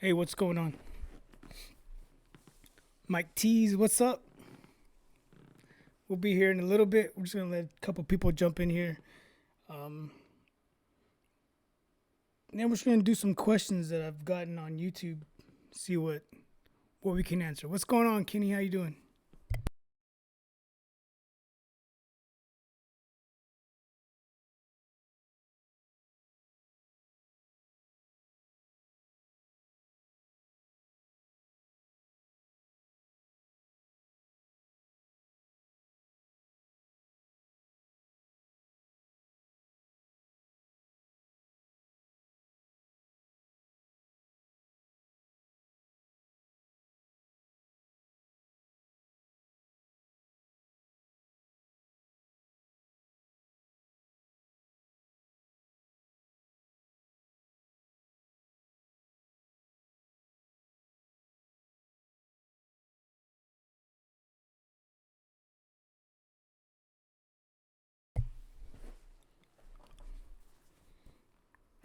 Hey, what's going on? Mike T's, what's up? We'll be here in a little bit. We're just gonna let a couple people jump in here. Um, then we're just gonna do some questions that I've gotten on YouTube. See what we can answer. What's going on, Kenny? How you doing?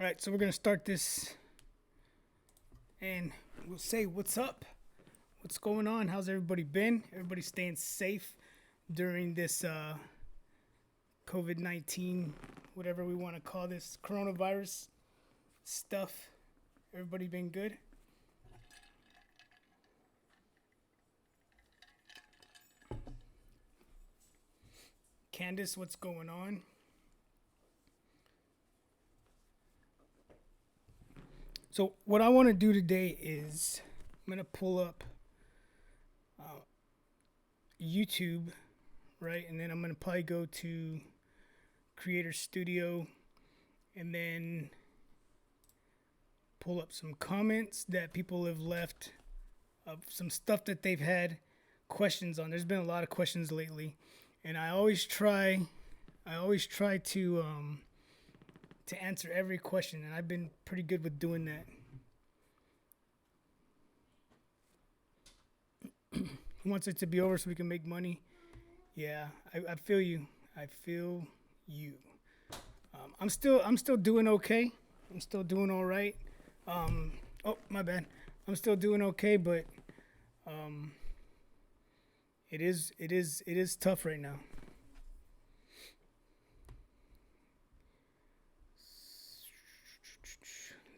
All right, so we're gonna start this, and we'll say what's up, what's going on, how's everybody been? Everybody staying safe during this COVID-19, whatever we want to call this, coronavirus stuff. Everybody been good? Candace, what's going on? So what I want to do today is I'm gonna pull up YouTube, right, and then I'm gonna probably go to Creator Studio, and then pull up some comments that people have left of some stuff that they've had questions on. There's been a lot of questions lately, and I always try to answer every question, and I've been pretty good with doing that. He wants it to be over so we can make money. Yeah, I feel you. I feel you. I'm still doing okay. I'm still doing all right. Oh, my bad. I'm still doing okay, but um, it is tough right now.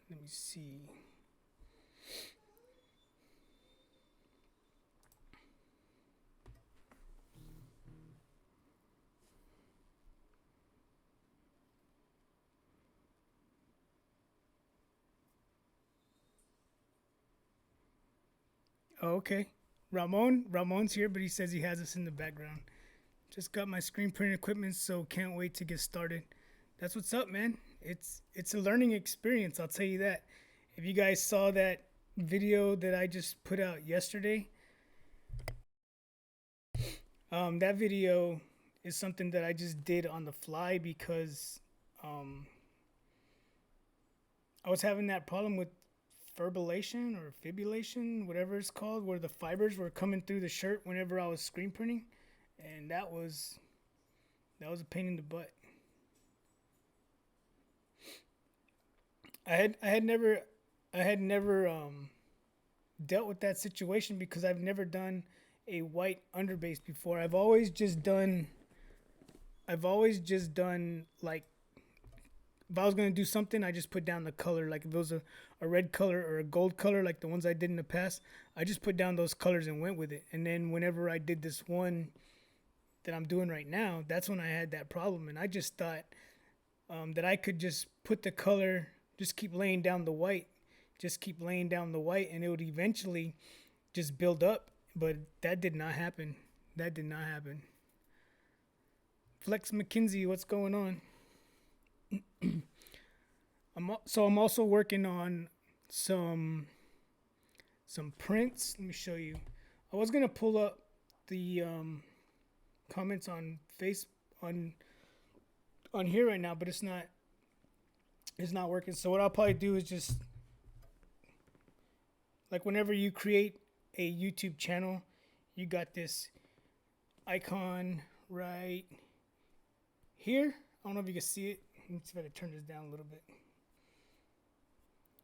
Let me see. Oh, okay. Ramon's here, but he says he has us in the background. Just got my screen printing equipment, so can't wait to get started. That's what's up, man. It's a learning experience, I'll tell you that. If you guys saw that video that I just put out yesterday, that video is something that I just did on the fly because um, I was having that problem with fibrillation or fibulation, whatever it's called, where the fibers were coming through the shirt whenever I was screen printing, and that was a pain in the butt. I had never dealt with that situation because I've never done a white underbase before. I've always just done like, if I was gonna do something, I just put down the color. Like if it was a red color or a gold color, like the ones I did in the past, I just put down those colors and went with it. And then whenever I did this one that I'm doing right now, that's when I had that problem. And I just thought that I could just put the color, just keep laying down the white, and it would eventually just build up. But that did not happen. That did not happen. Flex McKinsey, what's going on? I'm also working on some some prints. Let me show you. I was gonna pull up the comments on face on on here right now, but it's not working. So what I'll probably do is just, like, whenever you create a YouTube channel, you got this icon right here. I don't know if you can see it. Let me see if I can turn this down a little bit.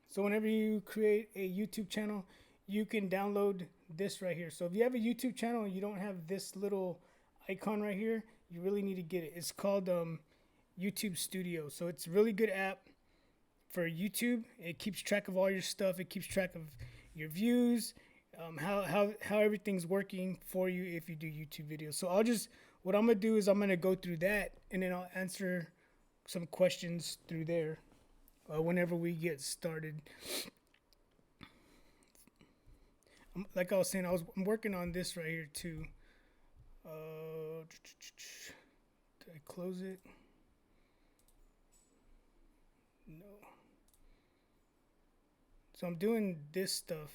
So whenever you create a YouTube channel, you can download this right here. So if you have a YouTube channel and you don't have this little icon right here, you really need to get it. It's called YouTube Studio. So it's a really good app for YouTube. It keeps track of all your stuff. It keeps track of your views, how everything's working for you if you do YouTube videos. So what I'm gonna do is I'm gonna go through that, and then I'll answer some questions through there whenever we get started. Like I was saying, I'm working on this right here too. Did I close it? No. So I'm doing this stuff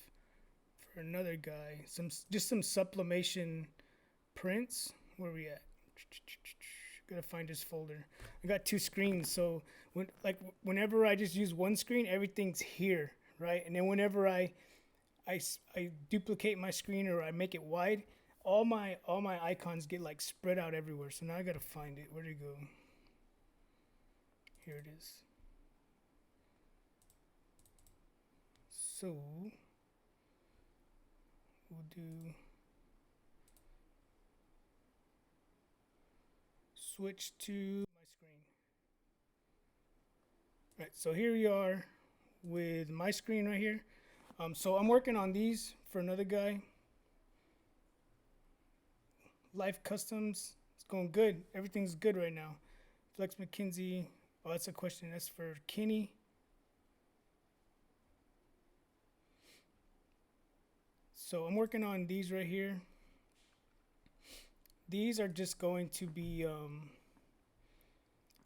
for another guy. Just some sublimation prints. Where are we at? Gotta find this folder. I got 2 screens, so whenever I just use one screen, everything's here, right? And then whenever I duplicate my screen or I make it wide, all my icons get like spread out everywhere. So now I gotta find it. Where'd it go? Here it is. So we'll do switch to my screen. All right, so here we are with my screen right here. So I'm working on these for another guy. Life Customs, it's going good. Everything's good right now. Flex McKinsey, oh, that's a question. That's for Kenny. So I'm working on these right here. These are just going to be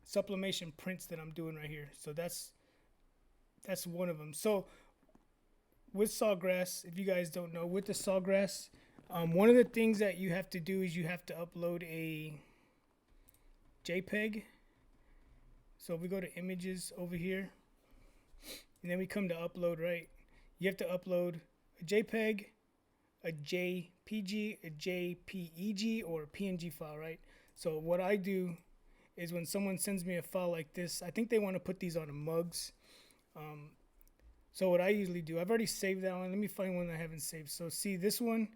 sublimation prints that I'm doing right here. So that's one of them. So with Sawgrass, if you guys don't know, with the Sawgrass, one of the things that you have to do is you have to upload a JPEG. So if we go to images over here, and then we come to upload, right? You have to upload a JPEG, a JPG, a JPEG, or a PNG file, right? So what I do is when someone sends me a file like this, I think they want to put these on mugs. So what I usually do, I've already saved that one. Let me find one I haven't saved. So see this one,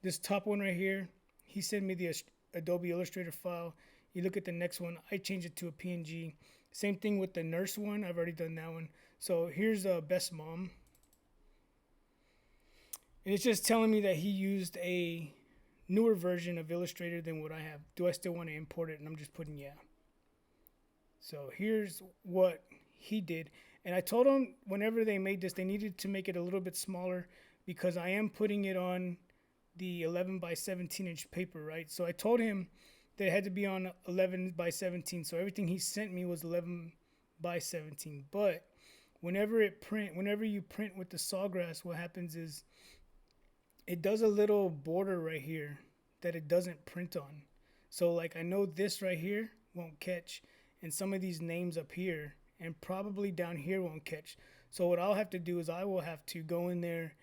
this top one right here, he sent me the Adobe Illustrator file. You look at the next one, I change it to a PNG. Same thing with the nurse one, I've already done that one. So here's Best Mom. And it's just telling me that he used a newer version of Illustrator than what I have. Do I still want to import it? And I'm just putting yeah. So here's what he did. And I told him whenever they made this, they needed to make it a little bit smaller because I am putting it on the 11 by 17 inch paper, right? So I told him that it had to be on 11 by 17. So everything he sent me was 11 by 17. But whenever you print with the Sawgrass, what happens is it does a little border right here that it doesn't print on. So like I know this right here won't catch, and some of these names up here and probably down here won't catch. So what I'll have to do is I will have to go in there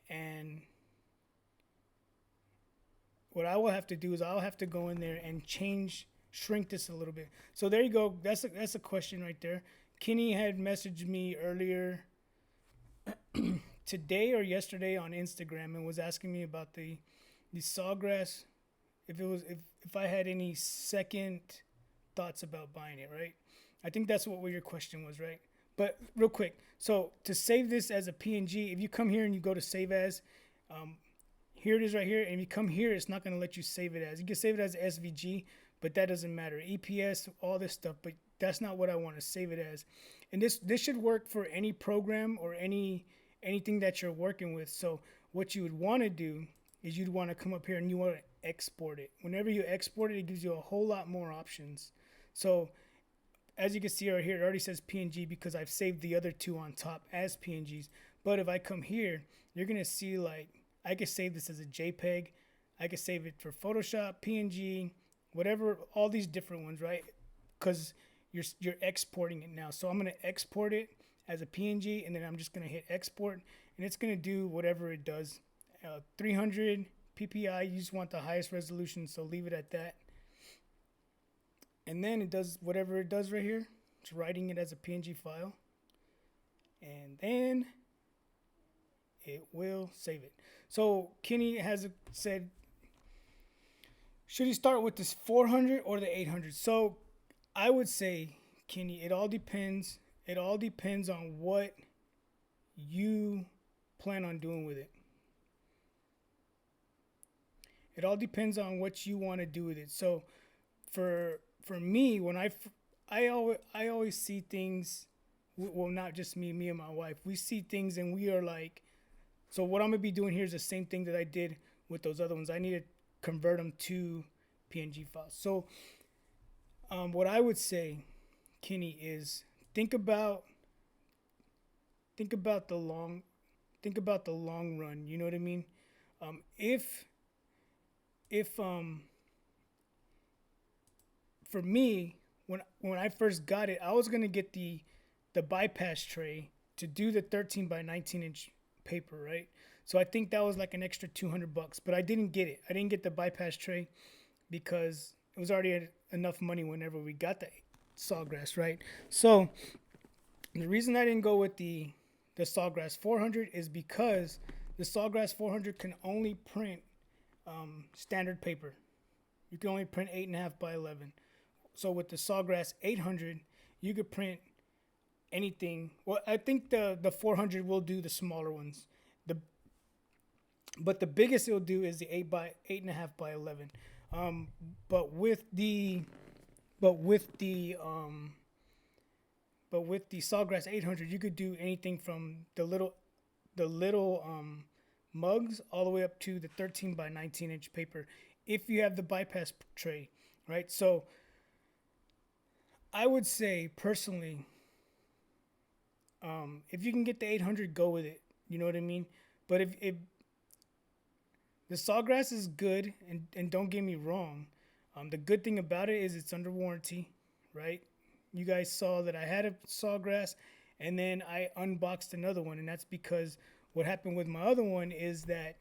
and shrink this a little bit. So there you go. That's a question right there. Kenny had messaged me earlier today or yesterday on Instagram and was asking me about the Sawgrass, if I had any second thoughts about buying it, right? I think that's what your question was, right? But real quick, so to save this as a PNG, if you come here and you go to save as, here it is right here, and if you come here, it's not going to let you save it as. You can save it as SVG, but that doesn't matter. EPS, all this stuff, but that's not what I want to save it as. And this should work for any program or anything that you're working with. So what you would want to do is you'd want to come up here and you want to export it. Whenever you export it, it gives you a whole lot more options. So as you can see right here, it already says PNG because I've saved the other two on top as PNGs. But if I come here, you're going to see like I could save this as a JPEG. I could save it for Photoshop, PNG, whatever, all these different ones, right? Because you're exporting it now. So I'm going to export it as a PNG, and then I'm just going to hit export, and it's going to do whatever it does. 300 PPI, you just want the highest resolution, so leave it at that. And then it does whatever it does right here. It's writing it as a PNG file. and then it will save it. So Kenny has said, should he start with this 400 or the 800? So I would say, Kenny, it all depends. It all depends on what you plan on doing with it. It all depends on what you want to do with it. So for me, when I always see things, well, not just me and my wife, we see things and we are like, so what I'm gonna be doing here is the same thing that I did with those other ones. I need to convert them to PNG files. So what I would say, Kenny, is think about the long run. You know what I mean? If for me, when I first got it, I was gonna get the bypass tray to do the 13 by 19 inch paper, right? So I think that was like an extra $200, but I didn't get it. I didn't get the bypass tray because it was already enough money whenever we got the Sawgrass, right? So the reason I didn't go with the Sawgrass 400 is because the Sawgrass 400 can only print standard paper. You can only print 8.5 by 11. So with the Sawgrass 800, you could print anything. Well, I think the 400 will do the smaller ones. But the biggest it'll do is the 8.5 by 11. But with the Sawgrass 800, you could do anything from the little mugs all the way up to the 13 by 19 inch paper if you have the bypass tray, right? So I would say personally, if you can get the 800, go with it. You know what I mean? But if the Sawgrass is good, and don't get me wrong, the good thing about it is it's under warranty, right? You guys saw that I had a Sawgrass, and then I unboxed another one, and that's because what happened with my other one is that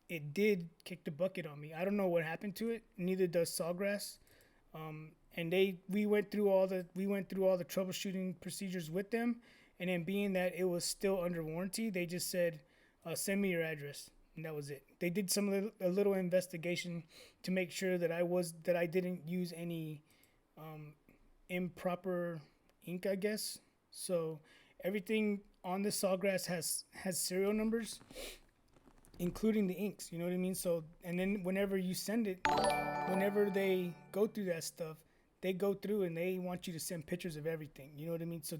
it did kick the bucket on me. I don't know what happened to it. Neither does Sawgrass. And we went through all the troubleshooting procedures with them, and then being that it was still under warranty, they just said, send me your address, and that was it. They did a little investigation to make sure that I didn't use any improper ink, I guess. So everything on the Sawgrass has serial numbers, including the inks. You know what I mean? So, and then whenever you send it, whenever they go through that stuff, they go through and they want you to send pictures of everything. You know what I mean? So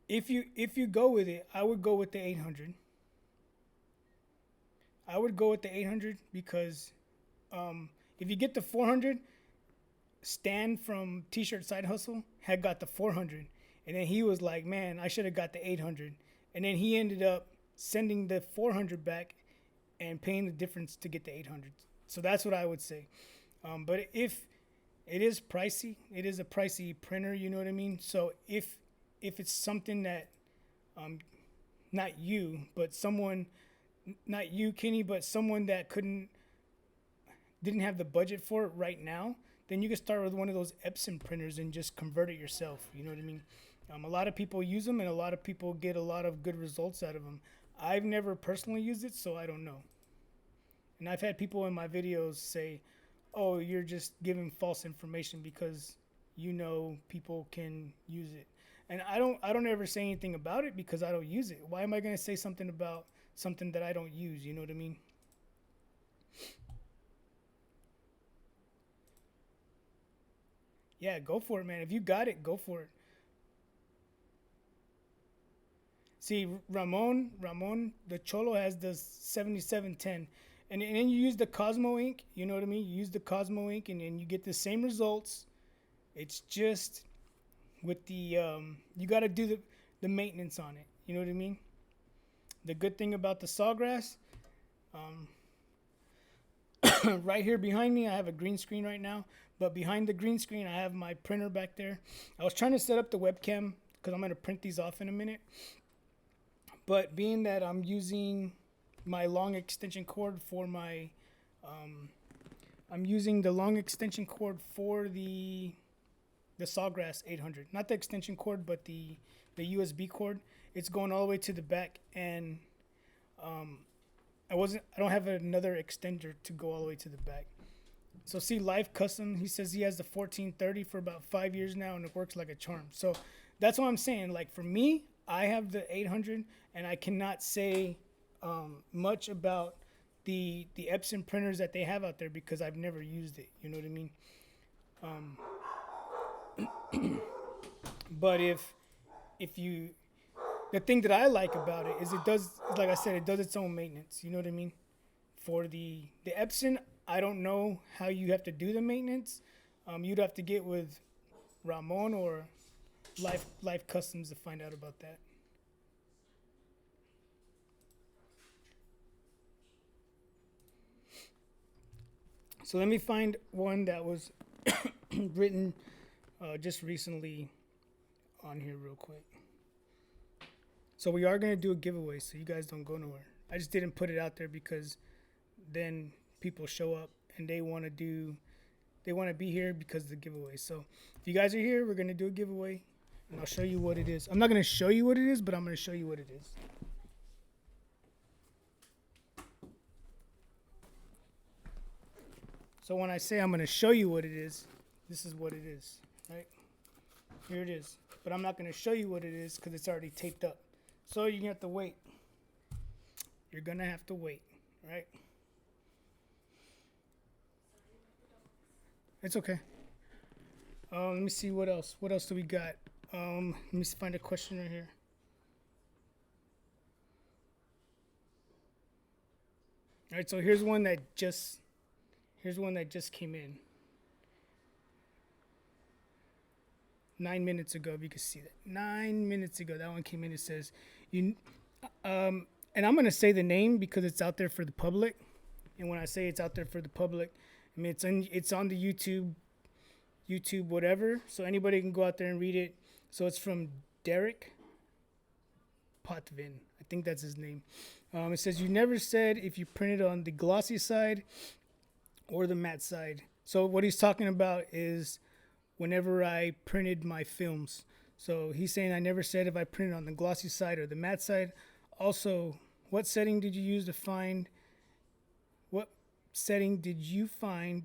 if you go with it, I would go with the 800. I would go with the 800 because if you get the 400, Stan from T-Shirt Side Hustle had got the 400, and then he was like, man, I should have got the 800, and then he ended up sending the 400 back and paying the difference to get the 800. So that's what I would say. But if it is pricey, it is a pricey printer, you know what I mean? So if it's something that not you, Kenny, but someone that didn't have the budget for it right now, then you can start with one of those Epson printers and just convert it yourself. You know what I mean? A lot of people use them, and a lot of people get a lot of good results out of them. I've never personally used it, so I don't know. And I've had people in my videos say, oh, you're just giving false information because you know people can use it. And I don't ever say anything about it because I don't use it. Why am I going to say something about something that I don't use? You know what I mean? Yeah, go for it, man. If you got it, go for it. See, Ramon, the Cholo has the 7710. And then you use the Cosmo ink, you know what I mean? You use the Cosmo ink and then you get the same results. It's just with the, you got to do the maintenance on it. You know what I mean? The good thing about the Sawgrass, right here behind me, I have a green screen right now. But behind the green screen, I have my printer back there. I was trying to set up the webcam because I'm going to print these off in a minute. But being that I'm using my long extension cord for my, I'm using the long extension cord for the the Sawgrass 800, not the extension cord, but the USB cord. It's going all the way to the back, and I don't have another extender to go all the way to the back. So see, Live Custom, he says he has the 1430 for about 5 years now, and it works like a charm. So that's what I'm saying. Like for me, I have the 800, and I cannot say much about the Epson printers that they have out there because I've never used it. You know what I mean? But if you, the thing that I like about it is it does, like I said, it does its own maintenance. You know what I mean? For the Epson, I don't know how you have to do the maintenance. You'd have to get with Ramon or Life Customs to find out about that. So let me find one that was written just recently on here real quick. So we are going to do a giveaway, so you guys don't go nowhere. I just didn't put it out there because then people show up and they want to be here because of the giveaway. So if you guys are here, we're going to do a giveaway, and I'll show you what it is. I'm not going to show you what it is, but I'm going to show you what it is. So when I say I'm going to show you what it is, this is what it is, right? Here it is. But I'm not going to show you what it is because it's already taped up. So you're going to have to wait. You're going to have to wait, right? It's okay. Let me see what else. What else do we got? Let me find a question right here. All right, so here's one that just came in 9 minutes ago. If you can see that, 9 minutes ago, that one came in. It says, and I'm gonna say the name because it's out there for the public. And when I say it's out there for the public, I mean it's on the YouTube whatever, so anybody can go out there and read it. So it's from Derek Potvin, I think that's his name. It says, you never said if you printed on the glossy side or the matte side. So what he's talking about is whenever I printed my films. So he's saying I never said if I printed on the glossy side or the matte side. Also, what setting did you find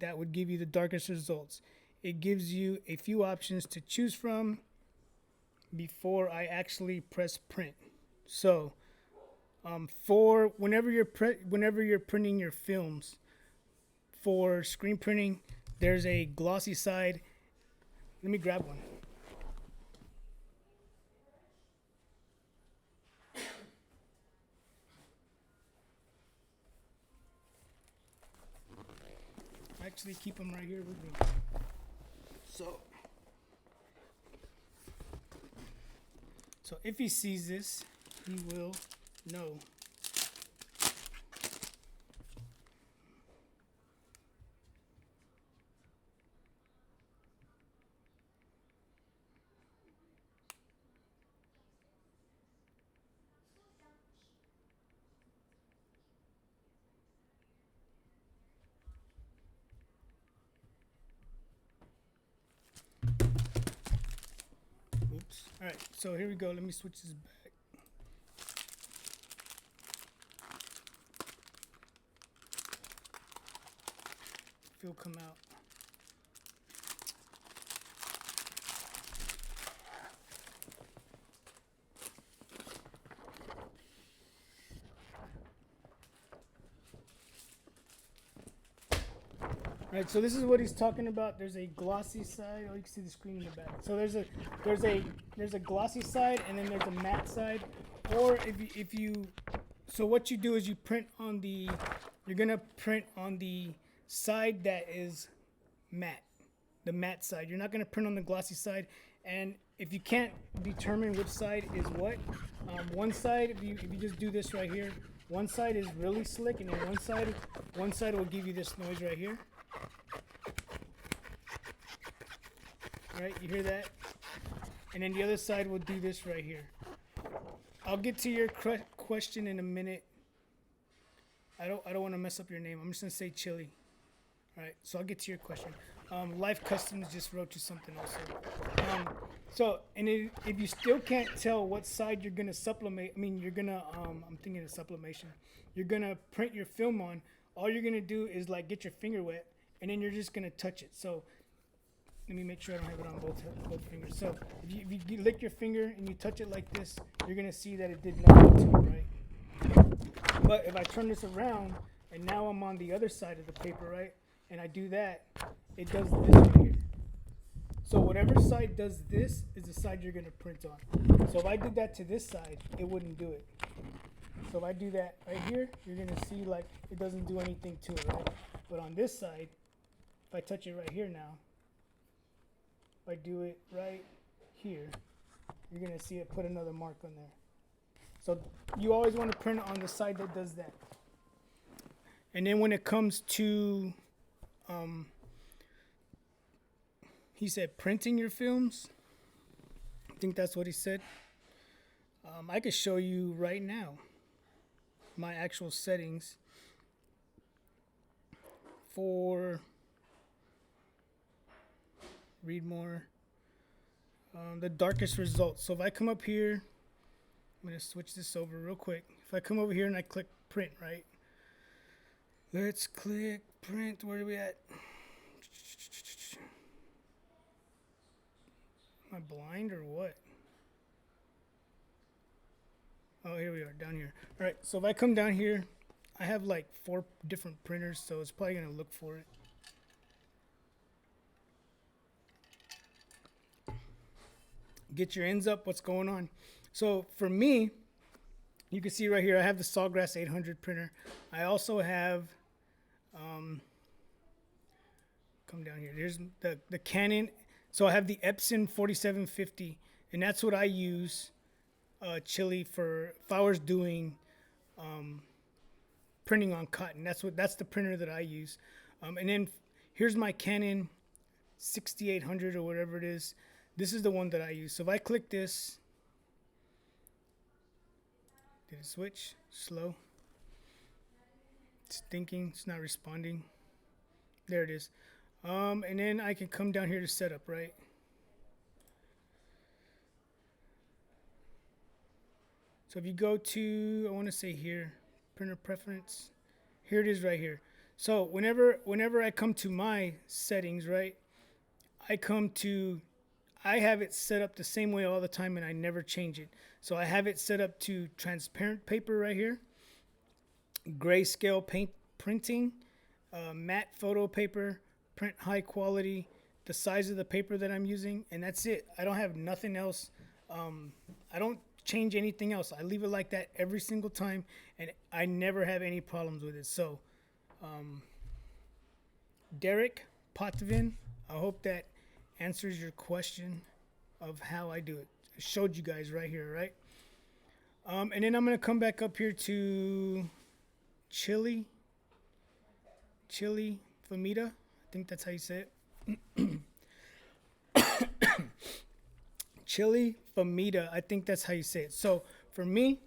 that would give you the darkest results? It gives you a few options to choose from before I actually press print. So for whenever you're printing your films, for screen printing, there's a glossy side. Let me grab one. Actually, keep them right here with me. So if he sees this, he will know. Oops. All right, so here we go. Let me switch this back. If it'll come out. All right, so this is what he's talking about. There's a glossy side. Oh, you can see the screen in the back. So there's a glossy side, and then there's a matte side. Or if you so what you do is you print on you're gonna print on the side that is matte, the matte side. You're not gonna print on the glossy side. And if you can't determine which side is what, one side, if you just do this right here, one side is really slick, and then one side will give you this noise right here. Right, you hear that? And then the other side will do this right here. I'll get to your question in a minute. I don't want to mess up your name. I'm just gonna say Chili. All right, so I'll get to your question. Life Customs just wrote you something also. So, and if you still can't tell what side you're gonna sublimate, I mean, you're gonna, I'm thinking of sublimation. You're gonna print your film on. All you're gonna do is like get your finger wet, and then you're just gonna touch it. So, let me make sure I don't have it on both fingers. So, if you lick your finger and you touch it like this, you're gonna see that it did nothing to it, right? But if I turn this around, and now I'm on the other side of the paper, right? And I do that, it does this right here. So whatever side does this is the side you're gonna print on. So if I did that to this side, it wouldn't do it. So if I do that right here, you're gonna see like it doesn't do anything to it, right? But on this side, if I touch it right here now, if I do it right here, you're gonna see it put another mark on there. So you always want to print on the side that does that. And then when it comes to he said printing your films. I think that's what he said. I could show you right now my actual settings for read more. The darkest results. So if I come up here, I'm going to switch this over real quick. If I come over here and I click print, right? Let's click print. Where are we at? Am I blind or what? Oh, here we are, down here. All right, so if I come down here, I have like 4 different printers, so it's probably gonna look for it. Get your ends up, what's going on? So for me, you can see right here, I have the Sawgrass 800 printer. I also have, come down here, there's the Canon. So I have the Epson 4750, and that's what I use, Chili, for if I was doing printing on cotton. That's the printer that I use. And then here's my Canon 6800 or whatever it is. This is the one that I use. So if I click this, did it switch? Slow. It's thinking. It's not responding. There it is. And then I can come down here to setup, right? So if you go to, I want to say here, printer preference, here it is right here. So whenever I come to my settings, right, I have it set up the same way all the time, and I never change it. So I have it set up to transparent paper right here, grayscale paint printing, matte photo paper, print high quality, the size of the paper that I'm using, and that's it. I don't have nothing else. I don't change anything else. I leave it like that every single time, and I never have any problems with it. So, Derek Potvin, I hope that answers your question of how I do it. I showed you guys right here, right? And then I'm going to come back up here to Chili Famita. I think that's how you say it. Chili Famita. I think that's how you say it. So for me,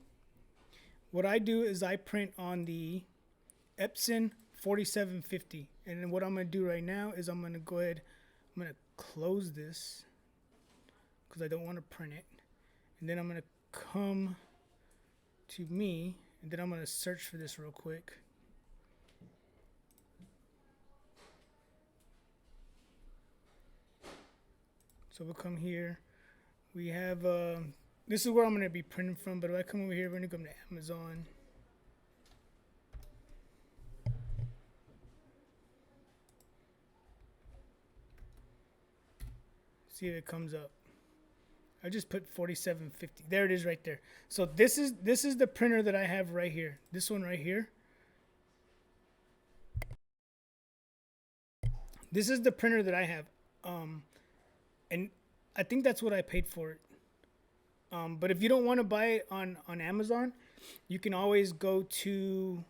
what I do is I print on the Epson 4750. And then what I'm going to do right now is I'm going to go ahead, I'm going to close this because I don't want to print it. And then I'm going to come to me, and then I'm going to search for this real quick. So we'll come here. We have, this is where I'm going to be printing from, but if I come over here, we're going to come to Amazon. See if it comes up. I just put 4750. There it is right there. So this is the printer that I have right here. This one right here. This is the printer that I have. And I think that's what I paid for it. But if you don't want to buy it on Amazon, you can always go to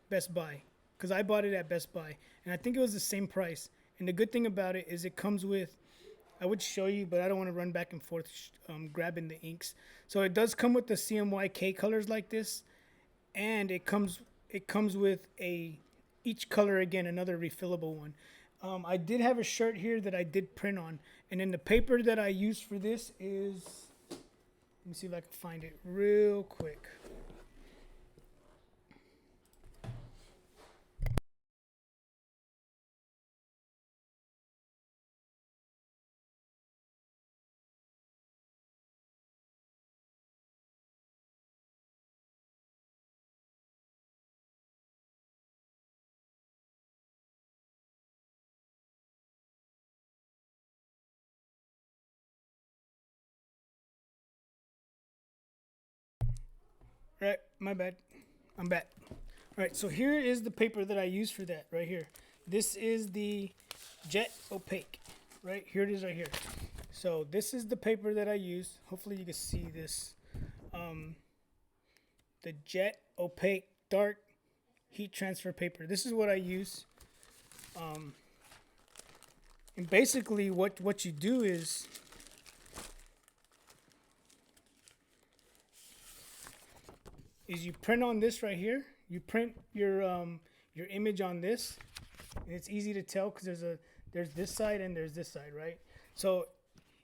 Best Buy, because I bought it at Best Buy, and I think it was the same price. And the good thing about it is it comes with, I would show you, but I don't want to run back and forth grabbing the inks. So it does come with the CMYK colors like this, and it comes with each color, again, another refillable one. I did have a shirt here that I did print on, and then the paper that I used for this is, let me see if I can find it real quick. Right, my bad. I'm back. All right, so here is the paper that I use for that right here. This is the Jet Opaque. Right, here it is right here. So this is the paper that I use. Hopefully you can see this. The Jet Opaque Dark Heat Transfer Paper. This is what I use. And basically what you do is you print on this right here. You print your image on this, and it's easy to tell because there's this side and there's this side, right? So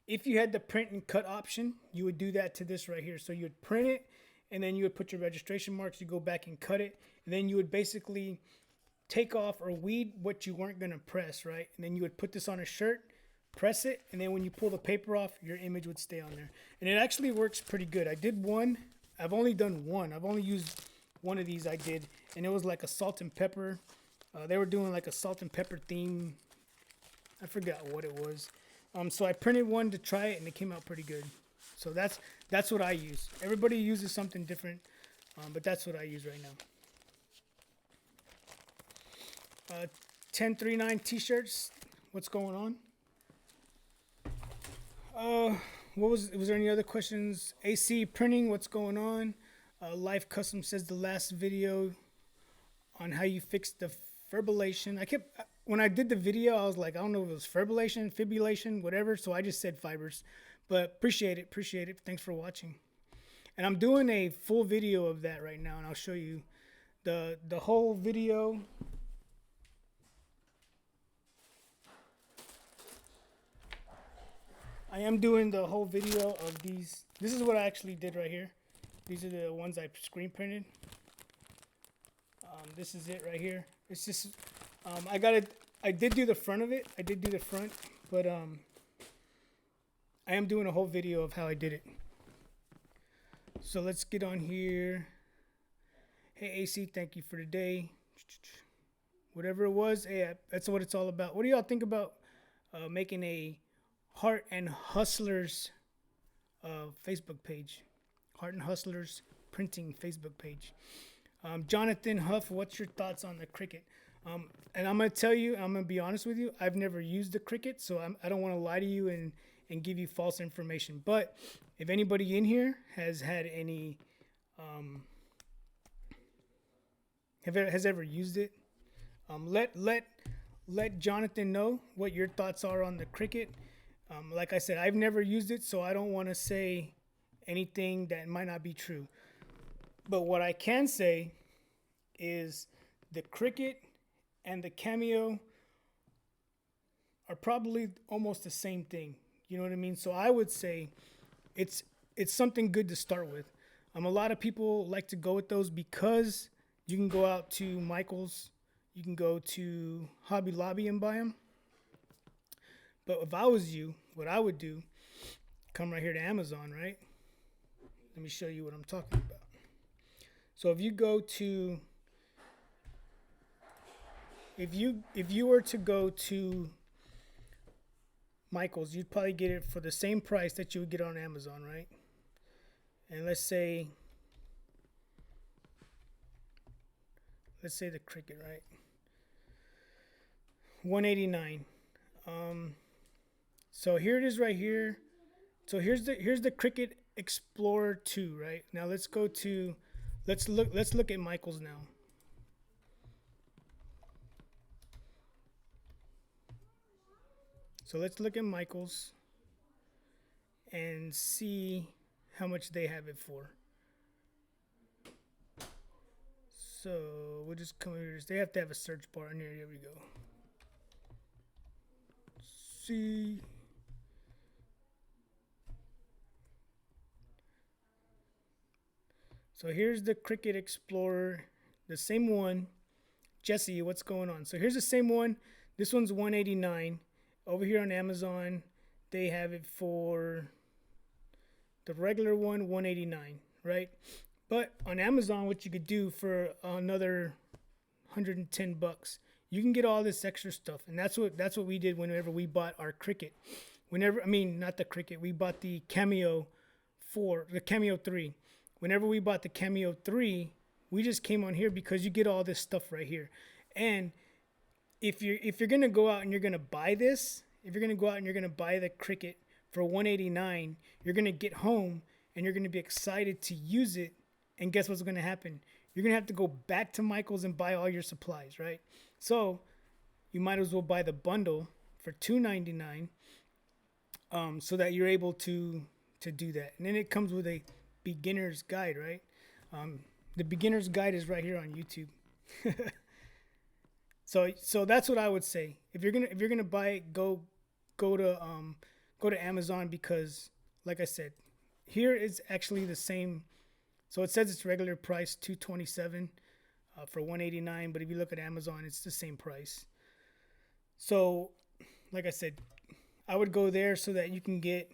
if you had the print and cut option, you would do that to this right here. So you would print it, and then you would put your registration marks. You go back and cut it, and then you would basically take off or weed what you weren't gonna press, right? And then you would put this on a shirt, press it, and then when you pull the paper off, your image would stay on there. And it actually works pretty good. I did one. I've only done one. I've only used one of these I did, and it was like a salt and pepper. They were doing like a salt and pepper theme. I forgot what it was. So I printed one to try it, and it came out pretty good. So that's what I use. Everybody uses something different, but that's what I use right now. 1039 t-shirts. What's going on? Was there any other questions? AC printing, what's going on? Life Custom says the last video on how you fixed the fibrillation. When I did the video, I was like, I don't know if it was fibrillation, whatever. So I just said fibers, but appreciate it. Thanks for watching. And I'm doing a full video of that right now, and I'll show you the whole video. I am doing the whole video of these. This is what I actually did right here. These are the ones I screen printed. This is it right here. It's just, I did do the front of it. I did do the front, but I am doing a whole video of how I did it. So let's get on here. Hey AC, thank you for today. Whatever it was, hey, that's what it's all about. What do y'all think about making a Heart and Hustlers Facebook page? Heart and Hustlers printing Facebook page. Jonathan Huff, what's your thoughts on the Cricut? And I'm going to tell you, I'm going to be honest with you, I've never used the Cricut, so I don't want to lie to you and give you false information. But if anybody in here has had any, has ever used it, let Jonathan know what your thoughts are on the Cricut. Like I said, I've never used it, so I don't want to say anything that might not be true. But what I can say is the Cricut and the Cameo are probably almost the same thing. You know what I mean? So I would say it's something good to start with. A lot of people like to go with those because you can go out to Michael's, you can go to Hobby Lobby and buy them. But if I was you, what I would do, come right here to Amazon, right? Let me show you what I'm talking about. So if you go to, if you were to go to Michael's, you'd probably get it for the same price that you would get on Amazon, right? And let's say the Cricut, right? $189. So here it is right here. So here's the Cricut Explorer 2, right? Now let's look at Michael's now. So let's look at Michael's and see how much they have it for. So we'll just come here. They have to have a search bar in here. Here we go. epoxy. So here's the Cricut Explorer, the same one. Jesse, what's going on? So here's the same one. This one's $189. Over here on Amazon, they have it for the regular one, $189, right? But on Amazon, what you could do for another $110, you can get all this extra stuff, and that's what we did whenever we bought our Cricut. Not the Cricut, we bought the Cameo 3. Whenever we bought the Cameo 3, we just came on here because you get all this stuff right here. And if you're gonna go out and you're gonna buy this, if you're gonna go out and you're gonna buy the Cricut for $189, you're gonna get home and you're gonna be excited to use it. And guess what's gonna happen? You're gonna have to go back to Michael's and buy all your supplies, right? So you might as well buy the bundle for $299, so that you're able to do that. And then it comes with a beginner's guide, right? The beginner's guide is right here on YouTube. So that's what I would say. If you're gonna buy it, go to Amazon, because like I said, here is actually the same. So it says it's regular price $227 for $189, but if you look at Amazon, it's the same price. So like I said, I would go there so that you can get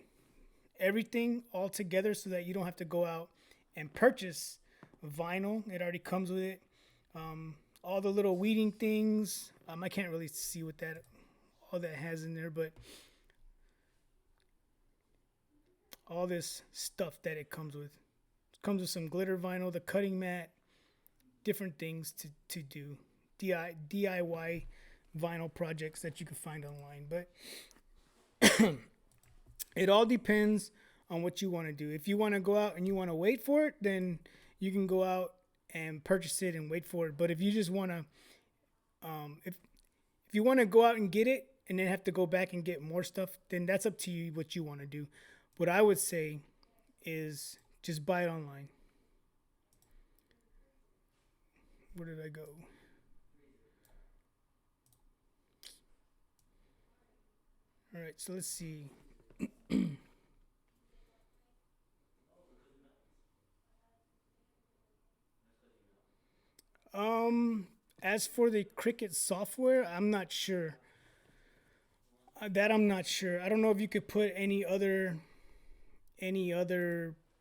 everything all together, so that you don't have to go out and purchase vinyl. It already comes with it. All the little weeding things. I can't really see what all that has in there, but all this stuff that it comes with. It comes with some glitter vinyl, the cutting mat, different things to do. DIY vinyl projects that you can find online. But it all depends on what you want to do. If you want to go out and you want to wait for it, then you can go out and purchase it and wait for it. But if you just want to, if you want to go out and get it and then have to go back and get more stuff, then that's up to you what you want to do. What I would say is just buy it online. Where did I go? All right, so let's see. As for the Cricut software, I'm not sure. I'm not sure. I don't know if you could put any other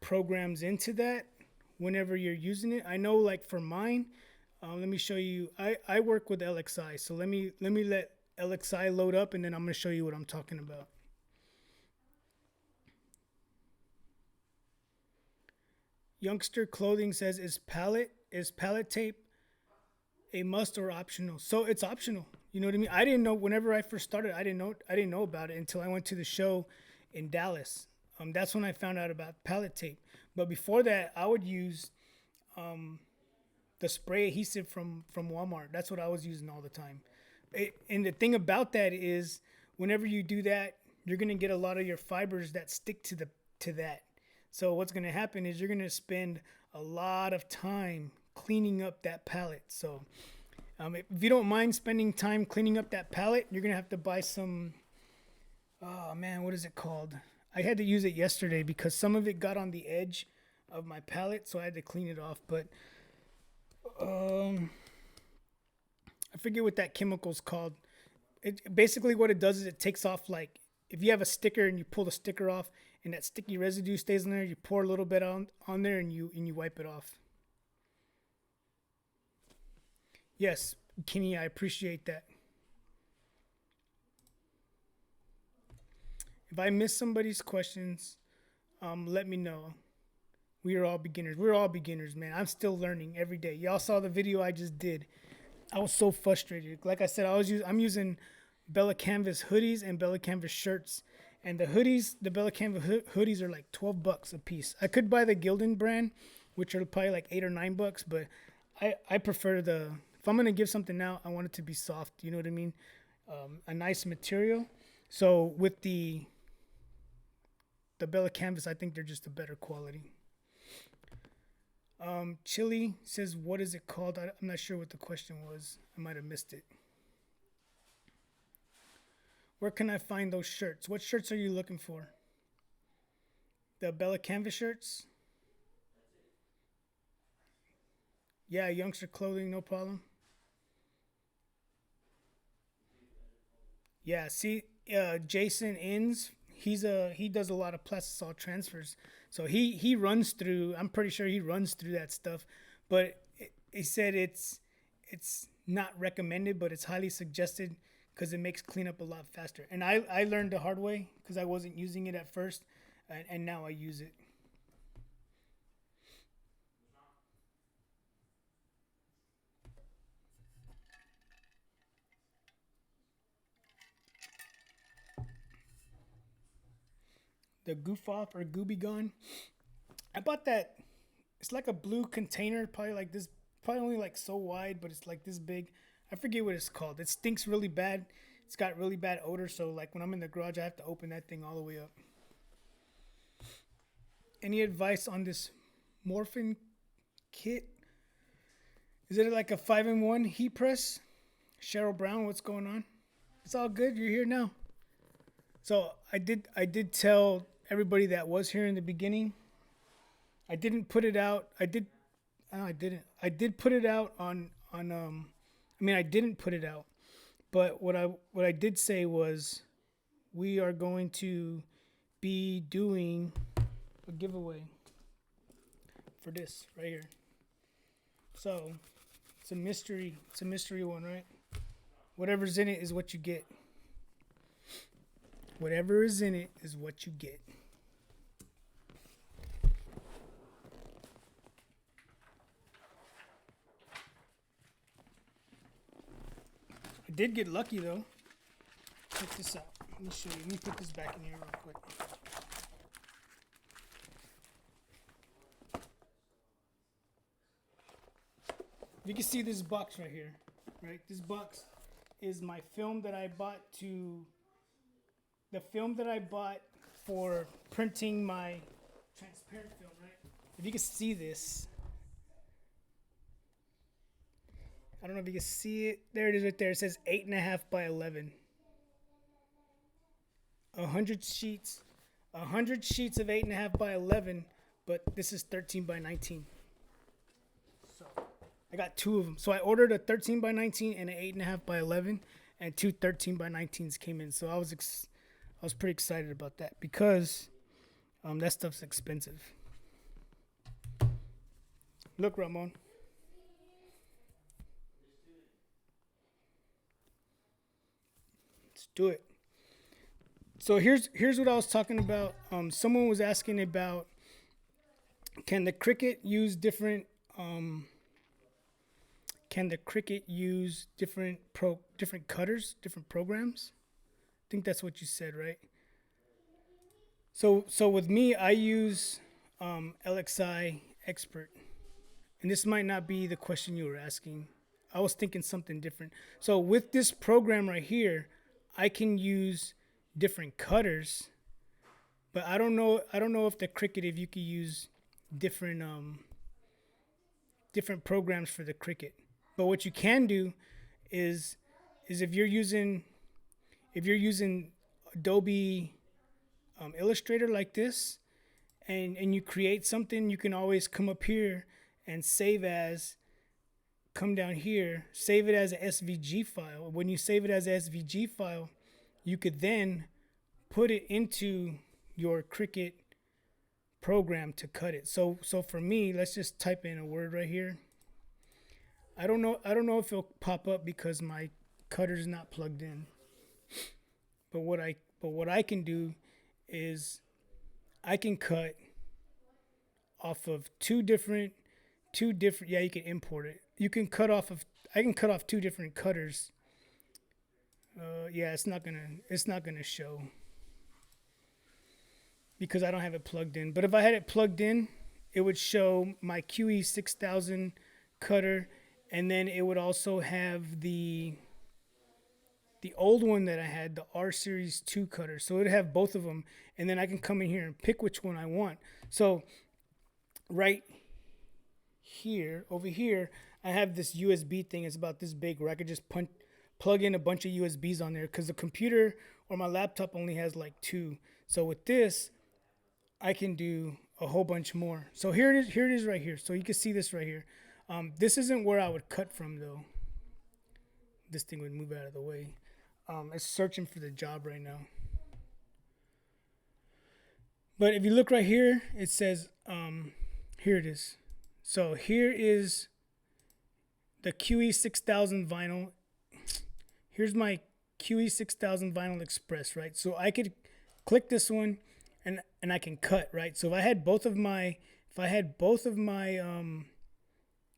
programs into that whenever you're using it. I know, like for mine, let me show you. I work with LXI, so let me let LXI load up, and then I'm going to show you what I'm talking about. Youngster Clothing says, is pallet tape a must or optional? So it's optional. You know what I mean? I didn't know, whenever I first started, I didn't know about it until I went to the show in Dallas. That's when I found out about pallet tape. But before that, I would use the spray adhesive from Walmart. That's what I was using all the time. And the thing about that is, whenever you do that, you're going to get a lot of your fibers that stick to that. So what's going to happen is you're going to spend a lot of time cleaning up that pallet. So if you don't mind spending time cleaning up that pallet, you're going to have to buy some, oh man, what is it called? I had to use it yesterday because some of it got on the edge of my pallet, so I had to clean it off. But I forget what that chemical's called. Basically what it does is it takes off, like if you have a sticker and you pull the sticker off and that sticky residue stays in there, you pour a little bit on there and you wipe it off. Yes, Kenny, I appreciate that. If I miss somebody's questions, let me know. We are all beginners. We're all beginners, man. I'm still learning every day. Y'all saw the video I just did. I was so frustrated. Like I said, I'm using Bella Canvas hoodies and Bella Canvas shirts. And the hoodies, the Bella Canvas hoodies are like $12 a piece. I could buy the Gildan brand, which are probably like $8 or $9, but I prefer if I'm going to give something out, I want it to be soft. You know what I mean? A nice material. So with the Bella Canvas, I think they're just a better quality. Chili says, what is it called? I'm not sure what the question was. I might have missed it. Where can I find those shirts? What shirts are you looking for? The Bella Canvas shirts? Yeah, youngster clothing, no problem. Yeah, see, Jason Inns, he does a lot of plastisol transfers, so he runs through. I'm pretty sure he runs through that stuff, but he said it's not recommended, but it's highly suggested because it makes cleanup a lot faster. And I learned the hard way because I wasn't using it at first, and now I use it. The Goof Off or Gooby Gone. I bought that. It's like a blue container, probably like this, probably only like so wide, but it's like this big. I forget what it's called. It stinks really bad. It's got really bad odor, so like when I'm in the garage, I have to open that thing all the way up. Any advice on this morphine kit? Is it like a 5-in-1 heat press? Cheryl Brown, what's going on? It's all good. You're here now. So I did tell everybody that was here in the beginning. I didn't put it out. I didn't. I did put it out on I mean I didn't put it out. But what I did say was we are going to be doing a giveaway for this right here. So it's a mystery. It's a mystery one, right? Whatever's in it is what you get. Whatever is in it is what you get. I did get lucky though. Check this out. Let me show you. Let me put this back in here real quick. You can see this box right here, right? This box is my film that I bought for printing my transparent film, right? If you can see this, I don't know if you can see it. There it is right there. It says 8.5 by 11. 100 sheets. 100 sheets of 8.5 by 11, but this is 13 by 19. So I got two of them. So I ordered a 13 by 19 and an 8.5 by 11, and two 13 by 19s came in. So I was pretty excited about that because that stuff's expensive. Look, Ramon. Let's do it. So here's what I was talking about. Someone was asking about, can the Cricut use different different cutters, different programs? I think that's what you said, right? So with me, I use LXI Expert, and this might not be the question you were asking. I was thinking something different. So with this program right here, I can use different cutters, but I don't know if the Cricut, if you could use different different programs for the Cricut. But what you can do is if you're using Adobe Illustrator like this, and you create something, you can always come up here and come down here, save it as a SVG file. When you save it as a SVG file, you could then put it into your Cricut program to cut it. So for me, let's just type in a word right here. I don't know if it'll pop up because my cutter's not plugged in. But what I can do is I can cut off of two different yeah, you can import it. I can cut off two different cutters. Yeah, it's not gonna show because I don't have it plugged in. But if I had it plugged in, it would show my QE 6000 cutter, and then it would also have the old one that I had, the R Series 2 cutter. So it would have both of them, and then I can come in here and pick which one I want. So right here, over here, I have this USB thing. It's about this big where I could just plug in a bunch of USBs on there because the computer or my laptop only has like 2. So with this, I can do a whole bunch more. So here it is. Here it is right here. So you can see this right here. This isn't where I would cut from though. This thing would move out of the way. It's searching for the job right now. But if you look right here, it says, here it is. So here is the QE6000 vinyl. Here's my QE6000 vinyl express, right? So I could click this one and I can cut, right? So if I had both of my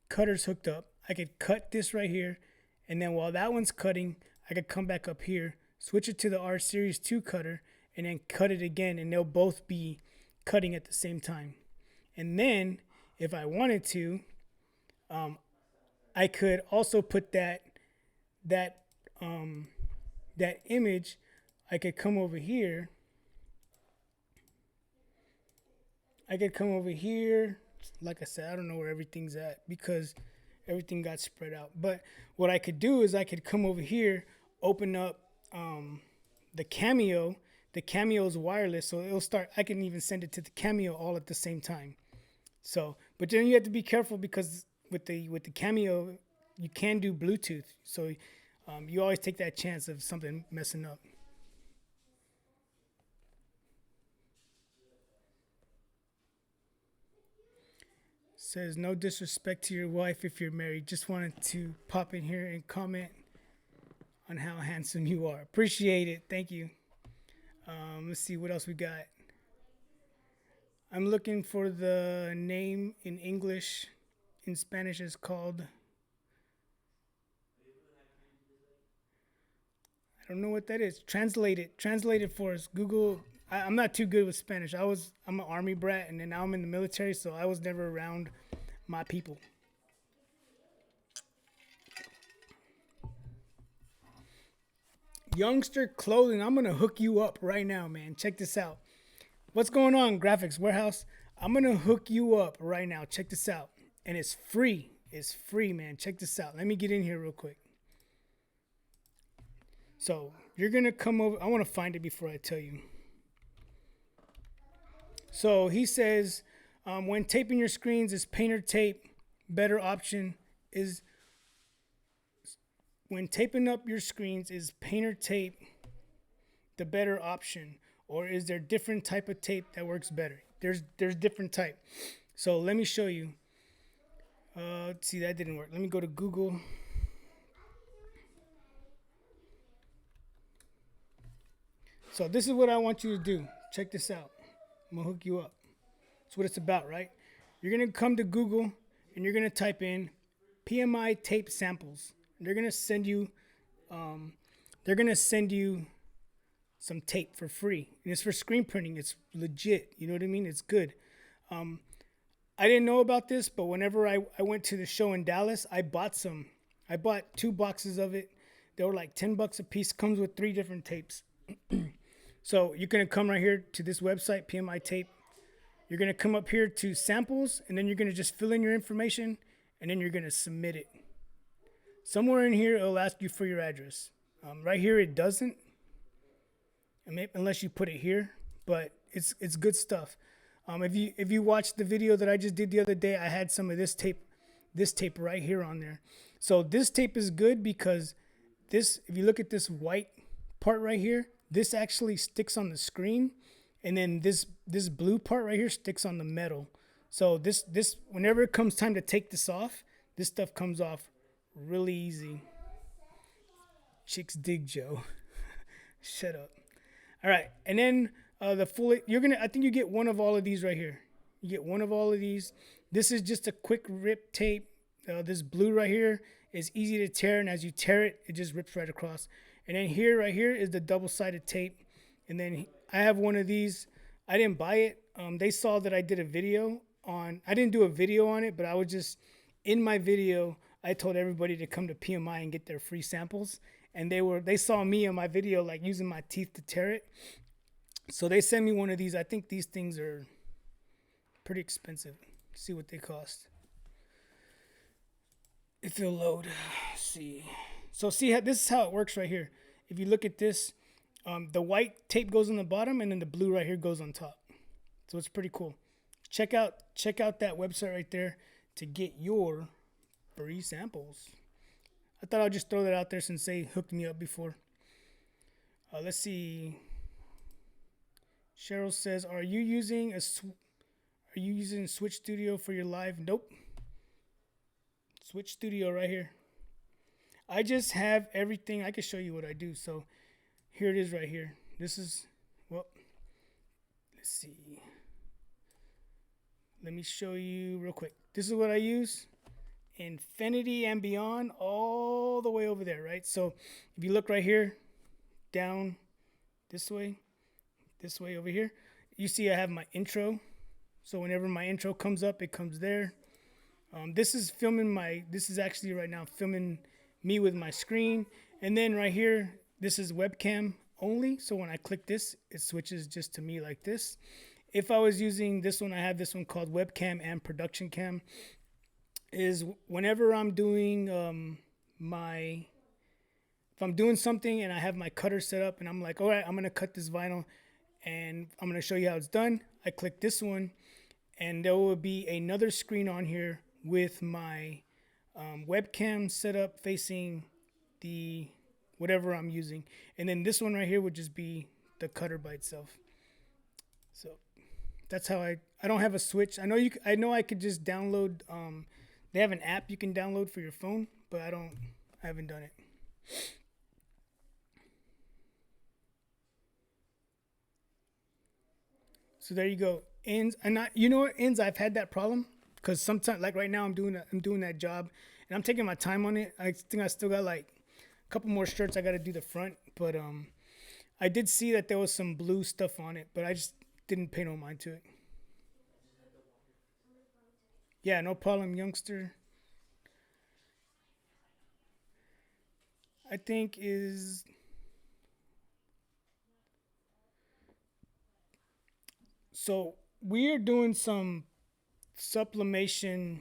cutters hooked up, I could cut this right here, and then while that one's cutting, I could come back up here, switch it to the R Series 2 cutter, and then cut it again, and they'll both be cutting at the same time. And then if I wanted to, I could also put that image. I could come over here. Like I said, I don't know where everything's at because everything got spread out. But what I could do is I could come over here, open up the Cameo. The Cameo is wireless, so it'll start. I can even send it to the Cameo all at the same time. So, but then you have to be careful because with the Cameo, you can do Bluetooth. So you always take that chance of something messing up. Says, no disrespect to your wife if you're married. Just wanted to pop in here and comment on how handsome you are. Appreciate it. Thank you. Let's see what else we got. I'm looking for the name in English. In Spanish it's called, I don't know what that is. Translate it for us. Google. I'm not too good with Spanish. I'm an army brat, and then now I'm in the military, so I was never around my people. Youngster Clothing. I'm gonna hook you up right now, man. Check this out. What's going on, Graphics Warehouse? I'm gonna hook you up right now. Check this out, and it's free. It's free, man. Check this out. Let me get in here real quick. So you're gonna come over. I want to find it before I tell you. So he says, when taping your screens, is painter tape better option? Is when taping up your screens, is painter tape the better option, or is there different type of tape that works better? There's different type. So let me show you. Let's see, that didn't work. Let me go to Google. So this is what I want you to do. Check this out. I'm gonna hook you up. That's what it's about, right? You're gonna come to Google and you're gonna type in PMI tape samples. They're gonna send you some tape for free, and it's for screen printing. It's legit. You know what I mean? It's good. I didn't know about this, but whenever I went to the show in Dallas, I bought 2 boxes of it. They were like $10 a piece. Comes with 3 different tapes. So you're going to come right here to this website, PMI Tape. You're going to come up here to samples, and then you're going to just fill in your information, and then you're going to submit it. Somewhere in here, it'll ask you for your address. Right here, it doesn't, unless you put it here, but it's good stuff. If you watched the video that I just did the other day, I had some of this tape right here on there. So this tape is good because if you look at this white part right here, this actually sticks on the screen, and then this blue part right here sticks on the metal. So this whenever it comes time to take this off, this stuff comes off really easy. Chicks dig Joe. Shut up. All right, and then I think you get one of all of these right here. You get one of all of these. This is just a quick rip tape. This blue right here is easy to tear, and as you tear it, it just rips right across. And then here, right here, is the double-sided tape. And then I have one of these. I didn't buy it. They saw that I did a video on. I didn't do a video on it, but I was just in my video. I told everybody to come to PMI and get their free samples, and they saw me in my video like using my teeth to tear it. So they sent me one of these. I think these things are pretty expensive. Let's see what they cost. If it'll load. Let's see. So see how this is how it works right here. If you look at this, the white tape goes on the bottom, and then the blue right here goes on top. So it's pretty cool. Check out that website right there to get your free samples. I thought I'd just throw that out there since they hooked me up before. Let's see. Cheryl says, "Are you using Switch Studio for your live?" Nope. Switch Studio right here. I just have everything. I can show you what I do. So here it is right here. This is, well, let's see. Let me show you real quick. This is what I use. Infinity and beyond, all the way over there, right? So if you look right here, down this way over here, you see I have my intro. So whenever my intro comes up, it comes there. This is actually right now filming me with my screen. And then right here, this is webcam only. So when I click this, it switches just to me like this. If I was using this one, I have this one called webcam and production cam. Is whenever I'm doing if I'm doing something and I have my cutter set up and I'm like, all right, I'm going to cut this vinyl and I'm going to show you how it's done. I click this one and there will be another screen on here with my webcam set up facing the whatever I'm using. And then this one right here would just be the cutter by itself. So that's how I don't have a switch. I know I could just download, they have an app you can download for your phone, but I haven't done it. So there you go. Ends, and you know what, ends, I've had that problem because sometimes, like right now, I'm doing that job and I'm taking my time on it. I think I still got like a couple more shirts I got to do the front, but I did see that there was some blue stuff on it, but I just didn't pay no mind to it. Yeah, no problem, youngster. I think is so we're doing some sublimation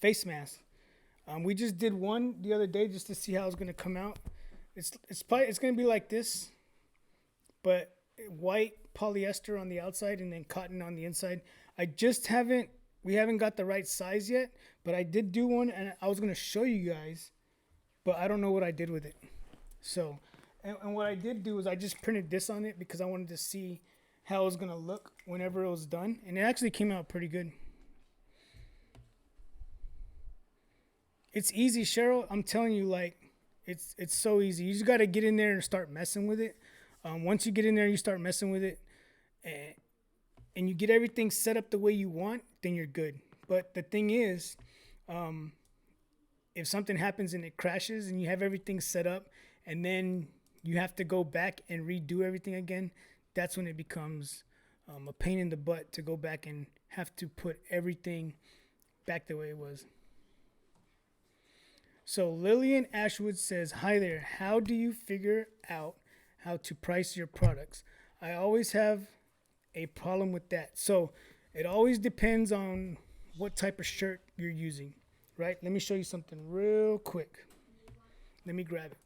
face mask. We just did one the other day just to see how it's gonna come out. It's gonna be like this, but white polyester on the outside and then cotton on the inside. We haven't got the right size yet, but I did do one and I was gonna show you guys, but I don't know what I did with it. So, and what I did do is I just printed this on it because I wanted to see how it was gonna look whenever it was done, and it actually came out pretty good. It's easy, Cheryl. I'm telling you, like, it's so easy. You just got to get in there and start messing with it. Once you get in there, you start messing with it, and you get everything set up the way you want, then you're good. But the thing is, if something happens and it crashes and you have everything set up and then you have to go back and redo everything again, that's when it becomes a pain in the butt to go back and have to put everything back the way it was. So Lillian Ashwood says, "Hi there. How do you figure out how to price your products?" I always have a problem with that. So it always depends on what type of shirt you're using, right? Let me show you something real quick. Let me grab it.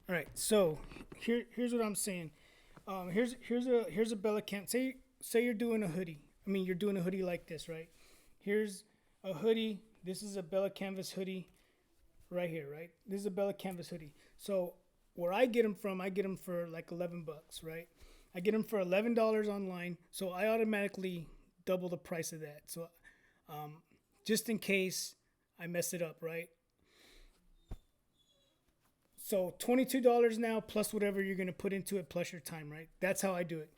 All right, so here's what I'm saying. Here's a Bella Camp. Say you're doing a hoodie. I mean, you're doing a hoodie like this, right? Here's a hoodie. This is a Bella Canvas hoodie, right here, right? This is a Bella Canvas hoodie. So where I get them from, I get them for like $11, right? I get them for $11 online, so I automatically double the price of that. So just in case I mess it up, right? So $22 now plus whatever you're gonna put into it plus your time, right? That's how I do it.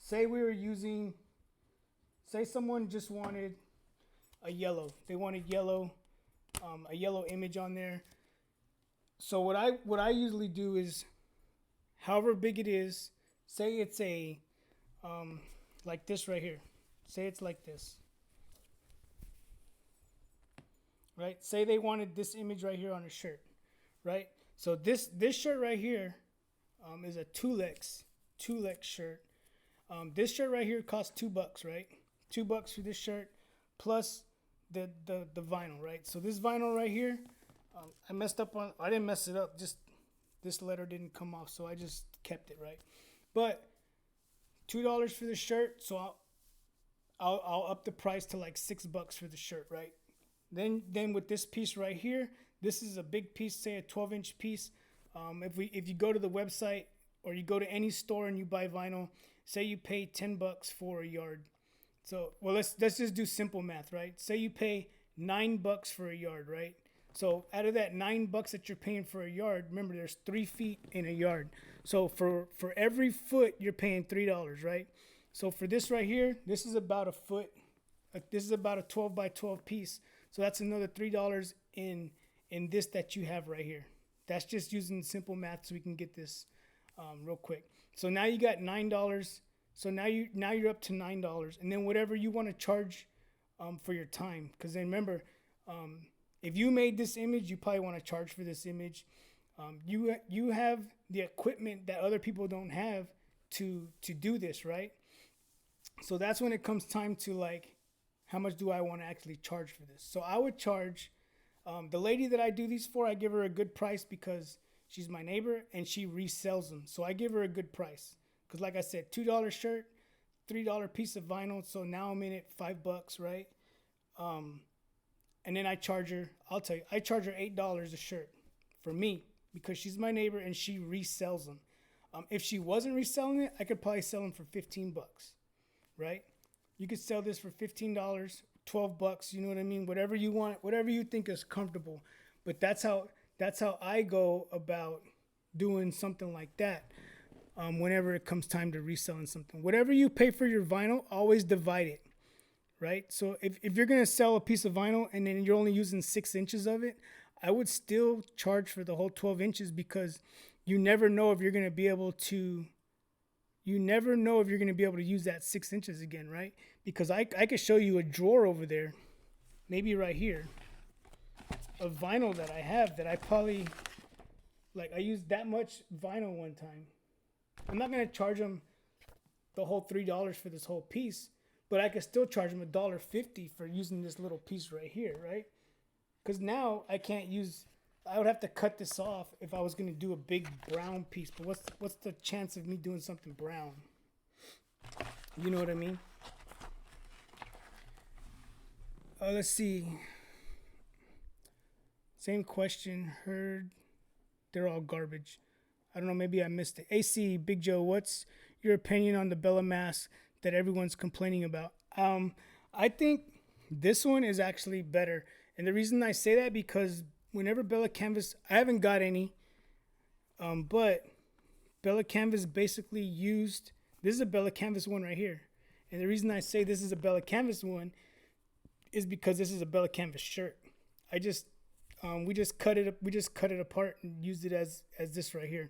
Say we were using, say someone just wanted a yellow. They wanted yellow, a yellow image on there. So what I usually do is, however big it is, say it's a like this right here. Say it's like this. Right? Say they wanted this image right here on a shirt, right? So this shirt right here is a two-lex shirt. This shirt right here costs $2, right? $2 for this shirt plus the vinyl, right? So this vinyl right here, I messed up on. I didn't mess it up. Just this letter didn't come off, so I just kept it, right? But $2 for the shirt, so I'll up the price to like $6 for the shirt, right? Then with this piece right here, this is a big piece, say a 12-inch piece. If you go to the website or you go to any store and you buy vinyl, say you pay $10 for a yard. So well, let's just do simple math, right? Say you pay $9 for a yard, right? So out of that $9 that you're paying for a yard, remember there's 3 feet in a yard. So for every foot you're paying $3, right? So for this right here, this is about a foot. This is about a 12 by 12 piece. So that's another $3 in this that you have right here. That's just using simple math so we can get this real quick. So now you got $9. So now you're up to $9, and then whatever you want to charge for your time. Because then remember, if you made this image, you probably want to charge for this image. You have the equipment that other people don't have to do this, right? So that's when it comes time to like, how much do I want to actually charge for this? So I would charge the lady that I do these for. I give her a good price because she's my neighbor and she resells them. So I give her a good price because, like I said, $2 shirt, $3 piece of vinyl. So now I'm in it $5, right? And then I charge her. I'll tell you, I charge her $8 a shirt for me because she's my neighbor and she resells them. If she wasn't reselling it, I could probably sell them for $15, right? You could sell this for $15, $12, you know what I mean? Whatever you want, whatever you think is comfortable. But that's how I go about doing something like that. Whenever it comes time to reselling something, whatever you pay for your vinyl, always divide it, right? So if you're gonna sell a piece of vinyl and then you're only using 6 inches of it, I would still charge for the whole 12 inches because you never know if you're gonna be able to. You never know if you're going to be able to use that 6 inches again, right? Because I could show you a drawer over there, maybe right here, of vinyl that I have that I probably, like I used that much vinyl one time. I'm not going to charge them the whole $3 for this whole piece, but I could still charge them $1.50 for using this little piece right here, right? Because now I can't use... I would have to cut this off if I was going to do a big brown piece. But what's the chance of me doing something brown? You know what I mean? Let's see. Same question. Heard they're all garbage. I don't know. Maybe I missed it. AC, Big Joe, what's your opinion on the Bella mask that everyone's complaining about? I think this one is actually better. And the reason I say that because... whenever Bella Canvas, I haven't got any, but Bella Canvas basically used, this is a Bella Canvas one right here. And the reason I say this is a Bella Canvas one is because this is a Bella Canvas shirt. We just cut it apart and used it as this right here.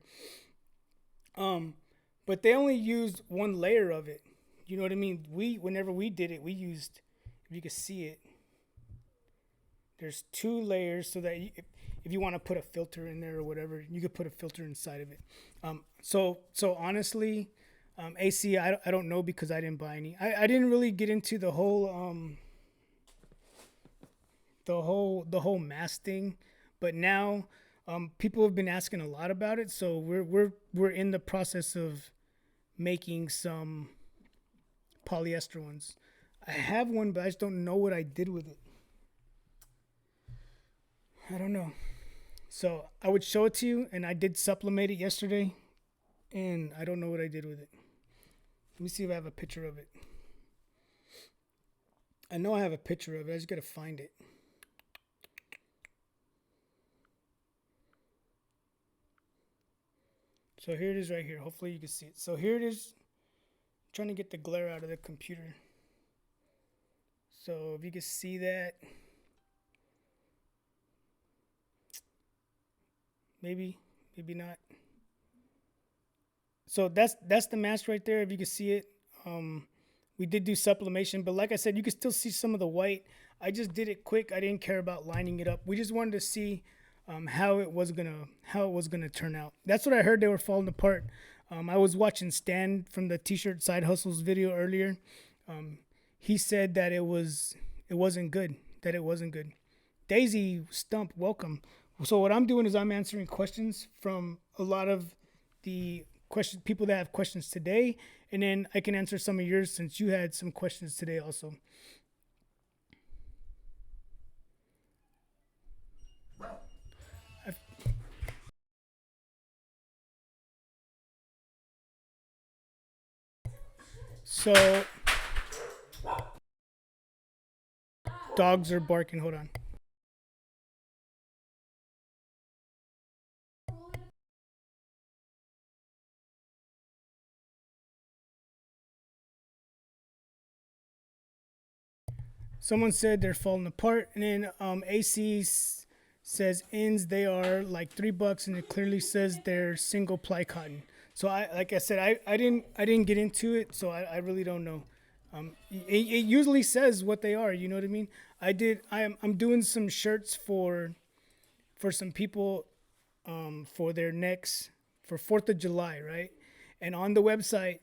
But they only used one layer of it. You know what I mean? Whenever we did it, we used, if you could see it, there's 2 layers so that if you want to put a filter in there or whatever, you could put a filter inside of it. So honestly, AC, I don't know because I didn't buy any. I didn't really get into the whole mask thing, but now people have been asking a lot about it. So we're in the process of making some polyester ones. I have one, but I just don't know what I did with it. I don't know. So I would show it to you, and I did sublimate it yesterday, and I don't know what I did with it. Let me see if I have a picture of it. I know I have a picture of it. I just got to find it. So here it is right here. Hopefully you can see it. So here it is. I'm trying to get the glare out of the computer. So if you can see that, maybe not. So that's the mask right there. If you can see it, we did do sublimation, but like I said, you can still see some of the white. I just did it quick. I didn't care about lining it up. We just wanted to see how it was gonna turn out. That's what I heard. They were falling apart. I was watching Stan from the T-shirt Side Hustles video earlier. He said that it wasn't good. That it wasn't good. Daisy Stump, welcome. So what I'm doing is I'm answering questions from a lot of the people that have questions today, and then I can answer some of yours since you had some questions today also. So dogs are barking. Hold on. Someone said they're falling apart, and then AC says ends they are like $3, and it clearly says they're single ply cotton. So like I said, I didn't get into it, so I really don't know. It usually says what they are. You know what I mean? I'm doing some shirts for some people for their necks for 4th of July, right? And on the website,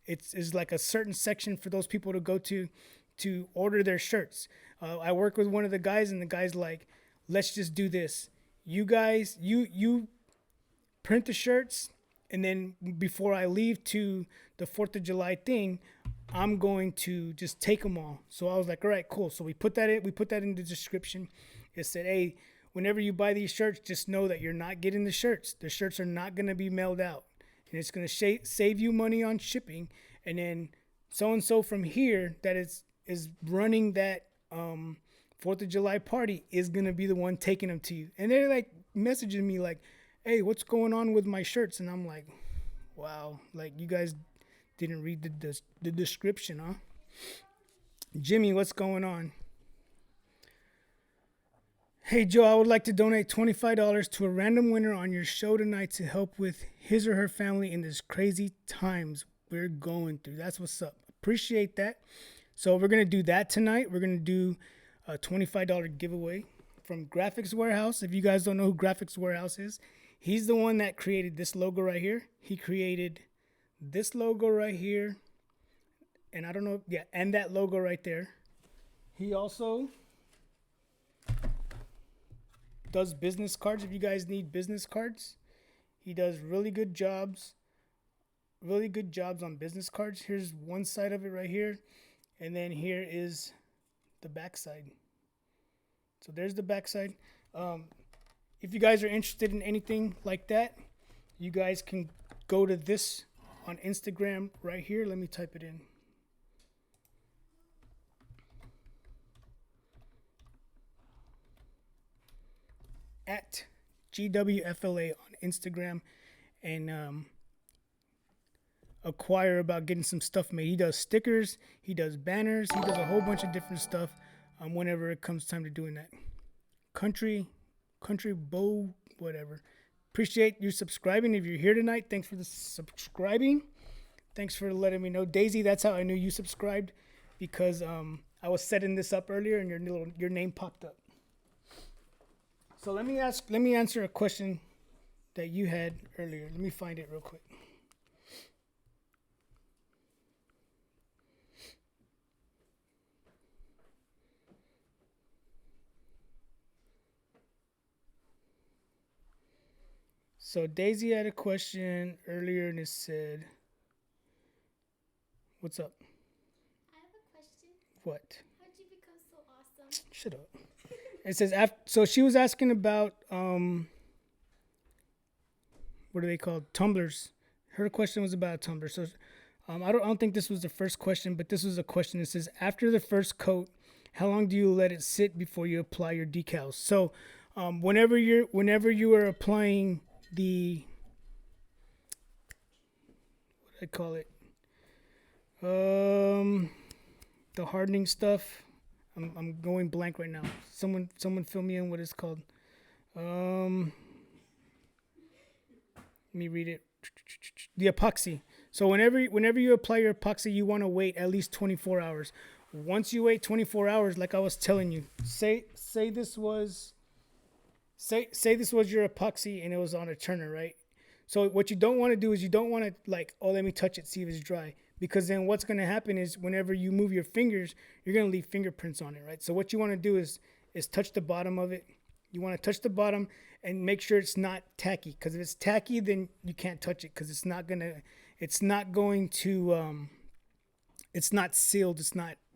it's like a certain section for those people to go to order their shirts. I work with one of the guys, and the guy's like, let's just do this. You guys, you print the shirts, and then before I leave to the 4th of July thing, I'm going to just take them all. So I was like, all right, cool. So we put that in the description. It said, hey, whenever you buy these shirts, just know that you're not getting the shirts. The shirts are not going to be mailed out, and it's going to save you money on shipping. And then so-and-so from here that is running that 4th of July party is going to be the one taking them to you. And they're like messaging me like, hey, what's going on with my shirts? And I'm like, wow, like you guys didn't read the description, huh? Jimmy, what's going on? Hey, Joe, I would like to donate $25 to a random winner on your show tonight to help with his or her family in this crazy times we're going through. That's what's up. Appreciate that. So we're going to do that tonight. We're going to do a $25 giveaway from Graphics Warehouse. If you guys don't know who Graphics Warehouse is, he's the one that created this logo right here. He created this logo right here. And I don't know, yeah, and that logo right there. He also does business cards. If you guys need business cards, he does really good jobs on business cards. Here's one side of it right here. And then here is the back side. So there's the back side. If you guys are interested in anything like that, you guys can go to this on Instagram right here. Let me type it in. At GWFLA on Instagram, and acquire about getting some stuff made. He does stickers, he does banners, he does a whole bunch of different stuff whenever it comes time to doing that. Country bow, whatever. Appreciate you subscribing. If you're here tonight, thanks for the subscribing. Thanks for letting me know. Daisy, that's how I knew you subscribed, because I was setting this up earlier and your name popped up. So let me answer a question that you had earlier. Let me find it real quick. So Daisy had a question earlier, and it said, what's up? I have a question. What? How'd you become so awesome? Shut up. It says, so she was asking about, what are they called? Tumblers. Her question was about a tumbler. So I don't think this was the first question, but this was a question that says, after the first coat, how long do you let it sit before you apply your decals? So whenever you are applying the I call it? The hardening stuff. I'm going blank right now. Someone fill me in what it's called. Let me read it. The epoxy. So whenever you apply your epoxy, you want to wait at least 24 hours. Once you wait 24 hours, like I was telling you, say this was your epoxy and it was on a turner, right? So what you don't want to do is you don't want to like, oh, let me touch it, see if it's dry. Because then what's going to happen is whenever you move your fingers, you're going to leave fingerprints on it, right? So what you want to do is touch the bottom of it. You want to touch the bottom and make sure it's not tacky. Because if it's tacky, then you can't touch it because it's not sealed.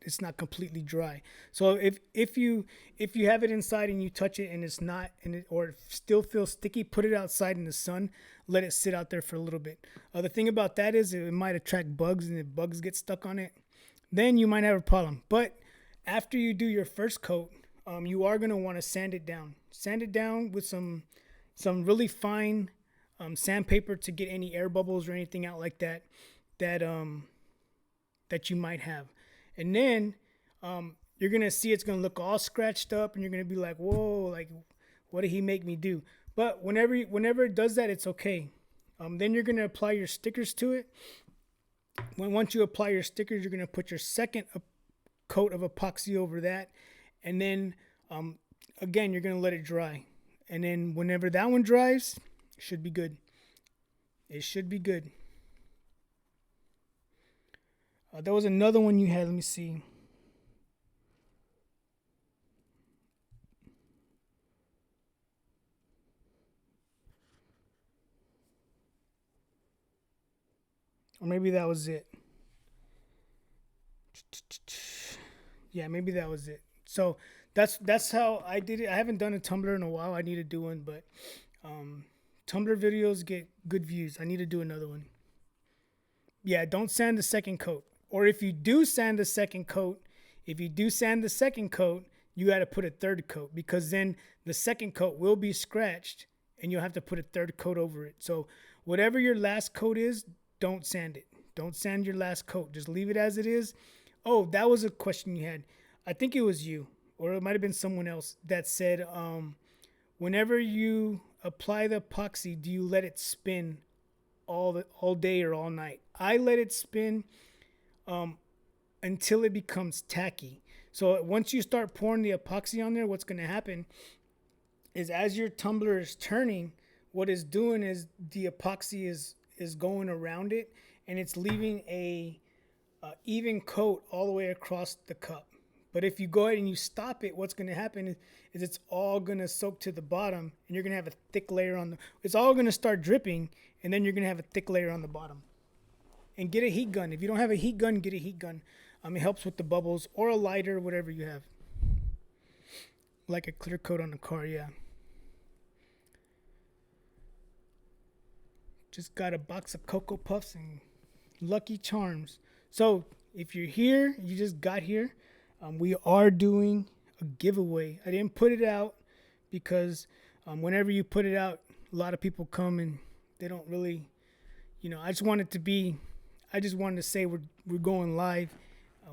It's not completely dry. So if you have it inside and you touch it and it's not or it still feels sticky, put it outside in the sun. Let it sit out there for a little bit. The thing about that is it might attract bugs, and if bugs get stuck on it, then you might have a problem. But after you do your first coat, you are gonna want to sand it down. Sand it down with some really fine sandpaper to get any air bubbles or anything out like that you might have. And then you're going to see it's going to look all scratched up and you're going to be like, whoa, like, what did he make me do? But whenever it does that, it's okay. Then you're going to apply your stickers to it. Once you apply your stickers, you're going to put your second coat of epoxy over that. And then, again, you're going to let it dry. And then whenever that one dries, it should be good. It should be good. There was another one you had. Let me see. Or maybe that was it. Yeah, maybe that was it. So that's how I did it. I haven't done a Tumbler in a while. I need to do one, but Tumbler videos get good views. I need to do another one. Yeah, don't sand the second coat. Or if you do sand the second coat, you got to put a third coat because then the second coat will be scratched and you'll have to put a third coat over it. So whatever your last coat is, don't sand it. Don't sand your last coat. Just leave it as it is. Oh, that was a question you had. I think it was you, or it might have been someone else that said, whenever you apply the epoxy, do you let it spin all day or all night? I let it spin until it becomes tacky. So once you start pouring the epoxy on there, what's going to happen is as your tumbler is turning, what it's doing is the epoxy is going around it and it's leaving a even coat all the way across the cup. But if you go ahead and you stop it, what's going to happen is it's all going to soak to the bottom and you're going to have a thick layer it's all going to start dripping and then you're going to have a thick layer on the bottom. And get a heat gun. If you don't have a heat gun, get a heat gun. It helps with the bubbles or a lighter, whatever you have. Like a clear coat on the car, yeah. Just got a box of Cocoa Puffs and Lucky Charms. So if you're here, you just got here, we are doing a giveaway. I didn't put it out because whenever you put it out, a lot of people come and they don't really, I just wanted to say we're going live.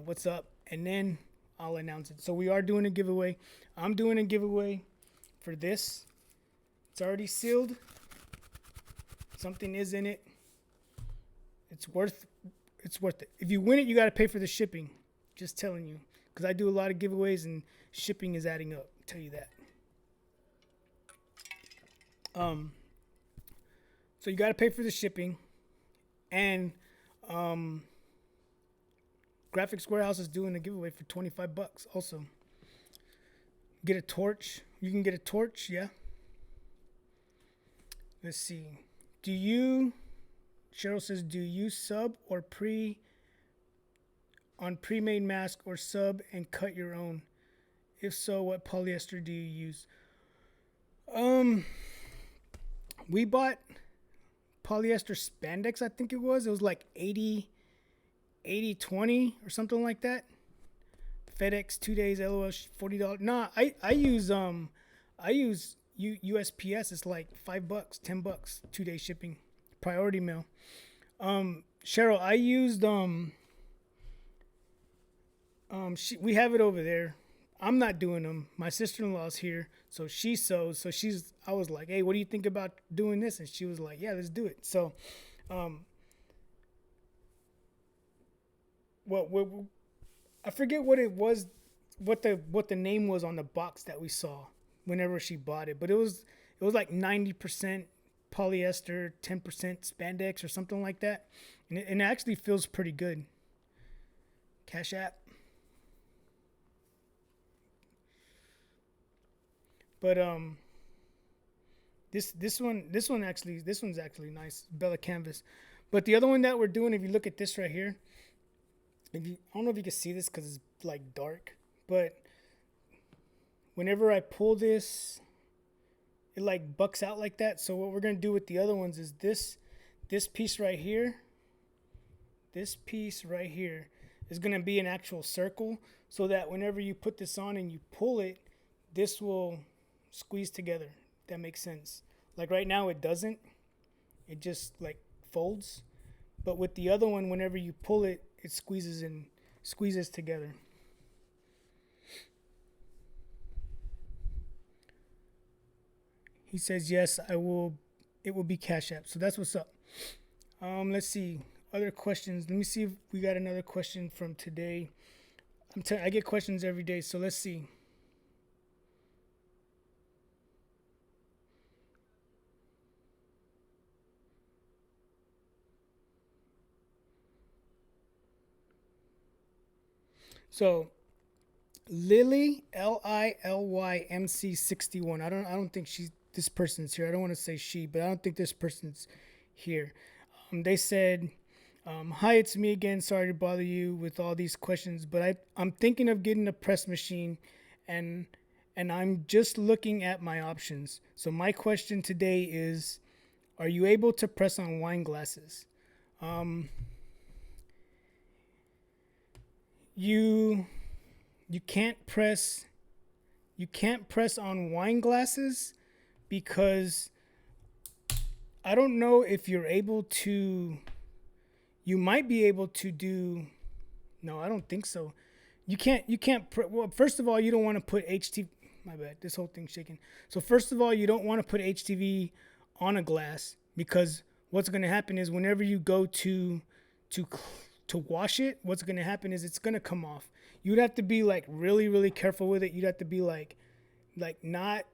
What's up? And then I'll announce it. So we are doing a giveaway. I'm doing a giveaway for this. It's already sealed. Something is in it. It's worth it. If you win it, you got to pay for the shipping. Just telling you. Because I do a lot of giveaways and shipping is adding up. I'll tell you that. So you got to pay for the shipping. And Graphics Warehouse is doing a giveaway for $25 also. Get a torch. You can get a torch, yeah. Let's see. Cheryl says, do you sub or pre-made mask or sub and cut your own? If so, what polyester do you use? We bought polyester spandex, I think it was. It was like 80-20 or something like that. FedEx 2 days, LOL $40. Nah, I use USPS. It's like $5, $10, 2 day shipping, priority mail. Cheryl, I used we have it over there. I'm not doing them. My sister-in-law's here, so she sews. So I was like, hey, what do you think about doing this? And she was like, yeah, let's do it. So, um, what I forget what it was, what the name was on the box that we saw whenever she bought it, but it was like 90% polyester, 10% spandex or something like that, and it actually feels pretty good. Cash App. But this one's actually nice, Bella Canvas. But the other one that we're doing, if you look at this right here, I don't know if you can see this because it's like dark, but whenever I pull this, it like bucks out like that. So what we're gonna do with the other ones is this piece right here, this piece right here is gonna be an actual circle, so that whenever you put this on and you pull it, this will squeeze together. If that makes sense. Like right now it doesn't. It just like folds. But with the other one, whenever you pull it, it squeezes together. He says yes, I will. It will be Cash App. So that's what's up. Let's see other questions. Let me see if we got another question from today. I get questions every day, so let's see. So Lily LILYMC61. I don't think this person's here. I don't want to say she, but I don't think this person's here. They said, "Hi, it's me again. Sorry to bother you with all these questions, but I'm thinking of getting a press machine, and I'm just looking at my options. So my question today is, are you able to press on wine glasses?" Um, you you can't press on wine glasses because I don't know if you're able to. You might be able to do. No, I don't think so. Well, first of all, you don't want to put HTV. My bad. This whole thing's shaking. So first of all, you don't want to put HTV on a glass, because what's going to happen is whenever you go to wash it, what's going to happen is it's going to come off. You'd have to be like really, really careful with it. You'd have to be like not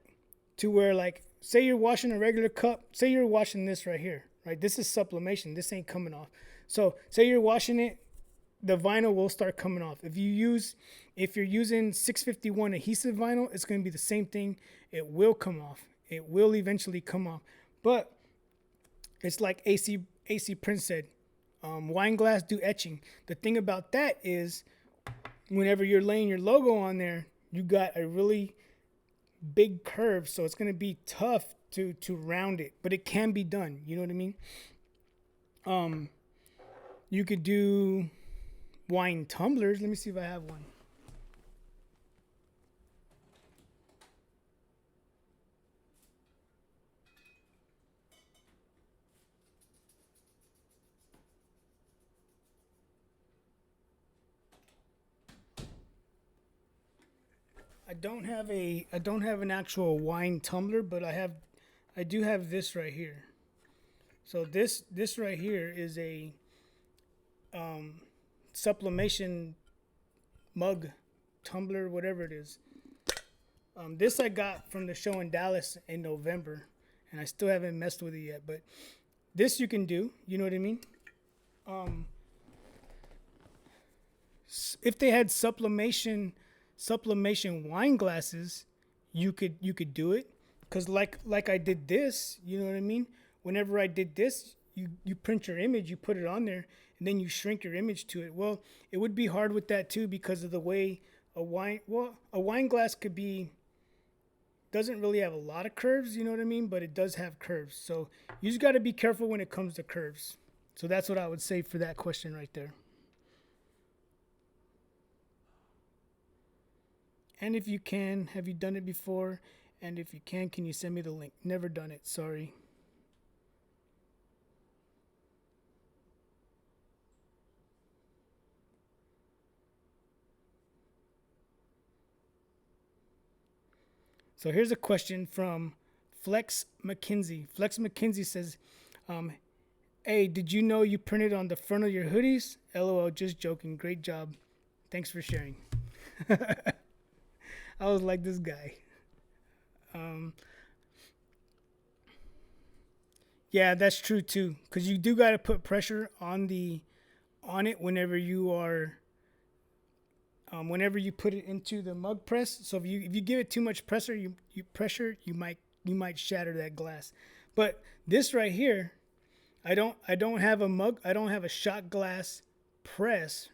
to where, like, say you're washing a regular cup. Say you're washing this right here, right? This is sublimation. This ain't coming off. So say you're washing it, the vinyl will start coming off. If you're using 651 adhesive vinyl, it's going to be the same thing. It will come off. It will eventually come off. But it's like AC Prince said, wine glass do etching. The thing about that is, whenever you're laying your logo on there, you got a really big curve, so it's going to be tough to round it, but it can be done. You know what I mean? You could do wine tumblers. Let me see if I have one. I don't have an actual wine tumbler, but I do have this right here. So this right here is a sublimation mug, tumbler, whatever it is. This I got from the show in Dallas in November, and I still haven't messed with it yet. But this you can do. You know what I mean? If they had sublimation wine glasses, you could do it. Cause like I did this. You know what I mean? Whenever I did this, you print your image, you put it on there, and then you shrink your image to it. Well, it would be hard with that too, because of the way a wine glass doesn't really have a lot of curves, you know what I mean? But it does have curves. So you just got to be careful when it comes to curves. So that's what I would say for that question right there. And if you can, have you done it before? And if you can you send me the link? Never done it, sorry. So here's a question from Flex McKinsey. Flex McKinsey says, hey, did you know you printed on the front of your hoodies? LOL, just joking. Great job. Thanks for sharing. I was like this guy. Yeah, that's true too. Because you do got to put pressure on it whenever you are whenever you put it into the mug press. So if you give it too much pressure, you might shatter that glass. But this right here, I don't have a mug. I don't have a shot glass press,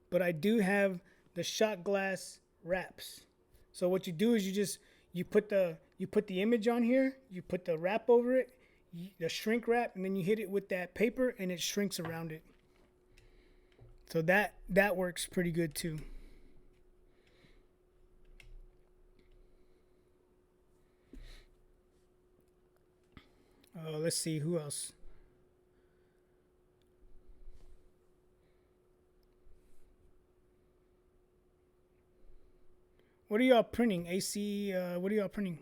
but I do have the shot glass wraps. So what you do is you put the image on here, you put the wrap over it, the shrink wrap, and then you hit it with that paper and it shrinks around it. So that works pretty good too. Let's see who else. What are y'all printing? AC, what are y'all printing?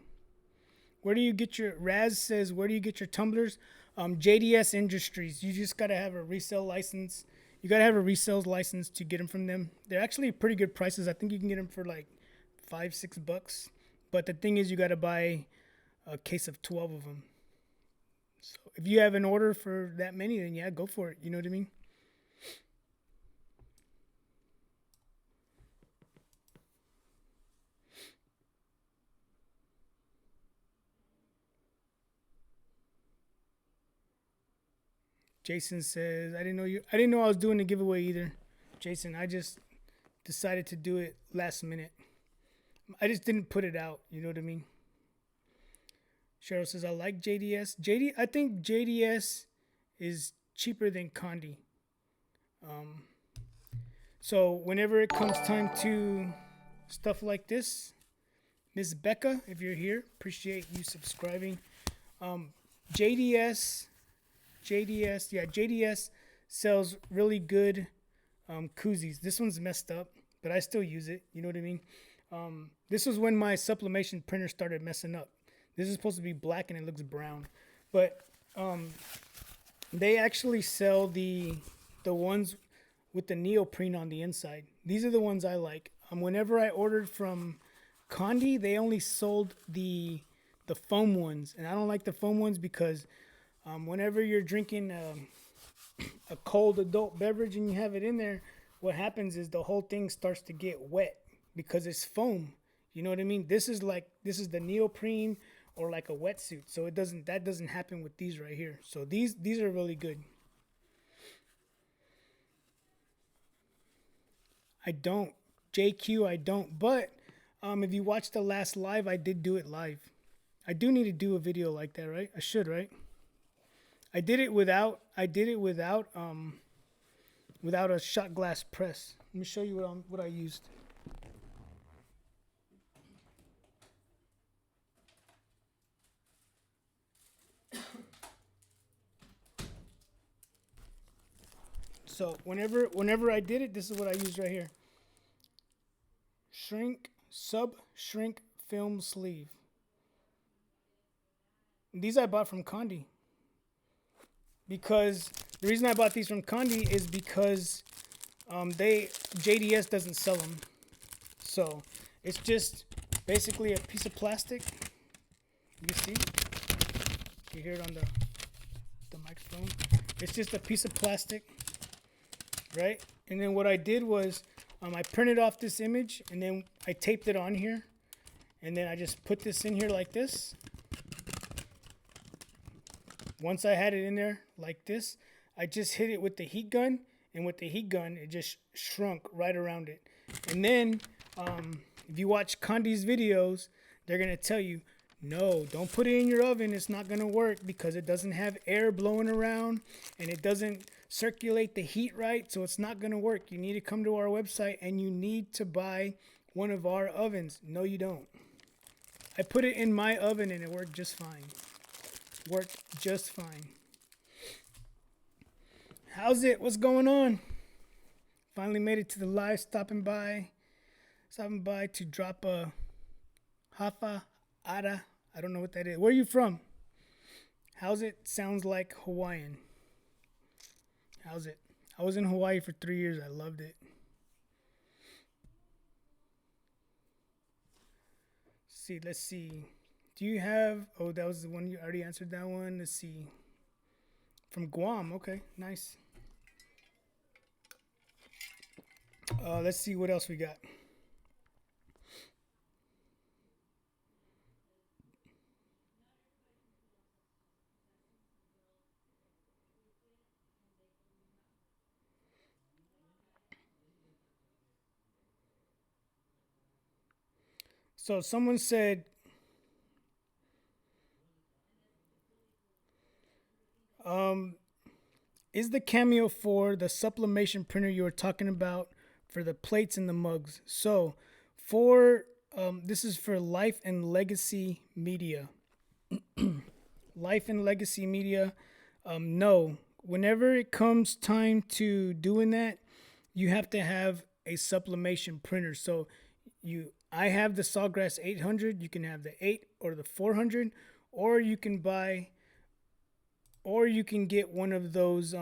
Where do you get your, Raz says, where do you get your tumblers? JDS Industries. You just got to have a resale license. You got to have a resale license to get them from them. They're actually pretty good prices. I think you can get them for like $5-6. But the thing is, you got to buy a case of 12 of them. So if you have an order for that many, then yeah, go for it. You know what I mean? Jason says, I didn't know I was doing the giveaway either. Jason, I just decided to do it last minute. I just didn't put it out. You know what I mean? Cheryl says, I like JDS. I think JDS is cheaper than Condi. So whenever it comes time to stuff like this, Miss Becca, if you're here, appreciate you subscribing. JDS sells really good koozies. This one's messed up, but I still use it. You know what I mean? This was when my sublimation printer started messing up. This is supposed to be black and it looks brown. But they actually sell the ones with the neoprene on the inside. These are the ones I like. Whenever I ordered from Condi, they only sold the foam ones. And I don't like the foam ones because whenever you're drinking a cold adult beverage and you have it in there, what happens is the whole thing starts to get wet because it's foam. You know what I mean? This is the neoprene or like a wetsuit. So that doesn't happen with these right here. So these are really good. I don't. JQ, I don't. But if you watch the last live, I did do it live. I do need to do a video like that, right? I should, right? I did it without a shot glass press. Let me show you what I used. So whenever I did it, this is what I used right here. Shrink film sleeve. These I bought from Condi. Because the reason I bought these from Condi is because JDS doesn't sell them. So it's just basically a piece of plastic. You see? You hear it on the microphone. It's just a piece of plastic, right? And then what I did was I printed off this image and then I taped it on here. And then I just put this in here like this. Once I had it in there like this, I just hit it with the heat gun, and with the heat gun, it just shrunk right around it. And then, if you watch Condi's videos, they're going to tell you, no, don't put it in your oven. It's not going to work because it doesn't have air blowing around, and it doesn't circulate the heat right, so it's not going to work. You need to come to our website, and you need to buy one of our ovens. No, you don't. I put it in my oven, and it worked just fine. Worked just fine. How's it? What's going on? Finally made it to the live. Stopping by to drop a Ada. I don't know what that is. Where are you from? How's it? Sounds like Hawaiian. How's it? I was in Hawaii for 3 years. I loved it. See, let's see. Do you have? Oh, that was the one you already answered. That one. Let's see. From Guam. Okay, nice. Let's see what else we got. So someone said, is the Cameo for the sublimation printer you were talking about for the plates and the mugs? So for this is for Life and Legacy Media. Life and Legacy Media. No. Whenever it comes time to doing that, you have to have a sublimation printer. So I have the Sawgrass 800. You can have the 8 or the 400, or you can get one of those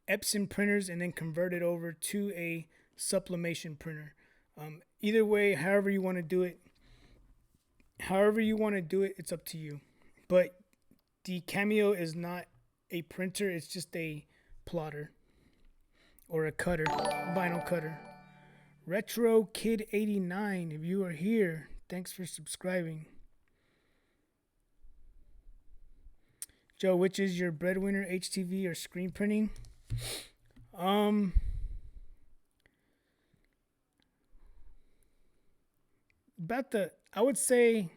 Epson printers and then convert it over to a sublimation printer. Either way, however you want to do it, it's up to you. But the Cameo is not a printer. It's just a plotter or a cutter, vinyl cutter. Retro Kid 89, if you are here, thanks for subscribing. Joe, which is your breadwinner, HTV or screen printing? I would say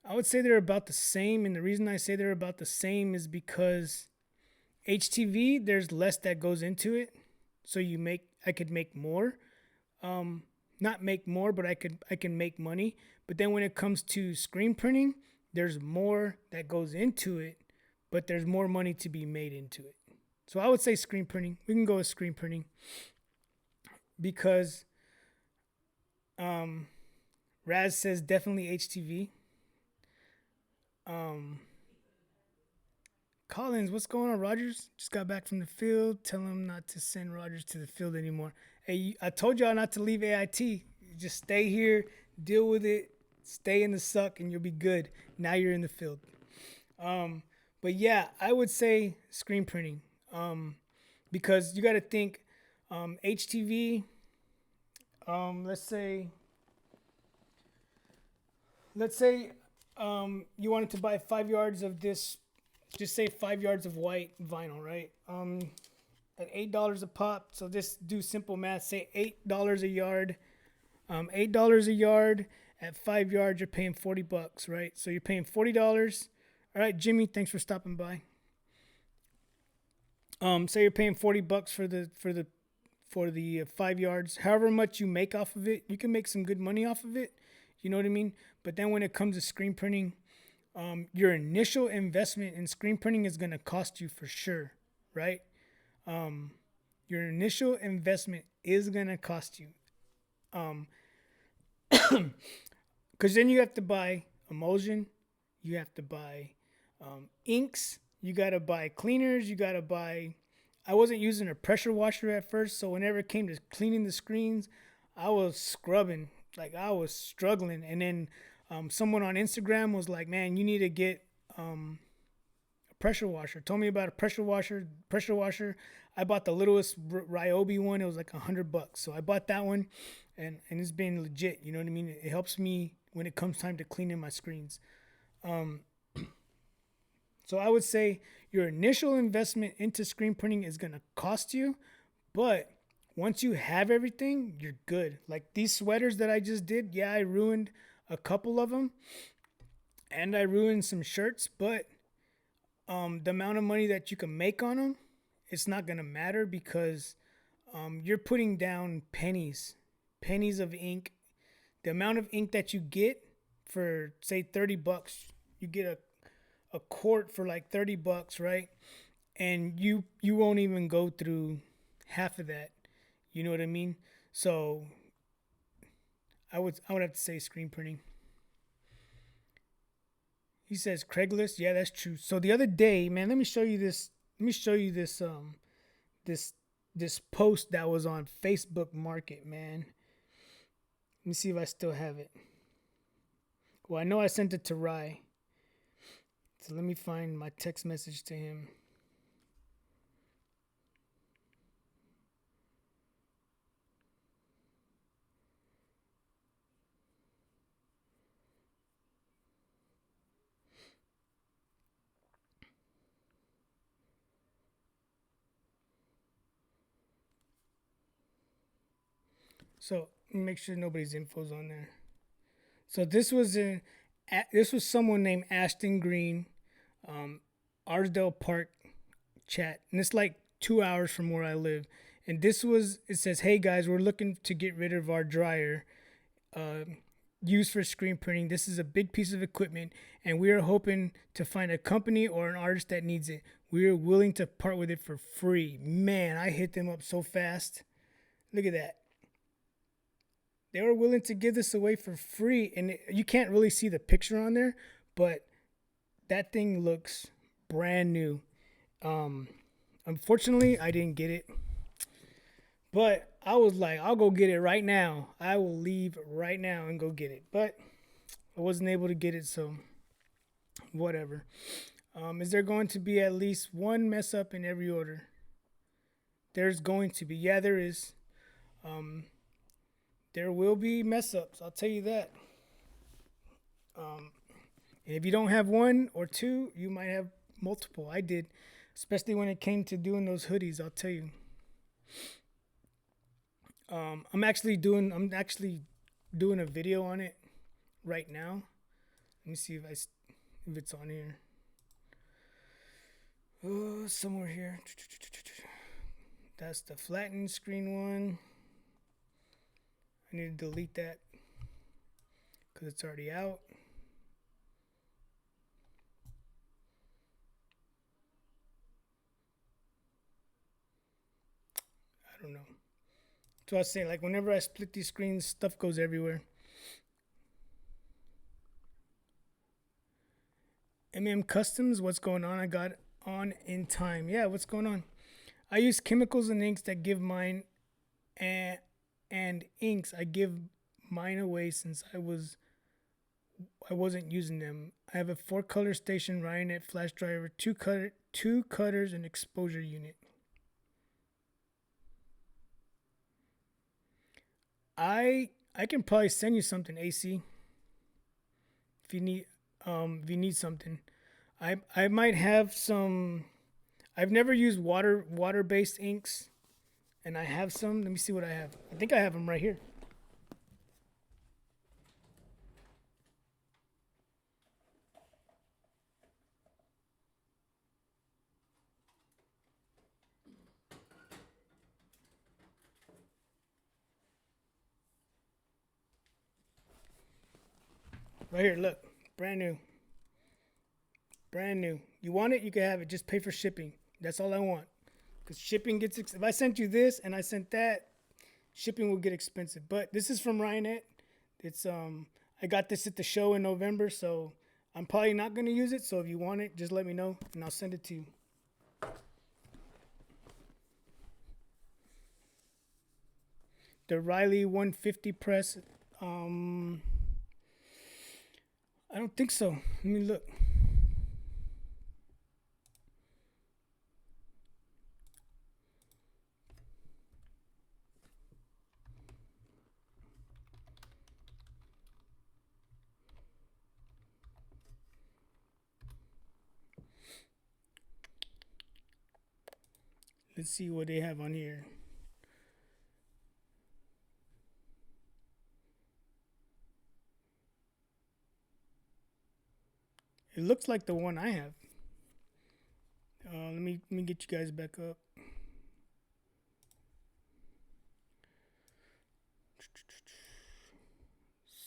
they're about the same, and the reason I say they're about the same is because HTV, there's less that goes into it, so I could make more. Not make more, but I can make money. But then when it comes to screen printing, there's more that goes into it, but there's more money to be made into it. So I would say screen printing. We can go with screen printing because Raz says definitely HTV. Collins, what's going on? Rogers just got back from the field. Tell him not to send Rogers to the field anymore. Hey, I told y'all not to leave AIT. Just stay here, deal with it, stay in the suck, and you'll be good. Now you're in the field. But yeah, I would say screen printing. Because you got to think HTV. Let's say you wanted to buy 5 yards of this. Just say 5 yards of white vinyl, right? At $8 a pop. So just do simple math. Say $8 a yard. $8 a yard at 5 yards. You're paying $40, right? So you're paying $40. All right, Jimmy. Thanks for stopping by. Say you're paying $40 for the 5 yards. However much you make off of it, you can make some good money off of it. You know what I mean? But then when it comes to screen printing, your initial investment in screen printing is going to cost you for sure, right? Your initial investment is going to cost you. Because then you have to buy emulsion, you have to buy inks, you got to buy cleaners, I wasn't using a pressure washer at first, so whenever it came to cleaning the screens, I was scrubbing, like I was struggling. And then someone on Instagram was like, man, you need to get a pressure washer. Told me about a pressure washer. I bought the littlest Ryobi one. It was like $100. So I bought that one, and it's been legit. You know what I mean? It helps me when it comes time to cleaning my screens. So I would say your initial investment into screen printing is going to cost you, but once you have everything, you're good. Like these sweaters that I just did, yeah, I ruined a couple of them, and I ruined some shirts, but the amount of money that you can make on them, it's not going to matter because you're putting down pennies of ink. The amount of ink that you get for, say, $30, you get a quart for like $30, right? And you won't even go through half of that. You know what I mean? So I would have to say screen printing. He says Craigslist. Yeah, that's true. So the other day, man, let me show you this. Let me show you this this post that was on Facebook Market, man. Let me see if I still have it. Well, I know I sent it to Rye. So let me find my text message to him. So make sure nobody's info's on there. So this was someone named Ashton Green, Arsdale Park chat, and it's like 2 hours from where I live. And it says, "Hey guys, we're looking to get rid of our dryer, uh, used for screen printing. This is a big piece of equipment, and we are hoping to find a company or an artist that needs it. We are willing to part with it for free." Man, I hit them up so fast. Look at that. They were willing to give this away for free, and you can't really see the picture on there, but that thing looks brand new. Unfortunately, I didn't get it, but I was like, I'll go get it right now. I will leave right now and go get it, but I wasn't able to get it, so whatever. Is there going to be at least one mess up in every order? There's going to be. Yeah, there is. There will be mess ups. I'll tell you that. If you don't have one or two, you might have multiple. I did, especially when it came to doing those hoodies. I'll tell you. I'm actually doing a video on it right now. Let me see if it's on here. Oh, somewhere here. That's the flattened screen one. I need to delete that because it's already out. I don't know. So I was saying, like, whenever I split these screens, stuff goes everywhere. Customs, what's going on? I got on in time. Yeah, what's going on? I use chemicals and inks that give mine and inks. I give mine away since I wasn't using them. I have a 4-color station, Ryonet flash driver, two cutters, and exposure unit. I can probably send you something, AC. If you need something. I might have some. I've never used water-based inks, and I have some. Let me see what I have. I think I have them right here. Right here, look. Brand new. Brand new. You want it, you can have it. Just pay for shipping. That's all I want. Because shipping gets if I sent you this and I sent that, shipping will get expensive. But this is from Ryonet. It's I got this at the show in November, so I'm probably not gonna use it. So if you want it, just let me know and I'll send it to you. The Riley 150 press. I don't think so. Let me look. Let's see what they have on here. It looks like the one I have. Let me get you guys back up.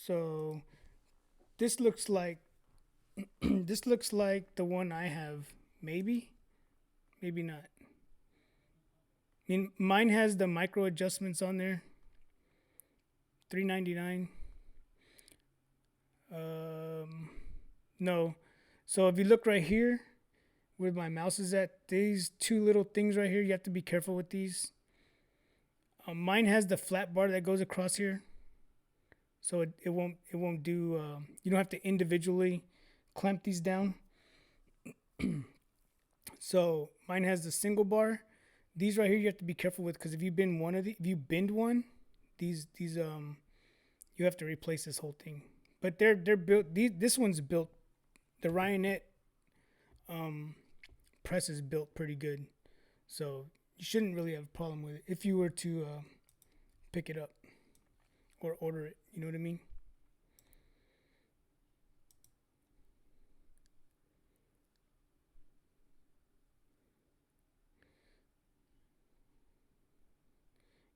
So this looks like this looks like the one I have. Maybe not. I mean, mine has the micro adjustments on there. $3.99. No. So if you look right here where my mouse is at, these two little things right here, you have to be careful with these. Mine has the flat bar that goes across here, so it won't do. You don't have to individually clamp these down. So mine has the single bar. These right here you have to be careful with, because if you bend one of the, if you bend one, these you have to replace this whole thing. But they're built. This one's built. The Ryanette press is built pretty good, so you shouldn't really have a problem with it if you were to pick it up or order it. You know what I mean?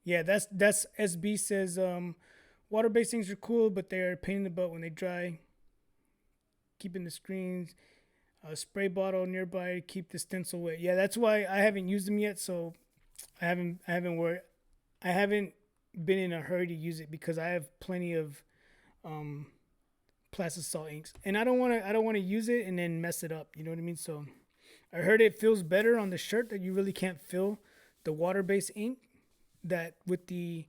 Yeah, that's SB says water-based things are cool, but they're a pain in the butt when they dry. Keeping the screens, a spray bottle nearby to keep the stencil wet. Yeah, that's why I haven't used them yet. So I haven't been in a hurry to use it, because I have plenty of um, plastic salt inks, and I don't want to use it and then mess it up. You know what I mean? So I heard it feels better on the shirt, that you really can't feel the water-based ink. That with the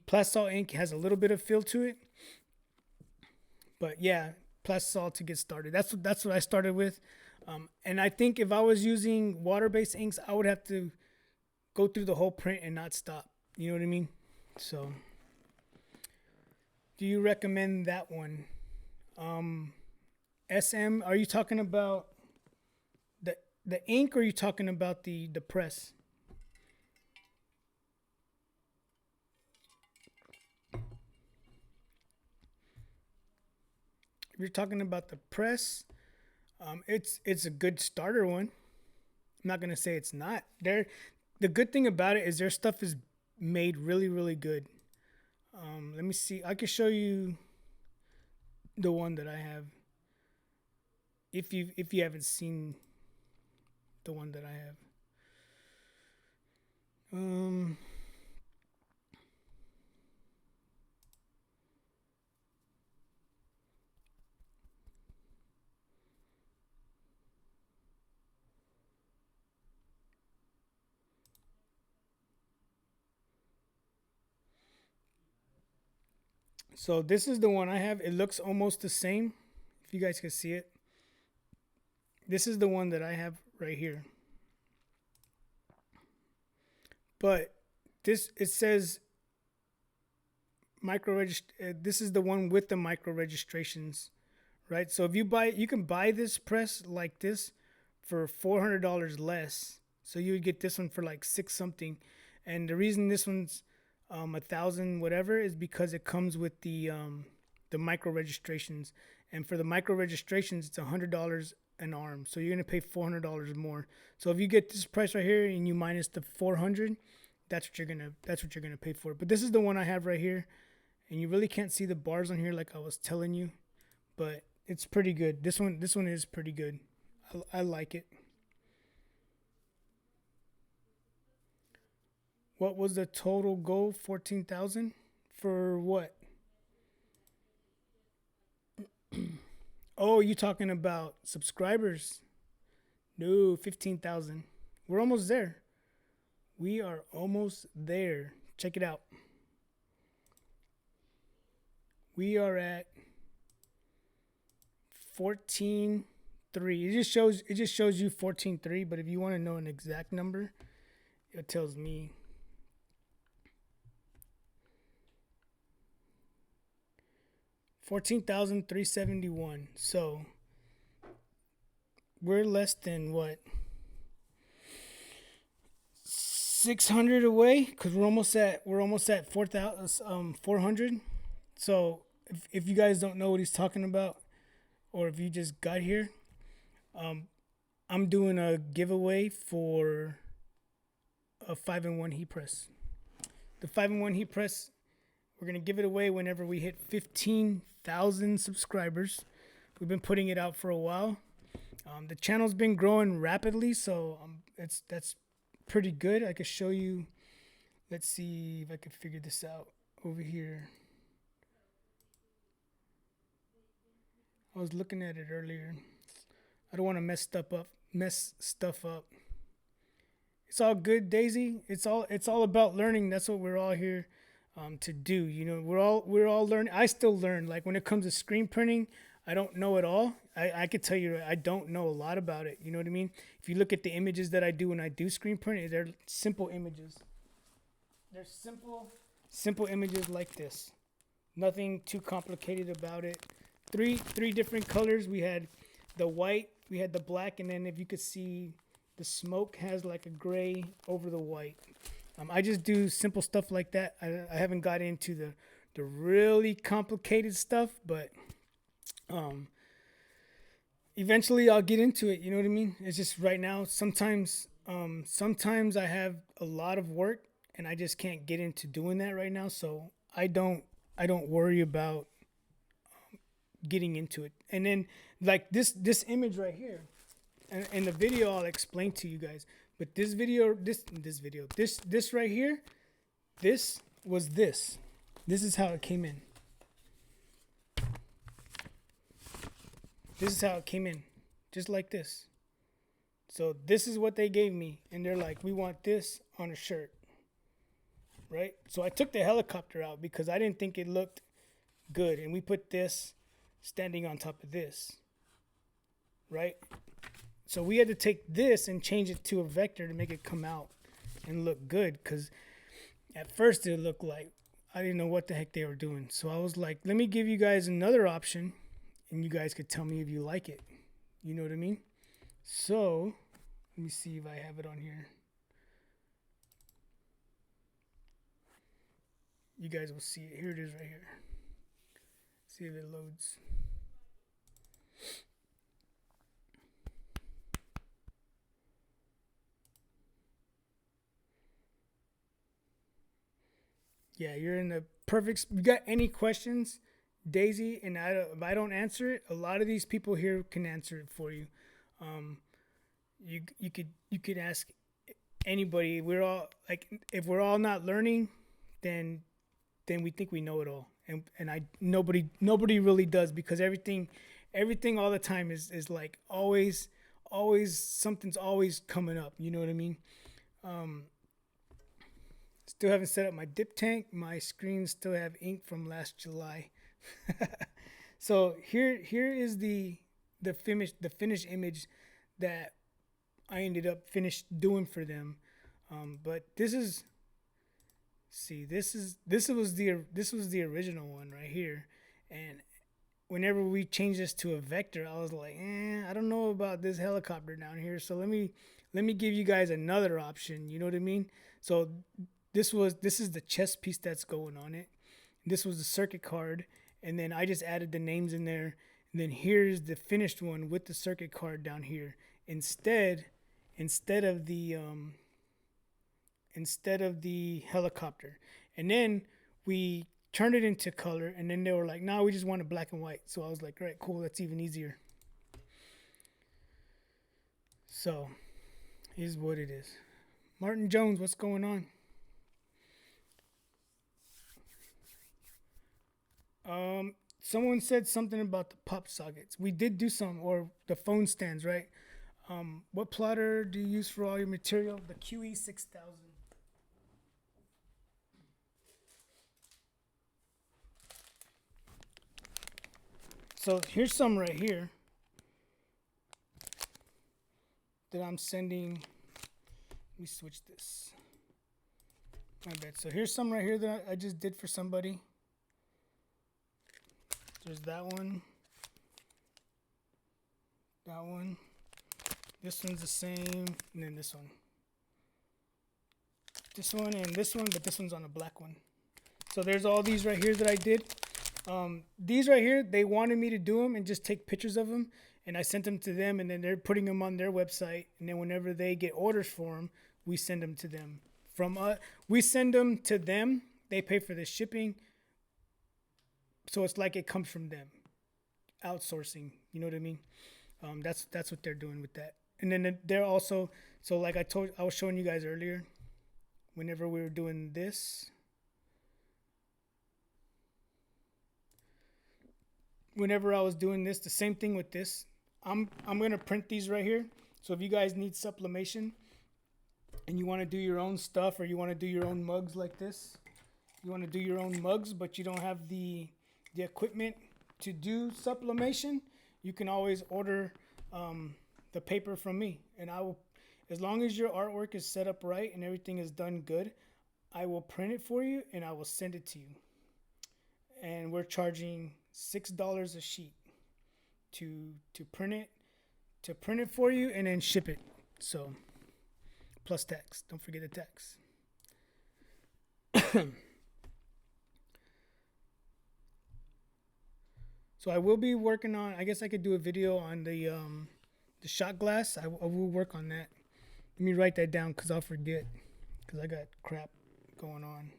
plastic salt ink has a little bit of feel to it. But yeah, plastic salt to get started. That's what I started with. And I think if I was using water-based inks, I would have to go through the whole print and not stop. You know what I mean? So, do you recommend that one? SM, are you talking about the ink, or are you talking about the press? If you're talking about the press, it's a good starter one. I'm not gonna say it's not. The good thing about it is their stuff is made really, really good. Let me see. I can show you the one that I have. If you haven't seen the one that I have. So this is the one I have. It looks almost the same. If you guys can see it. This is the one that I have right here. But it says this is the one with the micro registrations, right? So if you can buy this press like this for $400 less. So you would get this one for like six something. And the reason this one's 1,000 whatever is because it comes with the micro registrations. And for the micro registrations, it's $100 an arm. So you're gonna pay $400 more. So if you get this price right here and you minus the 400, that's what you're gonna pay for it. But this is the one I have right here, and you really can't see the bars on here like I was telling you, but it's pretty good. This one is pretty good. I like it. What was the total goal? 14,000 for what? Oh, you talking about subscribers? No, 15,000. We're almost there. We are almost there. Check it out. We are at 14.3. It just shows you 14.3, but if you want to know an exact number, it tells me 14,371. So we're less than what, 600 away, because we're almost at 4,400. So if you guys don't know what he's talking about, or if you just got here, I'm doing a giveaway for a 5-in-1 heat press. The 5-in-1 heat press, we're gonna give it away whenever we hit 15,000 subscribers. We've been putting it out for a while. The channel's been growing rapidly, so that's pretty good. I could show you. Let's see if I can figure this out over here. I was looking at it earlier. I don't want to mess stuff up. It's all good, Daisy. It's all about learning. That's what we're all here to do. You know, we're all learning. I still learn. Like when it comes to screen printing, I don't know it all. I could tell you I don't know a lot about it. You know what I mean? If you look at the images that I do when I do screen printing, they're simple images. They're simple images like this. Nothing too complicated about it. Three different colors. We had the white, we had the black, and then if you could see, the smoke has like a gray over the white. I just do simple stuff like that. I haven't got into the really complicated stuff, but eventually I'll get into it. You know what I mean? It's just right now. Sometimes I have a lot of work and I just can't get into doing that right now. So I don't worry about getting into it. And then like this image right here, and in the video I'll explain to you guys. But this right here, this was this. This is how it came in. This is how it came in, just like this. So this is what they gave me, and they're like, we want this on a shirt, right? So I took the helicopter out because I didn't think it looked good, and we put this standing on top of this, right? So we had to take this and change it to a vector to make it come out and look good, because at first it looked like I didn't know what the heck they were doing. So I was like, let me give you guys another option, and you guys could tell me if you like it. You know what I mean? So let me see if I have it on here. You guys will see it. Here it is right here. See if it loads. Yeah, you're in the perfect. You got any questions, Daisy? And if I don't answer it, a lot of these people here can answer it for you. You could ask anybody. We're all like, if we're all not learning, then we think we know it all, and nobody really does, because everything all the time is like always something's always coming up. You know what I mean? Still haven't set up my dip tank. My screens still have ink from last July. So here is the finished image that I ended up doing for them. But this was the original one right here. And whenever we changed this to a vector, I was like, I don't know about this helicopter down here. So let me give you guys another option. You know what I mean? So this is the chest piece that's going on it. This was the circuit card, and then I just added the names in there. And then here's the finished one with the circuit card down here. Instead of the helicopter. And then we turned it into color, and then they were like, "No, we just want it black and white." So I was like, "All right, cool, that's even easier." So here's what it is. Martin Jones, what's going on? Someone said something about the pop sockets. We did do some, or the phone stands, right? What plotter do you use for all your material? The QE6000. So here's some right here that I'm sending. Let me switch this. My bad. So here's some right here that I just did for somebody. There's that one. That one. This one's the same. And then this one. This one and this one, but this one's on a black one. So there's all these right here that I did. These right here, they wanted me to do them and just take pictures of them. And I sent them to them, and then they're putting them on their website. And then whenever they get orders for them, we send them to them. We send them to them. They pay for the shipping. So it's like it comes from them. Outsourcing, you know what I mean? That's what they're doing with that. And then they're also, so like I was showing you guys earlier, whenever we were doing this. whenever I was doing this, the same thing with this. I'm gonna print these right here. So if you guys need sublimation and you want to do your own stuff, or you want to do your own mugs like this, you want to do your own mugs, but you don't have the equipment to do sublimation, you can always order the paper from me, and I will, as long as your artwork is set up right and everything is done good, I will print it for you and I will send it to you. And we're charging $6 a sheet to print it for you and then ship it. So plus tax. Don't forget the tax. So I will be working on, I guess I could do a video on the shot glass. I will work on that. Let me write that down because I'll forget, because I got crap going on.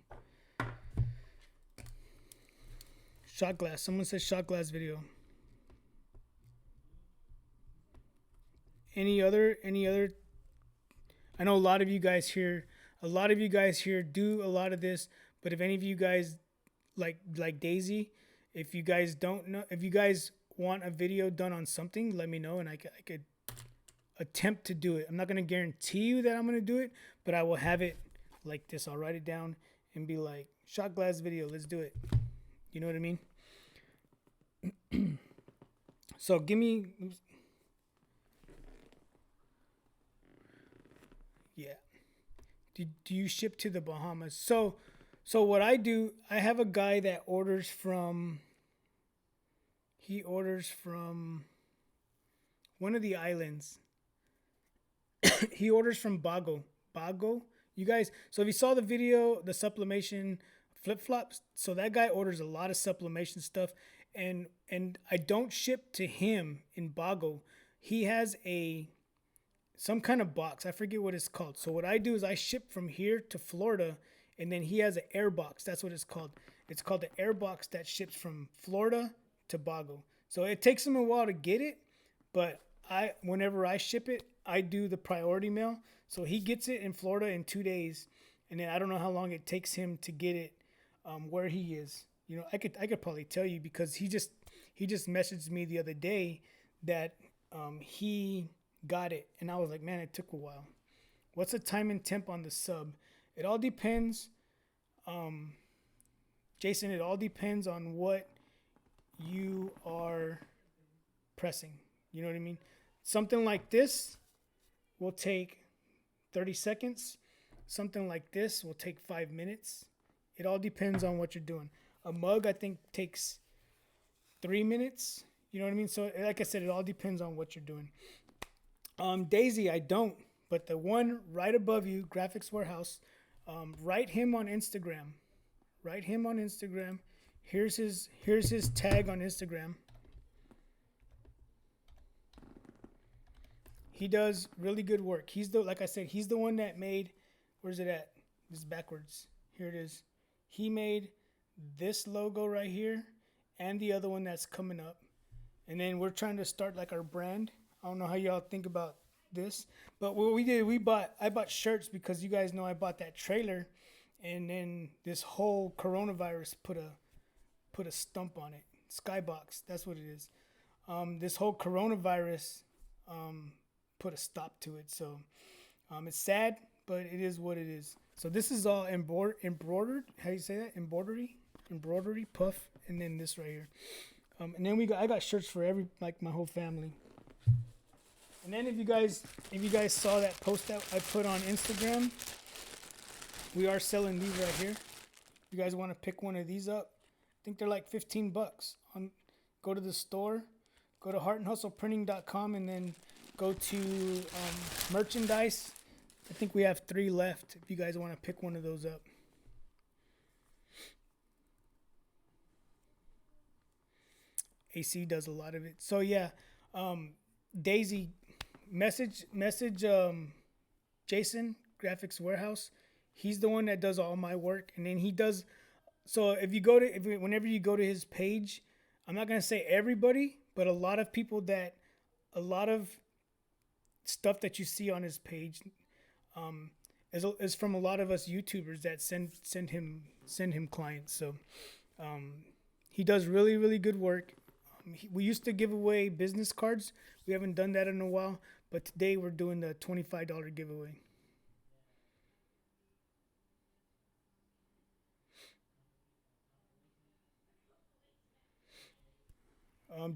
Shot glass. Someone said shot glass video. Any other? I know a lot of you guys here do a lot of this, but if any of you guys like Daisy, if you guys don't know, if you guys want a video done on something, let me know and I could attempt to do it. I'm not going to guarantee you that I'm going to do it, but I will have it like this. I'll write it down and be like, shot glass video, let's do it. You know what I mean? So give me, yeah. Do you ship to the Bahamas? So what I do, I have a guy that orders from one of the islands. He orders from Bago. You guys, so if you saw the video, the sublimation flip-flops, so that guy orders a lot of sublimation stuff, and I don't ship to him in Bago. He has some kind of box. I forget what it's called. So what I do is I ship from here to Florida, and then he has an air box. That's what it's called. It's called the air box that ships from Florida to Bago. So it takes him a while to get it, but whenever I ship it, I do the priority mail. So he gets it in Florida in 2 days, and then I don't know how long it takes him to get it where he is. You know, I could probably tell you, because he just messaged me the other day that he got it, and I was like, man, it took a while. What's the time and temp on the sub? It all depends, Jason. It all depends on what you are pressing. You know what I mean? Something like this will take 30 seconds. Something like this will take 5 minutes. It all depends on what you're doing. A mug, I think, takes 3 minutes. You know what I mean? So, like I said, it all depends on what you're doing. Daisy, I don't. But the one right above you, Graphics Warehouse, write him on Instagram. Write him on Instagram. Here's his tag on Instagram. He does really good work. Like I said, he's the one that made, where's it at? This is backwards. Here it is. He made this logo right here and the other one that's coming up. And then we're trying to start like our brand. I don't know how y'all think about this, but what we did, I bought shirts, because you guys know I bought that trailer, and then this whole coronavirus put a stump on it. Skybox, that's what it is. This whole coronavirus put a stop to it. So it's sad, but it is what it is. So this is all embroidered. How do you say that? Embroidery puff, and then this right here. And then I got shirts for my whole family. And then if you guys saw that post that I put on Instagram, we are selling these right here. If you guys want to pick one of these up, I think they're like $15. Go to the store, go to heartandhustleprinting.com, and then go to merchandise. I think we have 3 left if you guys want to pick one of those up. AC does a lot of it. So yeah, Daisy, message Jason, Graphics Warehouse. He's the one that does all my work, and then he does. So whenever you go to his page, I'm not gonna say everybody, but a lot of stuff that you see on his page is from a lot of us YouTubers that send him clients. So he does really, really good work. We used to give away business cards. We haven't done that in a while, but today we're doing the $25 giveaway.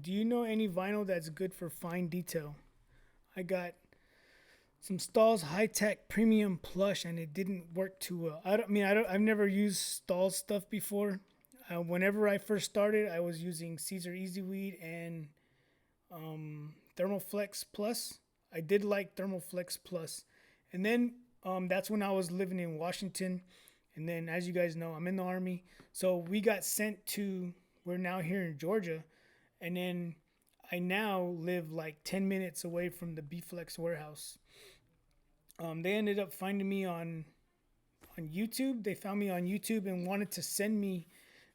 Do you know any vinyl that's good for fine detail? I got some Stahl's High Tech Premium Plush, and it didn't work too well. I've never used Stahl's stuff before. Whenever I first started, I was using Caesar EasyWeed and Thermoflex Plus. I did like Thermoflex Plus, and then that's when I was living in Washington, and then as you guys know, I'm in the Army, so we got sent to. We're now here in Georgia, and then I now live like 10 minutes away from the B-Flex warehouse. They ended up finding me on YouTube. They found me on YouTube and wanted to send me.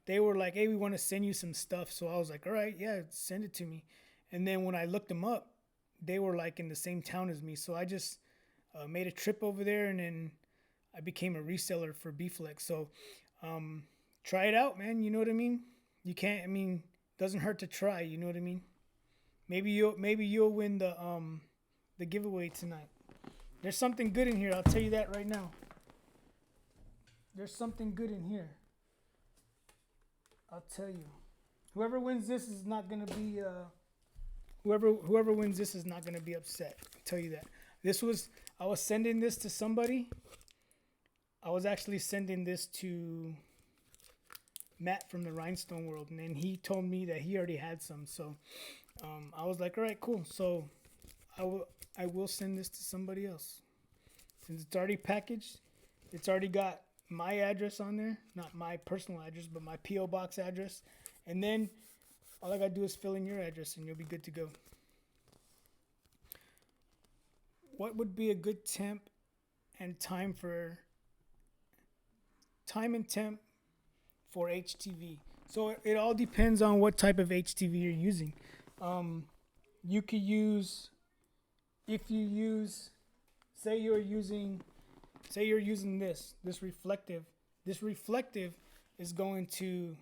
They were like, "Hey, we want to send you some stuff." So I was like, "All right, yeah, send it to me." And then when I looked them up, they were like in the same town as me. So I just made a trip over there, and then I became a reseller for B-Flex. So try it out, man. You know what I mean? You can't. I mean, doesn't hurt to try. You know what I mean? Maybe you'll win the giveaway tonight. There's something good in here. I'll tell you that right now. There's something good in here. I'll tell you. Whoever wins this is not gonna be whoever wins this is not gonna be upset. I'll tell you that. I was sending this to somebody. I was actually sending this to Matt from the Rhinestone World, and then he told me that he already had some. So I was like, all right, cool. So I will send this to somebody else. Since it's already packaged, it's already got my address on there, not my personal address, but my P.O. Box address. And then all I got to do is fill in your address and you'll be good to go. What would be a good temp and time for HTV? So it all depends on what type of HTV you're using. You could use, if you use, say you're using this reflective. This reflective is going to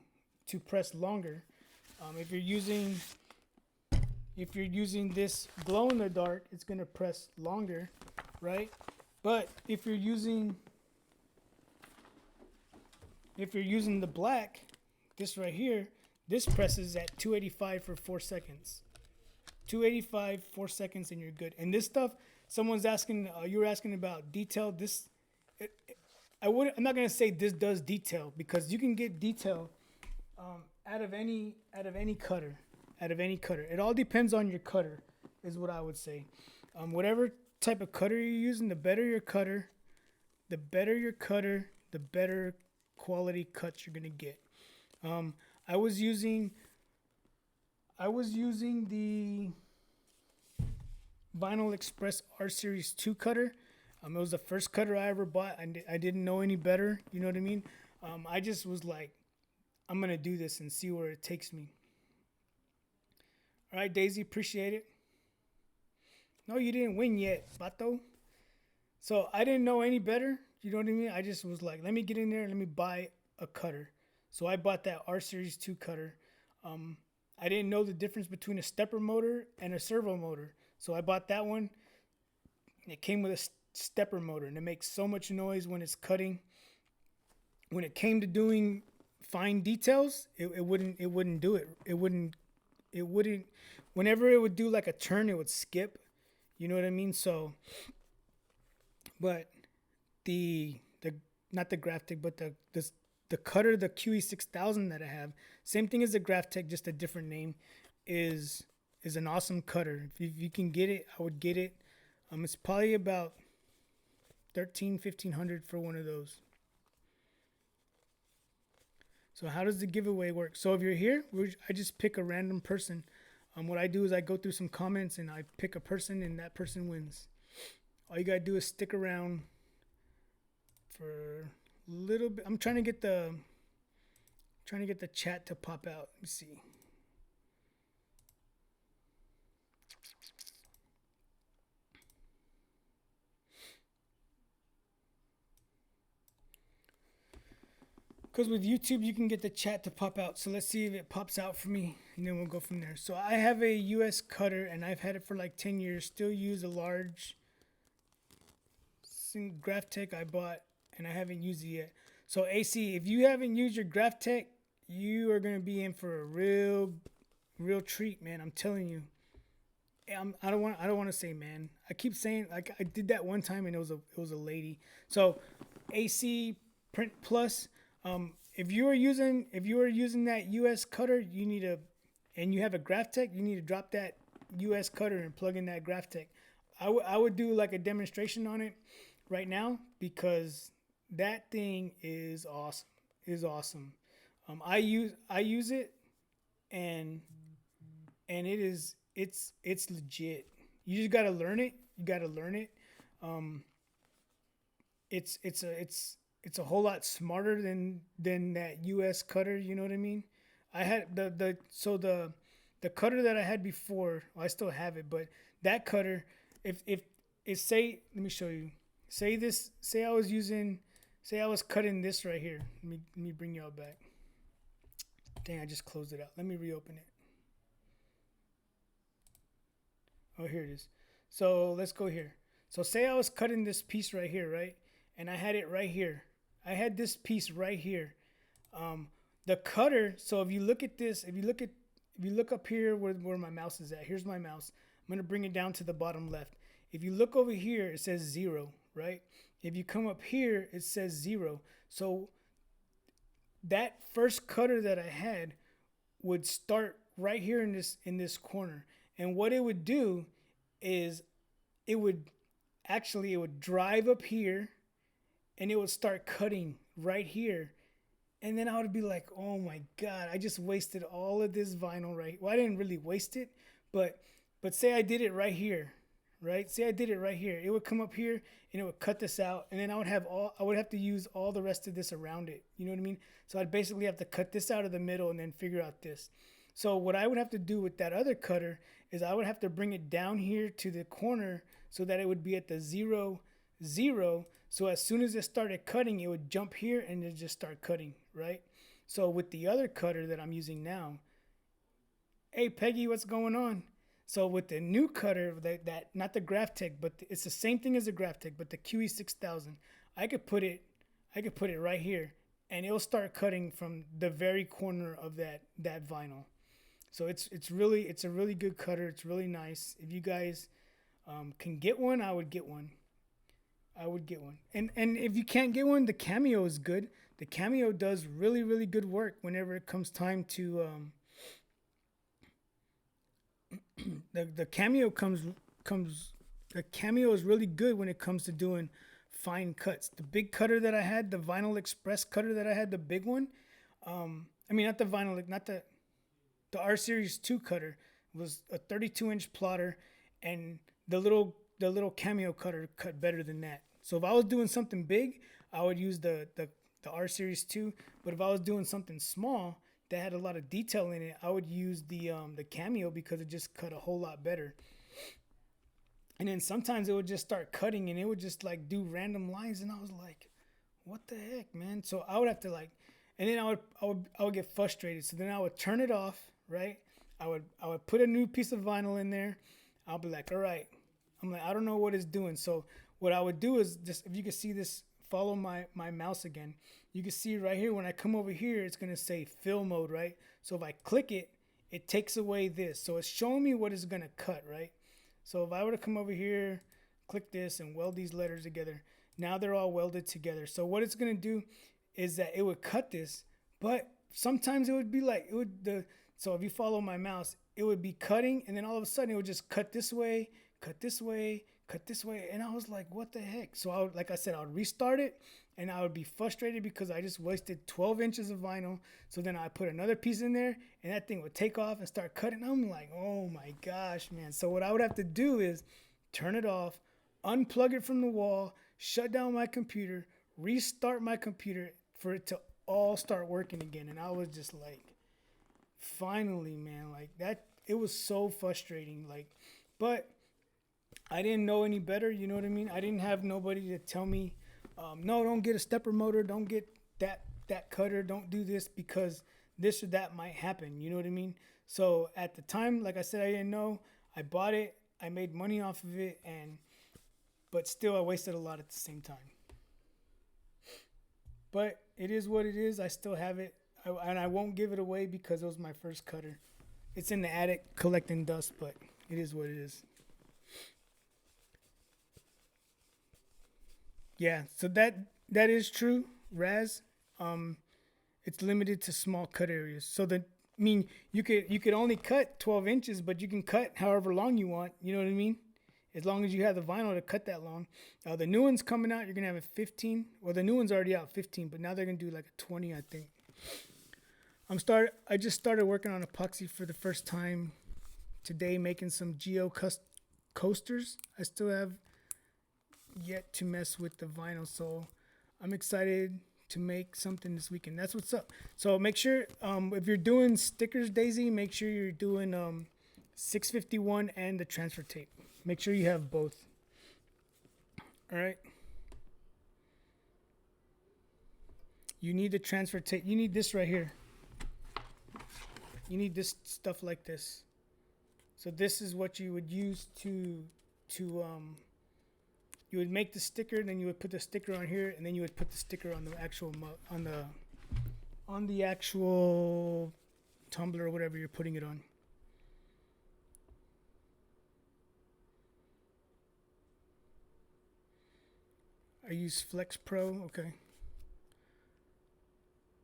press longer. If you're using this glow in the dark, it's going to press longer, right? But if you're using the black, this right here, this presses at 285 for 4 seconds. 285, 4 seconds, and you're good. And this stuff, someone's asking, you were asking about detail. I'm not gonna say this does detail, because you can get detail out of any cutter. It all depends on your cutter, is what I would say. Whatever type of cutter you're using, the better your cutter, the better quality cuts you're gonna get. I was using the Vinyl Express R Series 2 cutter. It was the first cutter I ever bought. I didn't know any better. You know what I mean? I just was like, I'm going to do this and see where it takes me. All right, Daisy, appreciate it. No, you didn't win yet, Bato. So I didn't know any better. You know what I mean? I just was like, let me get in there and let me buy a cutter. So I bought that R Series 2 cutter. I didn't know the difference between a stepper motor and a servo motor. So I bought that one. It came with a stepper motor, and it makes so much noise when it's cutting. When it came to doing fine details, it wouldn't do it. It wouldn't. Whenever it would do like a turn, it would skip. You know what I mean? So, but not the Graphic, but the cutter, the QE6000 that I have, same thing as the Graphic, just a different name, is an awesome cutter. If you can get it, I would get it. It's probably about $1,500 for one of those. So how does the giveaway work? So if you're here, I just pick a random person. What I do is I go through some comments and I pick a person, and that person wins. All you gotta do is stick around for a little bit. I'm trying to get the chat to pop out. Let me see. Because with YouTube, you can get the chat to pop out. So let's see if it pops out for me, and then we'll go from there. So I have a US cutter, and I've had it for like 10 years. Still use a large Graphtec I bought, and I haven't used it yet. So AC, if you haven't used your Graphtec, you are gonna be in for a real treat, man. I'm telling you. I don't want to say man. I keep saying, like, I did that one time and it was a lady. So AC Print Plus. If you are using that US cutter, and you have a Graphtec, you need to drop that US cutter and plug in that Graphtec. I would do like a demonstration on it right now because that thing is awesome. I use it, and it's legit. You just gotta learn it. It's a whole lot smarter than that US cutter. You know what I mean? I had the cutter that I had before. Well, I still have it, but that cutter, if say, let me show you. Say I was cutting this right here. Let me bring y'all back. Dang, I just closed it out. Let me reopen it. Oh, here it is. So let's go here. So say I was cutting this piece right here, right? And I had it right here. I had this piece right here. The cutter, so if you look at this, if you look up here where my mouse is at, here's my mouse. I'm gonna bring it down to the bottom left. If you look over here, it says 0, right? If you come up here, it says 0. So that first cutter that I had would start right here in this corner. And what it would do is it would drive up here and it would start cutting right here. And then I would be like, oh my God, I just wasted all of this vinyl right. Well, I didn't really waste it, but say I did it right here, right? Say I did it right here. It would come up here and it would cut this out. And then I would have to use all the rest of this around it. You know what I mean? So I'd basically have to cut this out of the middle and then figure out this. So what I would have to do with that other cutter is I would have to bring it down here to the corner so that it would be at the 0, 0. So as soon as it started cutting, it would jump here and it just start cutting, right? So with the other cutter that I'm using now, hey Peggy, what's going on? So with the new cutter, that not the Graphtec, but it's the same thing as the Graphtec, but the QE6000, I could put it right here, and it'll start cutting from the very corner of that vinyl. So it's a really good cutter. It's really nice. If you guys can get one, I would get one. And if you can't get one, the Cameo is good. The Cameo does really good work whenever it comes time to the Cameo the Cameo is really good when it comes to doing fine cuts. The big cutter that I had, the Vinyl Express cutter that I had, the big one, not the vinyl, not the R Series 2 cutter, was a 32-inch plotter, and the little Cameo cutter cut better than that. So if I was doing something big, I would use the R Series 2. But if I was doing something small that had a lot of detail in it, I would use the Cameo because it just cut a whole lot better. And then sometimes it would just start cutting and it would just like do random lines, and I was like, what the heck, man? So I would have to and then I would get frustrated. So then I would turn it off, right? I would put a new piece of vinyl in there. I'll be like, all right. I'm like, I don't know what it's doing. So what I would do is just, if you can see this, follow my mouse again. You can see right here, when I come over here, it's going to say fill mode, right? So if I click it, it takes away this. So it's showing me what it's going to cut, right? So if I were to come over here, click this and weld these letters together, now they're all welded together. So what it's going to do is that it would cut this, but sometimes it would be like, so if you follow my mouse, it would be cutting, and then all of a sudden it would just cut this way, cut this way, cut this way. And I was like, what the heck? So I would restart it, and I would be frustrated because I just wasted 12 inches of vinyl. So then I put another piece in there, and that thing would take off and start cutting. I'm like, oh my gosh, man. So what I would have to do is turn it off, unplug it from the wall, shut down my computer, restart my computer for it to all start working again. And I was just like, finally, man, like that. It was so frustrating. But I didn't know any better, you know what I mean? I didn't have nobody to tell me, no, don't get a stepper motor, don't get that that cutter, don't do this because this or that might happen. You know what I mean? So at the time, like I said, I didn't know. I bought it. I made money off of it, but still I wasted a lot at the same time. But it is what it is. I still have it, and I won't give it away because it was my first cutter. It's in the attic collecting dust, but it is what it is. Yeah, so that is true, Raz. It's limited to small cut areas. So you could only cut 12 inches, but you can cut however long you want. You know what I mean? As long as you have the vinyl to cut that long. The new one's coming out. You're gonna have a 15. Well, the new one's already out 15, but now they're gonna do like a 20, I think. I just started working on epoxy for the first time today, making some coasters. I still have yet to mess with the vinyl, so I'm excited to make something this weekend. That's what's up. So make sure if you're doing stickers, Daisy, make sure you're doing 651 and the transfer tape. Make sure you have both. All right. You need the transfer tape. You need this right here. You need this stuff like this. So this is what you would use to you would make the sticker, then you would put the sticker on here, and then you would put the sticker on the actual on the actual tumbler or whatever you're putting it on. I use Flex Pro. Okay.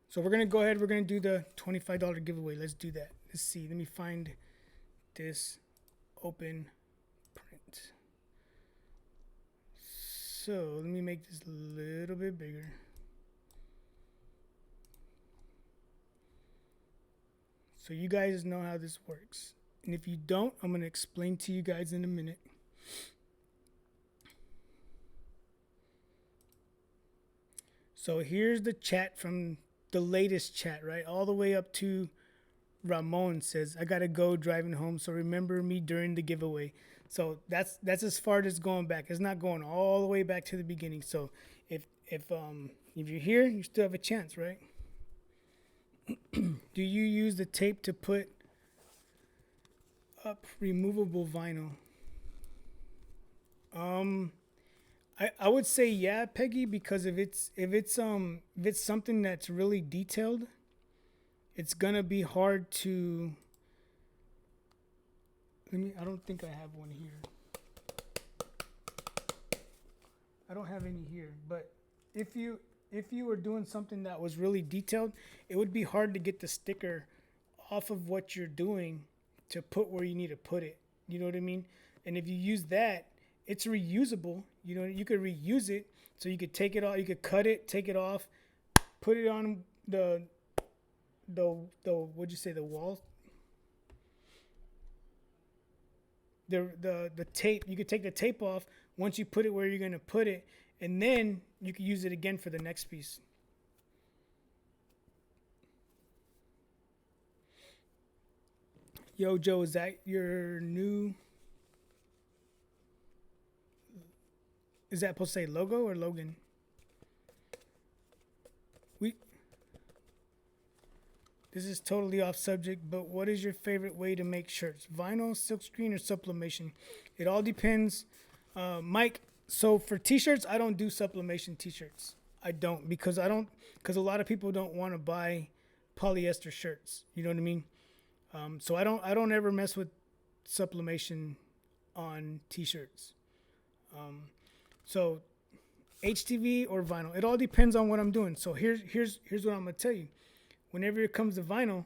So we're gonna go ahead. We're gonna do the $25 giveaway. Let's do that. Let's see. Let me find this open print. So let me make this a little bit bigger. So you guys know how this works. And if you don't, I'm going to explain to you guys in a minute. So here's the chat from the latest chat, right? All the way up to Ramon says, I got to go driving home, so remember me during the giveaway. So that's as far as going back. It's not going all the way back to the beginning. So if you're here, you still have a chance, right? Do you use the tape to put up removable vinyl? I would say yeah, Peggy, because if it's something that's really detailed, it's gonna be hard to. I don't think I have one here. I don't have any here, but if you were doing something that was really detailed, it would be hard to get the sticker off of what you're doing to put where you need to put it. You know what I mean? And if you use that, it's reusable. You know, you could reuse it, so you could take it off, you could cut it, take it off, put it on the what'd you say, the wall? The tape. You could take the tape off once you put it where you're gonna put it, and then you can use it again for the next piece. Yo, Joe, is that your new? Is that supposed to say logo or Logan? This is totally off subject, but what is your favorite way to make shirts? Vinyl, silkscreen, or sublimation? It all depends. Mike, so for t-shirts, I don't do sublimation t-shirts. I don't because a lot of people don't want to buy polyester shirts. You know what I mean? So I don't ever mess with sublimation on t-shirts. So HTV or vinyl, it all depends on what I'm doing. So here's what I'm gonna tell you. Whenever it comes to vinyl,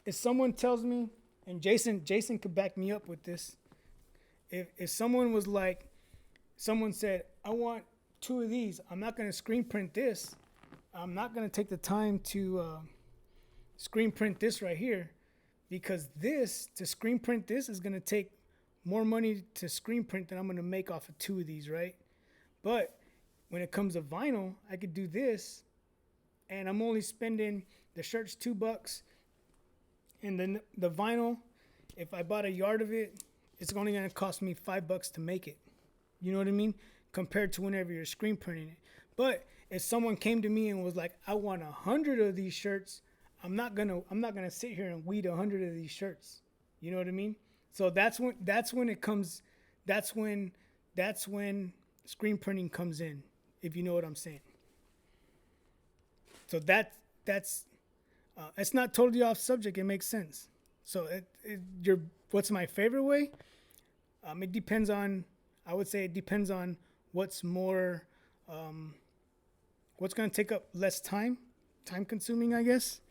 if someone tells me, and Jason could back me up with this, if someone was like, someone said, I want 2 of these, I'm not going to screen print this. I'm not going to take the time to screen print this right here, because to screen print this is going to take more money to screen print than I'm going to make off of 2 of these, right? But when it comes to vinyl, I could do this, and I'm only spending, the shirt's $2, and then the vinyl, if I bought a yard of it, it's only going to cost me $5 to make it. You know what I mean? Compared to whenever you're screen printing it. But if someone came to me and was like, I want 100 of these shirts, I'm not gonna sit here and weed 100 of these shirts. You know what I mean? So that's when it comes. That's when screen printing comes in. If you know what I'm saying. So that's it's not totally off subject. It makes sense. So what's my favorite way? It depends on. I would say it depends on what's more. What's going to take up less time consuming, I guess.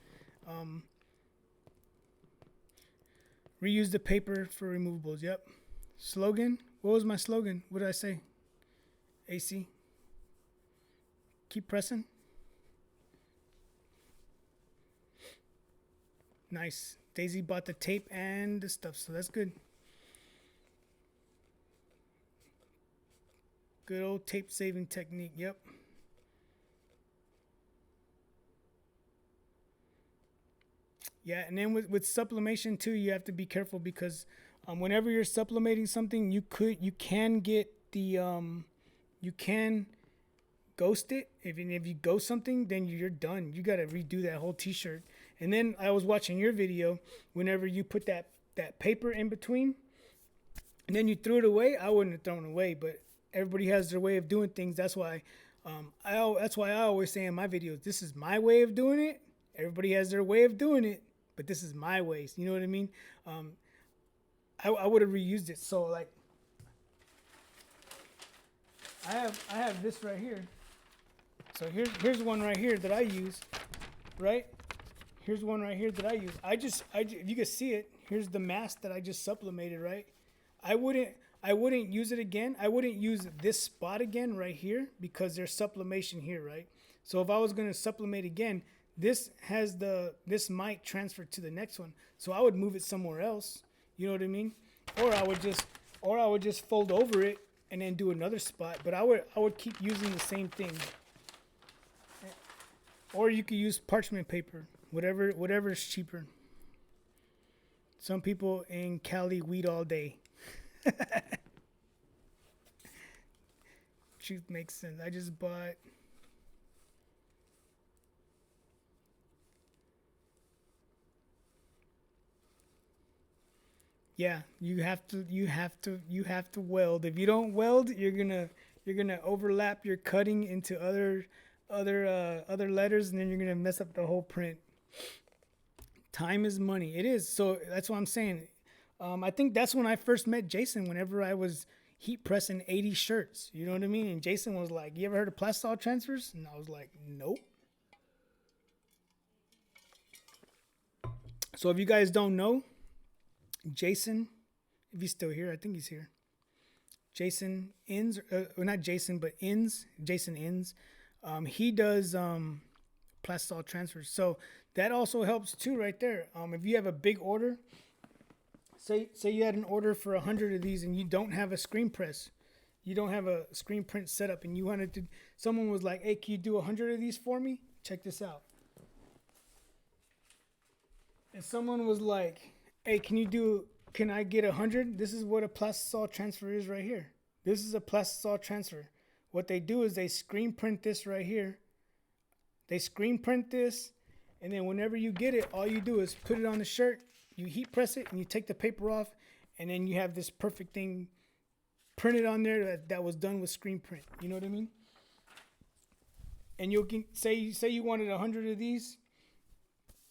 Reuse the paper for removables. Yep. Slogan. What was my slogan? What did I say? AC. Keep pressing. Nice. Daisy bought the tape and the stuff, so that's good. Good old tape saving technique. Yep. Yeah, and then with sublimation too, you have to be careful because whenever you're sublimating something, you can get the you can ghost it. If you ghost something, then you're done. You got to redo that whole t-shirt. And then I was watching your video. Whenever you put that paper in between, and then you threw it away, I wouldn't have thrown it away. But everybody has their way of doing things. That's why I always say in my videos, this is my way of doing it. Everybody has their way of doing it, but this is my way. You know what I mean? I would have reused it. So like, I have this right here. So here's one right here that I use, right? Here's one right here that I use. If you can see it, here's the mask that I just sublimated, right? I wouldn't use it again. I wouldn't use this spot again right here because there's sublimation here, right? So if I was going to sublimate again, this might transfer to the next one. So I would move it somewhere else. You know what I mean? Or I would just fold over it and then do another spot. But I would keep using the same thing. Or you could use parchment paper, whatever is cheaper. Some people in Cali weed all day. Truth makes sense. I just bought. Yeah, you have to weld. If you don't weld, you're gonna overlap your cutting into other letters, and then you're gonna mess up the whole print. Time is money. It is. So that's what I'm saying. I think that's when I first met Jason. Whenever I was heat pressing 80 shirts, you know what I mean. And Jason was like, "You ever heard of plastol transfers?" And I was like, "Nope." So if you guys don't know, Jason, if he's still here, I think he's here. Jason Inns, not Jason, but Inns. Jason Inns. He does plastol transfers. So that also helps too, right there. If you have a big order, say you had an order for 100 of these and you don't have a screen press, you don't have a screen print setup, and you wanted to, someone was like, "Hey, can you do 100 of these for me? Check this out." And someone was like, "Hey, can I get 100? This is what a plastol transfer is right here. This is a plastol transfer." What they do is they screen print this right here. They screen print this, and then whenever you get it, all you do is put it on the shirt, you heat press it, and you take the paper off, and then you have this perfect thing printed on there that was done with screen print. You know what I mean? And you can say you wanted 100 of these.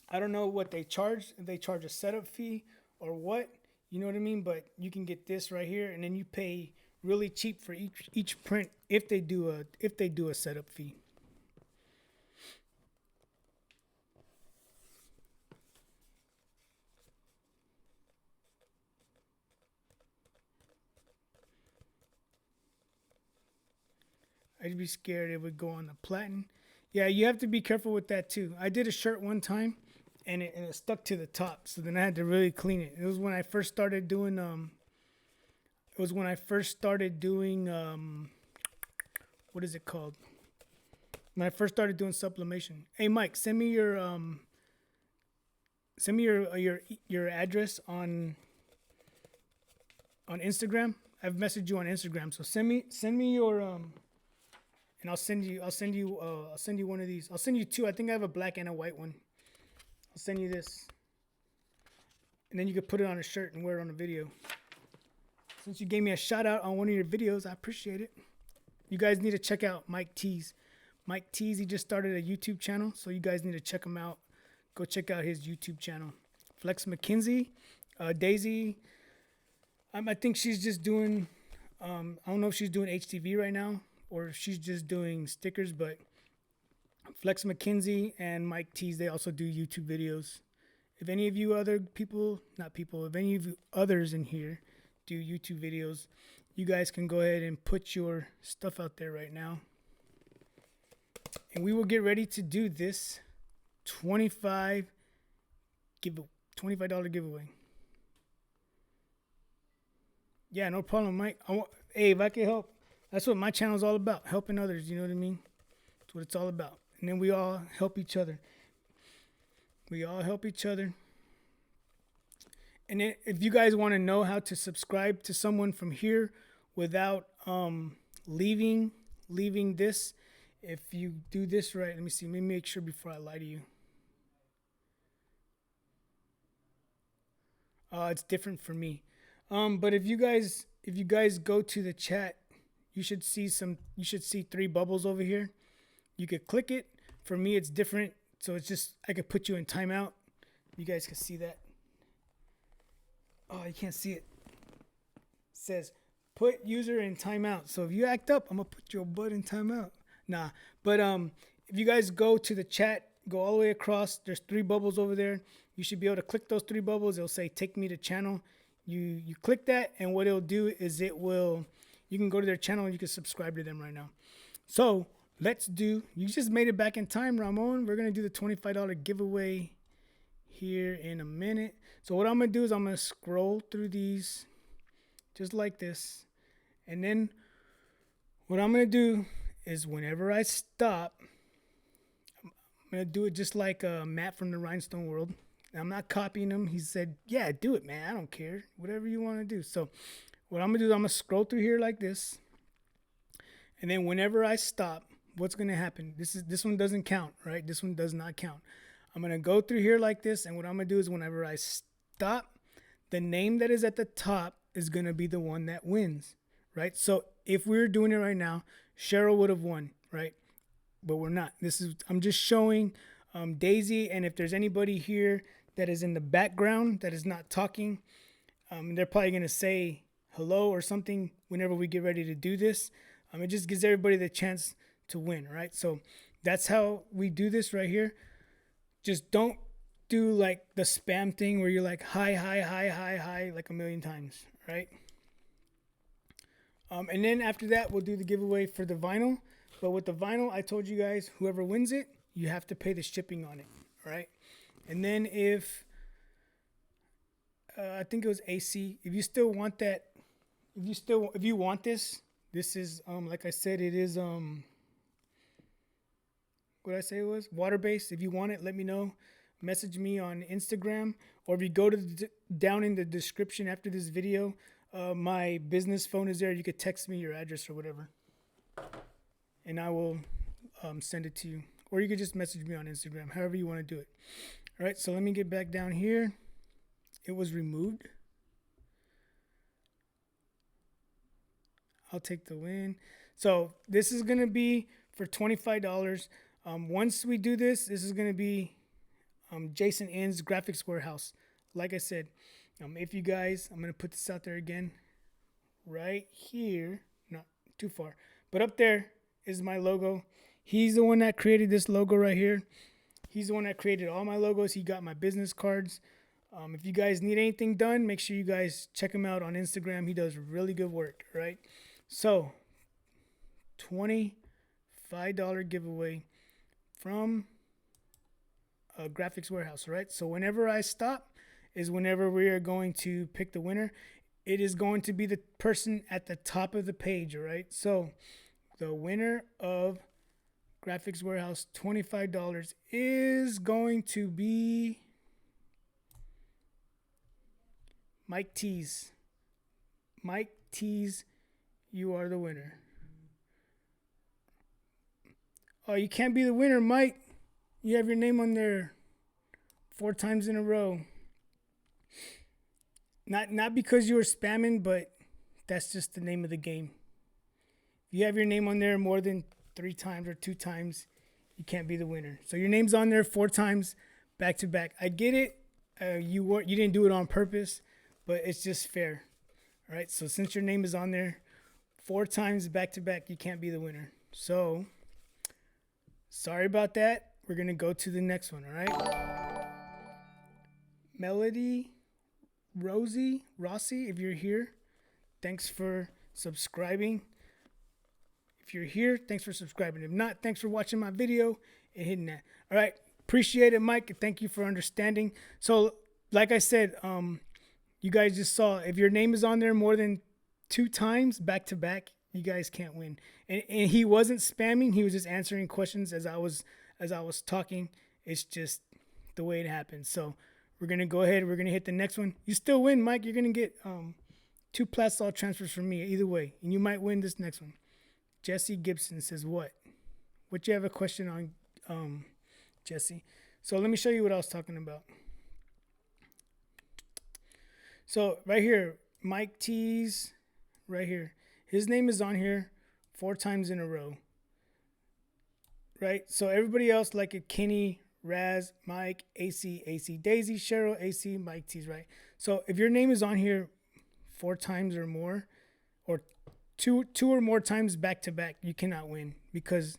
I don't know what they charge. If they charge a setup fee or what, you know what I mean? But you can get this right here, and then you pay really cheap for each print if they do a setup fee. I'd be scared it would go on the platen. Yeah, you have to be careful with that too. I did a shirt one time, and it stuck to the top, so then I had to really clean it. It was when I first started doing what is it called? When I first started doing sublimation. Hey Mike, send me your address on Instagram. I've messaged you on Instagram, so send me your and I'll send you one of these. I'll send you two. I think I have a black and a white one. I'll send you this, and then you can put it on a shirt and wear it on a video. Since you gave me a shout out on one of your videos, I appreciate it. You guys need to check out Mike Tees. Mike Tees, he just started a YouTube channel, so you guys need to check him out. Go check out his YouTube channel. Flex McKinsey, Daisy. I think she's just doing. I don't know if she's doing HTV right now or if she's just doing stickers, but Flex McKinsey and Mike Tees, they also do YouTube videos. If any of you other people, if any of you others in here do YouTube videos, you guys can go ahead and put your stuff out there right now. And we will get ready to do this $25 giveaway. Yeah, no problem, Mike. Hey, if I can help, that's what my channel is all about, helping others, you know what I mean? That's what it's all about. And then we all help each other. And then if you guys want to know how to subscribe to someone from here without leaving this, if you do this right, let me see, let me make sure before I lie to you. It's different for me. But if you guys go to the chat, you should see 3 bubbles over here. You could click it. For me, it's different. So it's just, I could put you in timeout. You guys can see that. Oh, you can't see it. It says, put user in timeout. So if you act up, I'm going to put your butt in timeout. Nah. But if you guys go to the chat, go all the way across, there's 3 bubbles over there. You should be able to click those 3 bubbles. It'll say, take me to channel. You click that, and what it'll do is you can go to their channel and you can subscribe to them right now. So you just made it back in time, Ramon. We're going to do the $25 giveaway here in a minute. So what I'm going to do is I'm going to scroll through these just like this. And then what I'm going to do is whenever I stop, I'm going to do it just like Matt from the Rhinestone World. I'm not copying him. He said, yeah, do it, man. I don't care. Whatever you want to do. So what I'm going to do is I'm going to scroll through here like this. And then whenever I stop, what's going to happen? This one doesn't count, right? This one does not count. I'm going to go through here like this. And what I'm going to do is whenever I stop, the name that is at the top is going to be the one that wins, right? So if we were doing it right now, Cheryl would have won, right? But we're not. I'm just showing Daisy. And if there's anybody here that is in the background that is not talking, they're probably going to say hello or something whenever we get ready to do this. It just gives everybody the chance to win, right? So that's how we do this right here. Just don't do like the spam thing where you're like hi like a million times, right? And then after that, we'll do the giveaway for the vinyl. But with the vinyl, I told you guys, whoever wins it, you have to pay the shipping on it, right? And then if I think it was AC, if you still want that, if you want this is like I said, it is what did I say it was? Water-based. If you want it, let me know. Message me on Instagram, or if you go to down in the description after this video, my business phone is there. You could text me your address or whatever, and I will send it to you. Or you could just message me on Instagram, however you want to do it. All right, so let me get back down here. It was removed. I'll take the win. So this is going to be for $25. Once we do this is going to be Jason Inn's Graphics Warehouse. Like I said, if you guys, I'm going to put this out there again. Right here. Not too far. But up there is my logo. He's the one that created this logo right here. He's the one that created all my logos. He got my business cards. If you guys need anything done, make sure you guys check him out on Instagram. He does really good work, right? So, $25 giveaway from a Graphics Warehouse, right? So whenever I stop is whenever we are going to pick the winner. It is going to be the person at the top of the page, right? So the winner of Graphics Warehouse $25 is going to be Mike Tees. Mike Tees, you are the winner. Oh, you can't be the winner, Mike. You have your name on there 4 times in a row. Not because you were spamming, but that's just the name of the game. If you have your name on there more than 3 times or 2 times, you can't be the winner. So your name's on there 4 times back to back. I get it. You didn't do it on purpose, but it's just fair. All right. So since your name is on there 4 times back to back, you can't be the winner. So sorry about that. We're gonna go to the next one. All right. Melody, Rossi, if you're here, thanks for subscribing. If you're here, thanks for subscribing. If not, thanks for watching my video and hitting that. All right. Appreciate it, Mike. Thank you for understanding. So, like I said, you guys just saw, if your name is on there more than 2 times back to back, you guys can't win. And he wasn't spamming. He was just answering questions as I was talking. It's just the way it happens. So we're going to go ahead. We're going to hit the next one. You still win, Mike. You're going to get 2 Plasol transfers from me either way. And you might win this next one. Jesse Gibson says, what you have a question on, Jesse? So let me show you what I was talking about. So right here, Mike T's right here. His name is on here 4 times in a row. Right? So everybody else, like a Kenny, Raz, Mike, AC, Daisy, Cheryl, AC, Mike T's, right? So if your name is on here 4 times or more, or two or more times back to back, you cannot win because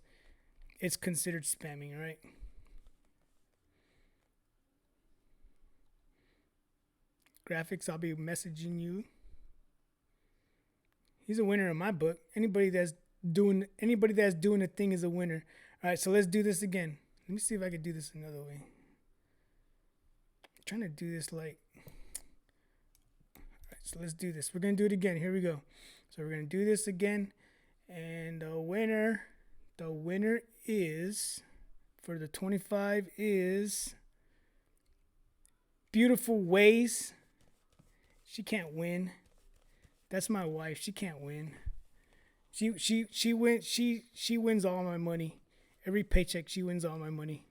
it's considered spamming, all right? Graphics, I'll be messaging you. He's a winner in my book. Anybody that's doing a thing is a winner. All right, so let's do this again. Let me see if I can do this another way. I'm trying to do this like. All right, so let's do this. We're gonna do it again. Here we go. So we're gonna do this again, and the winner is for the 25 is Beautiful Ways. She can't win. That's my wife. She can't win. She wins all my money. Every paycheck she wins all my money.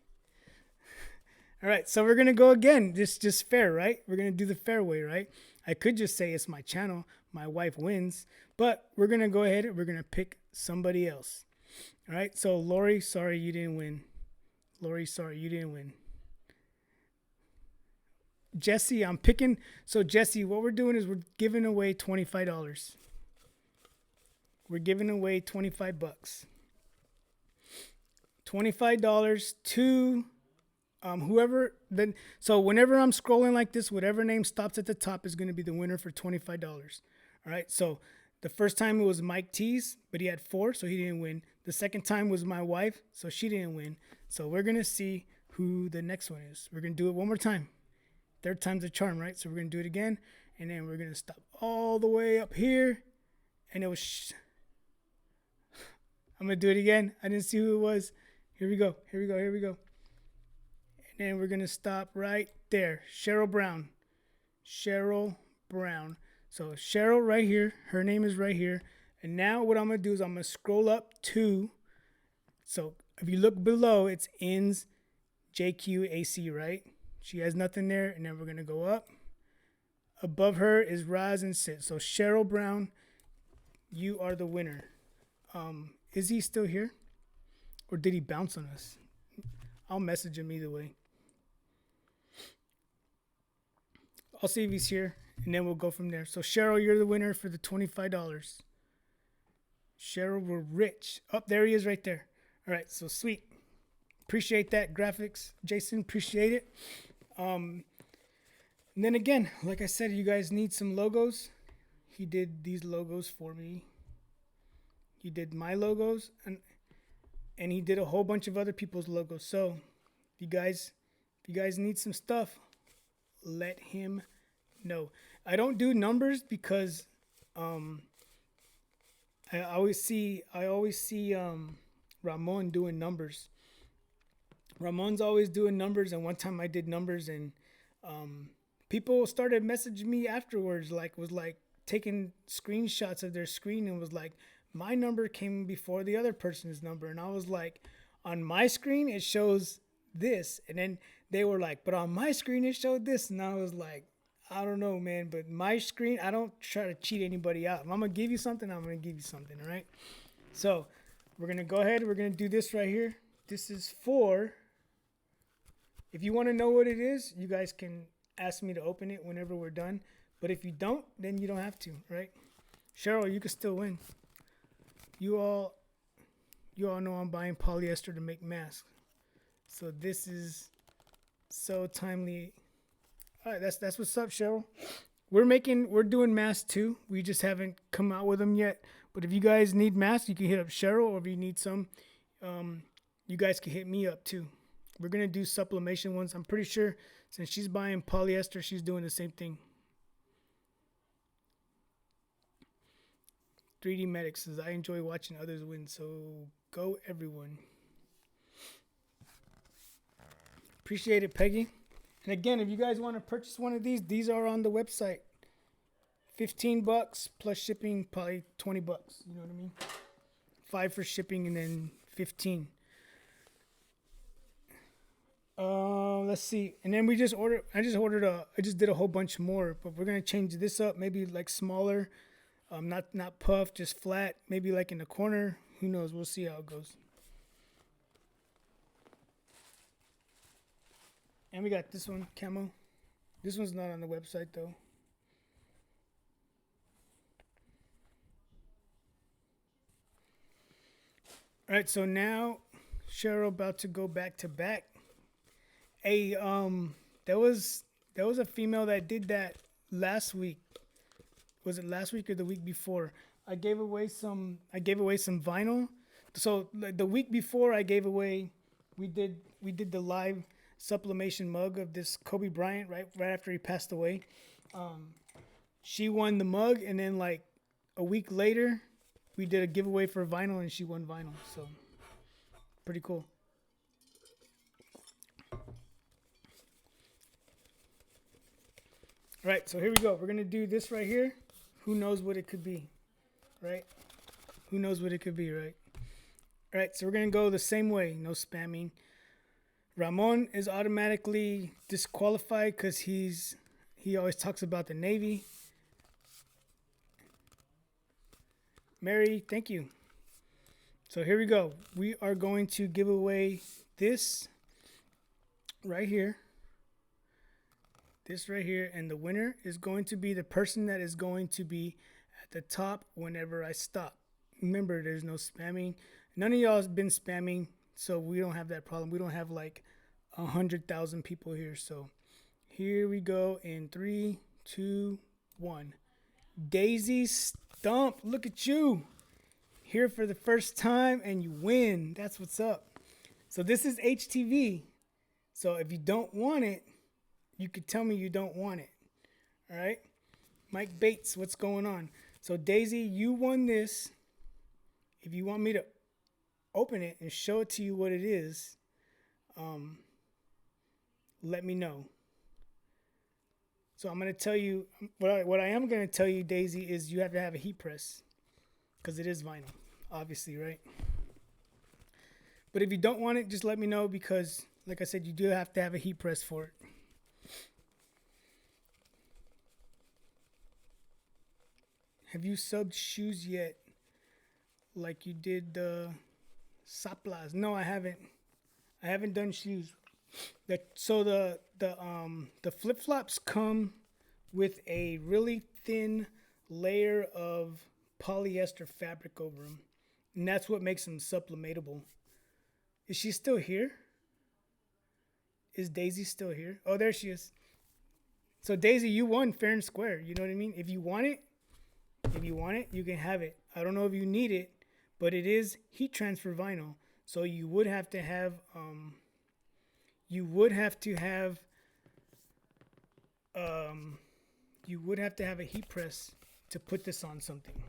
All right, so we're gonna go again. This just fair, right? We're gonna do the fair way, right? I could just say it's my channel. My wife wins, but we're gonna go ahead and we're gonna pick somebody else. All right. So Lori, sorry you didn't win. Lori, sorry you didn't win. Jesse, I'm picking. So Jesse, what we're doing is we're giving away $25. We're giving away $25. $25 to whoever. Then so whenever I'm scrolling like this, whatever name stops at the top is going to be the winner for $25. All right. So the first time it was Mike T's, but he had 4, so he didn't win. The second time was my wife, so she didn't win. So we're gonna see who the next one is. We're gonna do it one more time. 3rd time's a charm, right? So we're going to do it again. And then we're going to stop all the way up here. And it was... I'm going to do it again. I didn't see who it was. Here we go. And then we're going to stop right there. Cheryl Brown. So Cheryl right here. Her name is right here. And now what I'm going to do is I'm going to scroll up to... So if you look below, it's ins JQAC, right? She has nothing there, and then we're going to go up. Above her is Rise and Sit. So Cheryl Brown, you are the winner. Is he still here? Or did he bounce on us? I'll message him either way. I'll see if he's here, and then we'll go from there. So Cheryl, you're the winner for the $25. Cheryl, we're rich. Oh, there he is right there. All right, so sweet. Appreciate that, graphics. Jason, appreciate it. And then again, like I said, you guys need some logos. He did these logos for me. He did my logos, and he did a whole bunch of other people's logos. So if you guys need some stuff, let him know. I don't do numbers because I always see Ramon doing numbers. Ramon's always doing numbers, and one time I did numbers, and people started messaging me afterwards, was taking screenshots of their screen and was like, my number came before the other person's number, and I was like, on my screen it shows this, and then they were like, but on my screen it showed this, and I was like, I don't know, man, but my screen, I don't try to cheat anybody out. If I'm gonna give you something, I'm gonna give you something. All right. So we're gonna go ahead. We're gonna do this right here. This is for. If you want to know what it is, you guys can ask me to open it whenever we're done. But if you don't, then you don't have to, right? Cheryl, you can still win. You all know I'm buying polyester to make masks. So this is so timely. All right, that's what's up, Cheryl. We're doing masks too. We just haven't come out with them yet. But if you guys need masks, you can hit up Cheryl, or if you need some, you guys can hit me up too. We're gonna do sublimation ones. I'm pretty sure since she's buying polyester, she's doing the same thing. 3D Medic says, I enjoy watching others win, so go everyone. Appreciate it, Peggy. And again, if you guys want to purchase one of these are on the website. $15 plus shipping, probably $20. You know what I mean? 5 for shipping and then 15. Let's see. And then I just did a whole bunch more, but we're going to change this up. Maybe like smaller, not puff, just flat, maybe like in the corner. Who knows? We'll see how it goes. And we got this one, camo. This one's not on the website though. All right, so now Cheryl about to go back to back. Hey, there was a female that did that last week. Was it last week or the week before? I gave away some vinyl. So the week before I gave away, we did the live sublimation mug of this Kobe Bryant right after he passed away. She won the mug, and then like a week later, we did a giveaway for vinyl, and she won vinyl. So pretty cool. All right, so here we go. We're gonna do this right here. Who knows what it could be, right? Who knows what it could be, right? All right, so we're gonna go the same way. No spamming. Ramon is automatically disqualified because he always talks about the Navy. Mary, thank you. So here we go. We are going to give away this right here. This right here, and the winner is going to be the person that is going to be at the top whenever I stop. Remember, there's no spamming. None of y'all has been spamming, so we don't have that problem. We don't have like 100,000 people here. So here we go in 3, 2, 1. Daisy Stump, look at you. Here for the first time, and you win. That's what's up. So this is HTV. So if you don't want it, you could tell me you don't want it. All right? Mike Bates, what's going on? So, Daisy, you won this. If you want me to open it and show it to you what it is, let me know. So, I'm going to tell you, what I am going to tell you, Daisy, is you have to have a heat press because it is vinyl, obviously, right? But if you don't want it, just let me know because, like I said, you do have to have a heat press for it. Have you subbed shoes yet? Like you did the Saplas? No, I haven't. I haven't done shoes. So the flip flops come with a really thin layer of polyester fabric over them, and that's what makes them sublimatable. Is she still here? Is Daisy still here? Oh, there she is. So Daisy, you won fair and square. You know what I mean? If you want it, you can have it. I don't know if you need it, but it is heat transfer vinyl. So you would have to have a heat press to put this on something.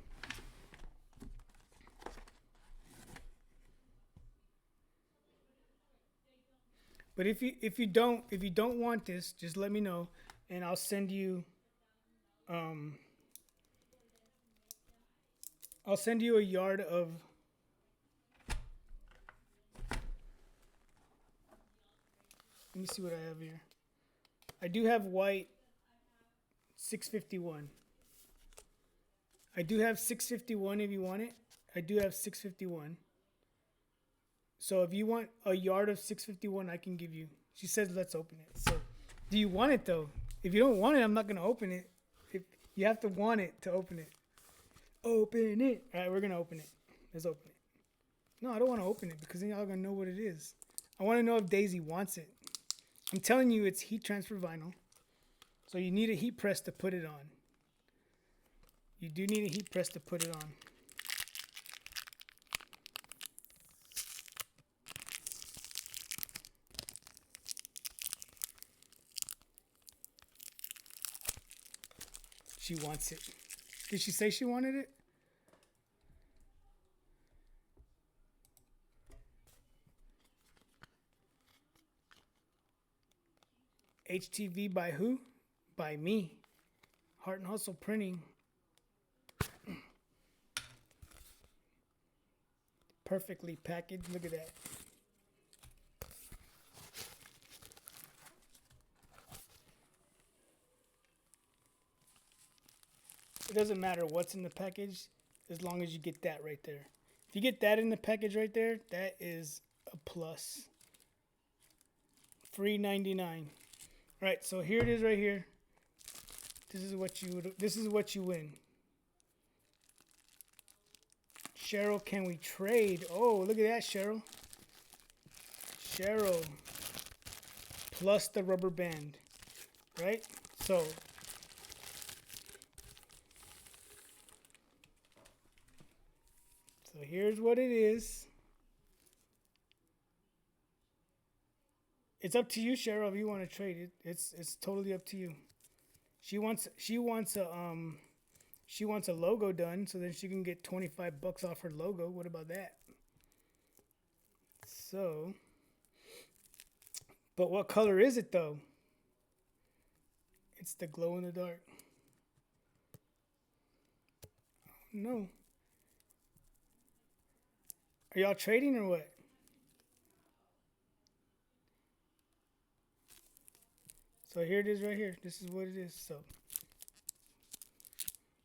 But if you don't want this, just let me know, and I'll send you a yard of Let me see what I have here. I do have white 651. I do have 651 if you want it. I do have 651. So if you want a yard of 651, I can give you. She says let's open it. So do you want it though? If you don't want it, I'm not gonna open it. If you have to want it to open it. Open it. All right, we're gonna open it. Let's open it. No, I don't want to open it because then y'all gonna know what it is. I want to know if Daisy wants it. I'm telling you, it's heat transfer vinyl. So you need a heat press to put it on. You do need a heat press to put it on. She wants it. Did she say she wanted it? HTV by who? By me. Heart and Hustle Printing. Perfectly packaged. Look at that. It doesn't matter what's in the package as long as you get that right there. If you get that in the package right there, that is a plus. Free 99. All right, so here it is right here. This is what you win. Cheryl, can we trade? Oh, look at that, Cheryl. Cheryl plus the rubber band, right? So here's what it is. It's up to you, Cheryl, if you want to trade it. It's totally up to you. She wants a logo done, so then she can get $25 off her logo. What about that? So, but what color is it though? It's the glow in the dark. No. Are y'all trading or what? So here it is right here. This is what it is. So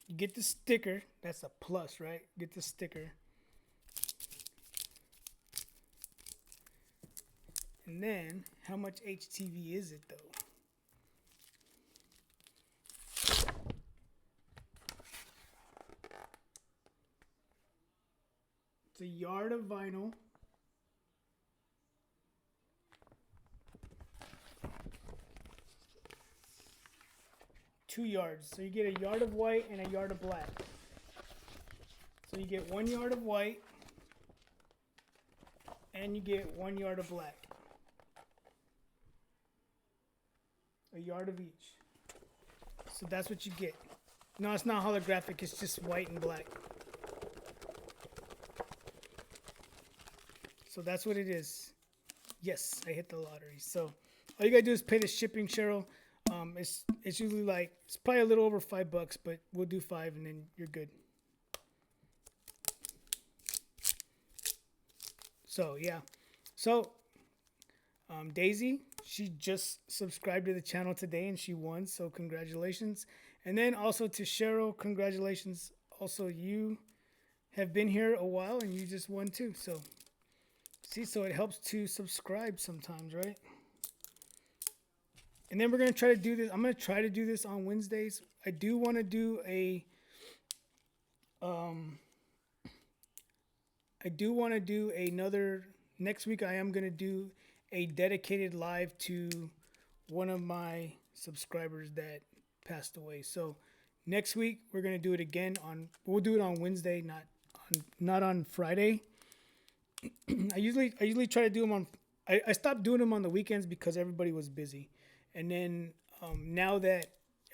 you get the sticker. That's a plus, right? Get the sticker. And then how much HTV is it though? It's a yard of vinyl. Two yards. So you get a yard of white and a yard of black. So you get 1 yard of white and you get 1 yard of black. A yard of each. So that's what you get. No, it's not holographic. It's just white and black. So that's what it is. Yes, I hit the lottery. So all you gotta do is pay the shipping, Cheryl. It's usually like, it's probably a little over $5, but we'll do 5 and then you're good. So yeah. So Daisy, she just subscribed to the channel today and she won, so congratulations. And then also to Cheryl, congratulations. Also, you have been here a while and you just won too. So see, so it helps to subscribe sometimes, right? And then we're going to try to do this. I'm going to try to do this on Wednesdays. I do want to do another, next week I am going to do a dedicated live to one of my subscribers that passed away. So next week we're going to do it again we'll do it on Wednesday, not on Friday. I usually try to do them on, I stopped doing them on the weekends because everybody was busy. And then now that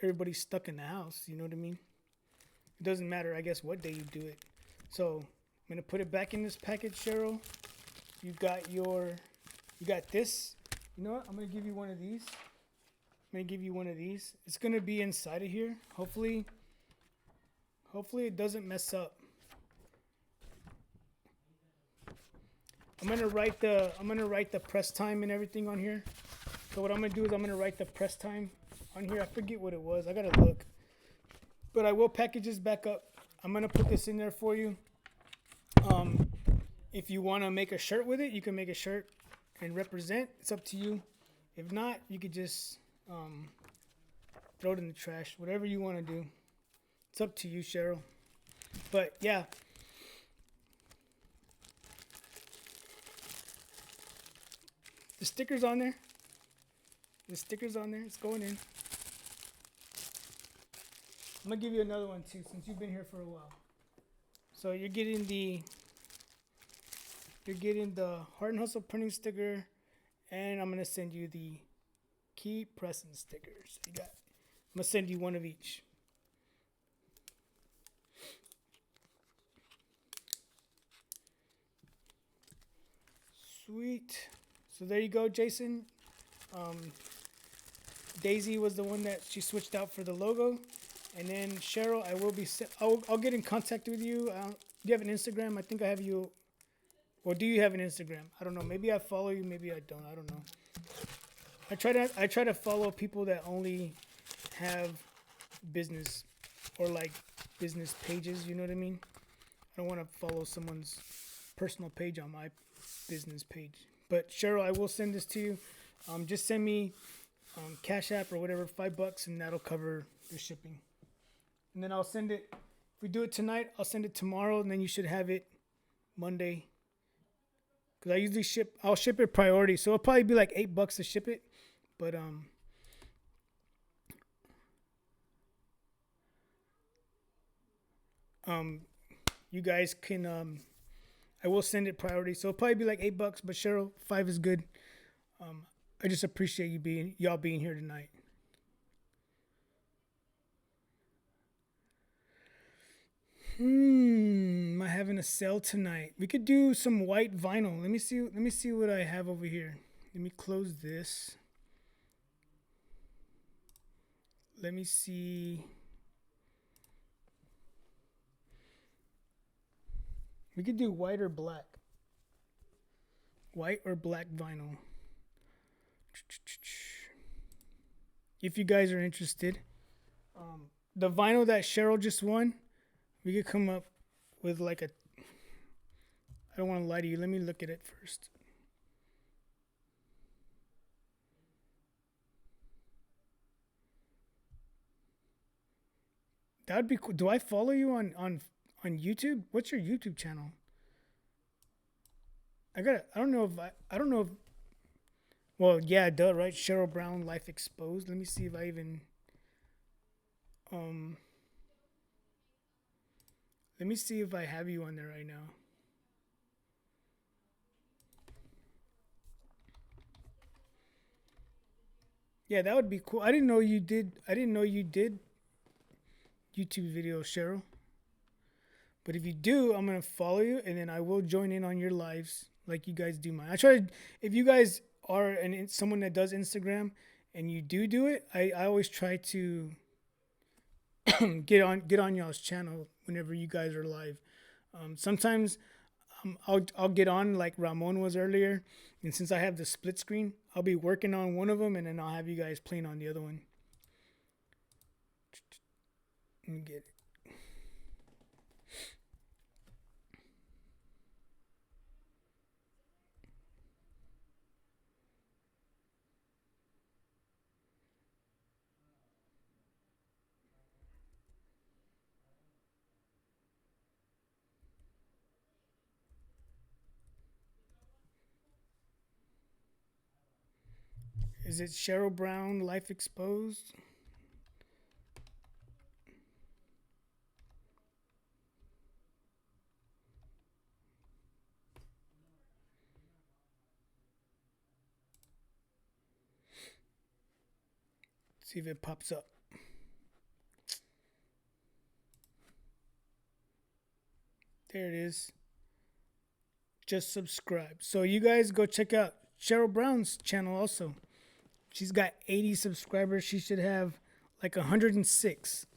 everybody's stuck in the house, you know what I mean? It doesn't matter, I guess, what day you do it. So I'm going to put it back in this package, Cheryl. You got this. You know what? I'm going to give you one of these. It's going to be inside of here. Hopefully it doesn't mess up. I'm going to write the press time and everything on here. So what I'm gonna do is I'm gonna write the press time on here. I forget what it was. I gotta look. But I will package this back up. I'm gonna put this in there for you. If you wanna make a shirt with it, you can make a shirt and represent. It's up to you. If not, you could just throw it in the trash. Whatever you wanna do. It's up to you, Cheryl. But yeah. The sticker's on there. The sticker's on there. It's going in. I'm gonna give you another one too, since you've been here for a while. So you're getting the Heart and Hustle printing sticker, and I'm gonna send you the Keep Pressing stickers. I'm gonna send you one of each. Sweet. So there you go, Jason. Daisy was the one that she switched out for the logo. And then Cheryl, I'll get in contact with you. Do you have an Instagram? I think I have you. Or do you have an Instagram? I don't know. Maybe I follow you. Maybe I don't. I don't know. I try to follow people that only have business or like business pages. You know what I mean? I don't want to follow someone's personal page on my business page. But Cheryl, I will send this to you. Just send me Cash App or whatever, $5, and that'll cover the shipping. And then I'll send it. If we do it tonight, I'll send it tomorrow, and then you should have it Monday. Because I usually I'll ship it priority, so it'll probably be like $8 to ship it. But you guys can I will send it priority, so it'll probably be like $8. But Cheryl, $5 is good. I just appreciate y'all being here tonight. Am I having a sale tonight? We could do some white vinyl. Let me see what I have over here. Let me close this. Let me see. We could do white or black. White or black vinyl. If you guys are interested. The vinyl that Cheryl just won, we could come up with like I don't want to lie to you. Let me look at it first. That would be cool. Do I follow you on YouTube? What's your YouTube channel? I don't know if well, yeah, duh, right? Cheryl Brown Life Exposed. Let me see if I even let me see if I have you on there right now. Yeah, that would be cool. I didn't know you did YouTube videos, Cheryl. But if you do, I'm gonna follow you, and then I will join in on your lives like you guys do mine. If you guys are someone that does Instagram and you do it, I always try to get on y'all's channel whenever you guys are live. Sometimes I'll get on like Ramon was earlier, and since I have the split screen, I'll be working on one of them, and then I'll have you guys playing on the other one. Let me get it. Is it Cheryl Brown Life Exposed? See if it pops up. There it is. Just subscribe. So you guys go check out Cheryl Brown's channel also. She's got 80 subscribers. She should have like 106.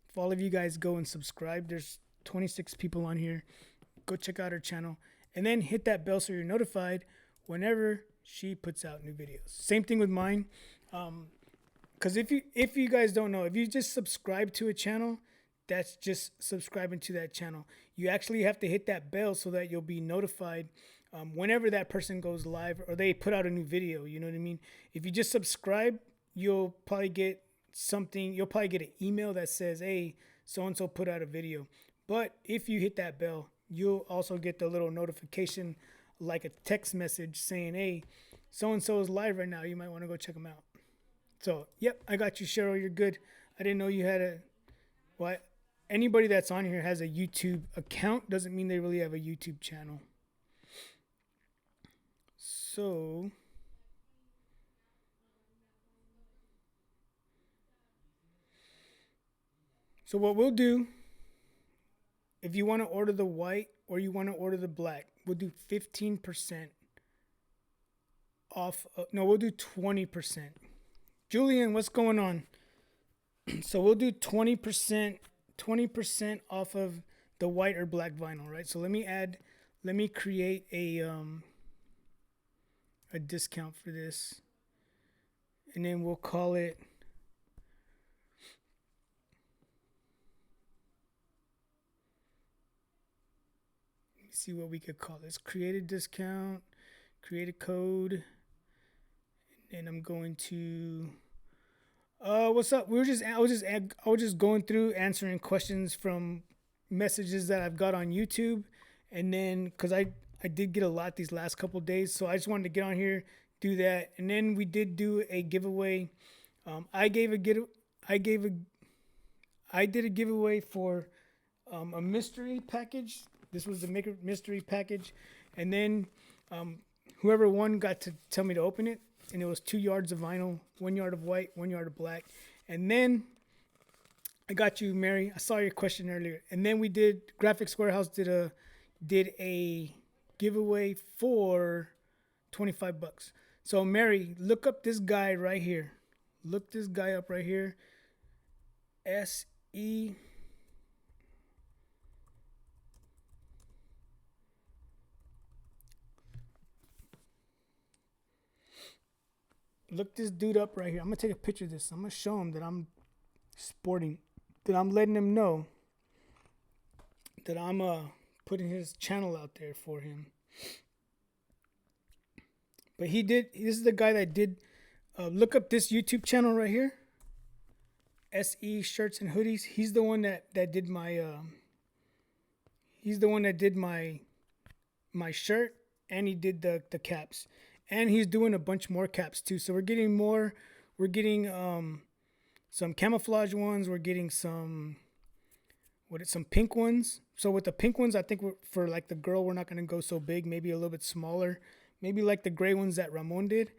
If all of you guys go and subscribe, there's 26 people on here. Go check out her channel. And then hit that bell so you're notified whenever She puts out new videos. Same thing with mine. Because if you guys don't know, if you just subscribe to a channel, that's just subscribing to that channel. You actually have to hit that bell so that you'll be notified whenever that person goes live or they put out a new video. You know what I mean? If you just subscribe, you'll probably get something. You'll probably get an email that says, "Hey, so and so put out a video." But if you hit that bell, you'll also get the little notification, like a text message saying, "Hey, so and so is live right now. You might want to go check them out." So, yep, I got you, Cheryl. You're good. I didn't know you had a. What? Anybody that's on here has a YouTube account doesn't mean they really have a YouTube channel. So what we'll do, if you want to order the white or you want to order the black, we'll do 15% off. No, we'll do 20%. Julian, what's going on? So we'll do 20% off of the white or black vinyl, right? So let me create a discount for this, and then we'll call it. Let me see what we could call this. Create a discount, create a code, and I'm going to. What's up? I was just going through answering questions from messages that I've got on YouTube, and then because I did get a lot these last couple of days, so I just wanted to get on here, do that, and then we did do a giveaway. I did a giveaway for a mystery package. This was the mystery package, and then whoever won got to tell me to open it. And it was 2 yards of vinyl, 1 yard of white, 1 yard of black. And then I got you, Mary. I saw your question earlier. And then we did Graphics Warehouse did a giveaway for $25. So Mary, look up this guy right here. Look this guy up right here. SE. Look this dude up right here. I'm going to take a picture of this. I'm going to show him that I'm sporting, that I'm letting him know that I'm putting his channel out there for him. But this is the guy that did, look up this YouTube channel right here. SE Shirts and Hoodies. He's the one that did my shirt, and he did the caps. And he's doing a bunch more caps too. So we're getting some camouflage ones. We're getting some pink ones. So with the pink ones, I think for like the girl, we're not going to go so big. Maybe a little bit smaller. Maybe like the gray ones that Ramon did.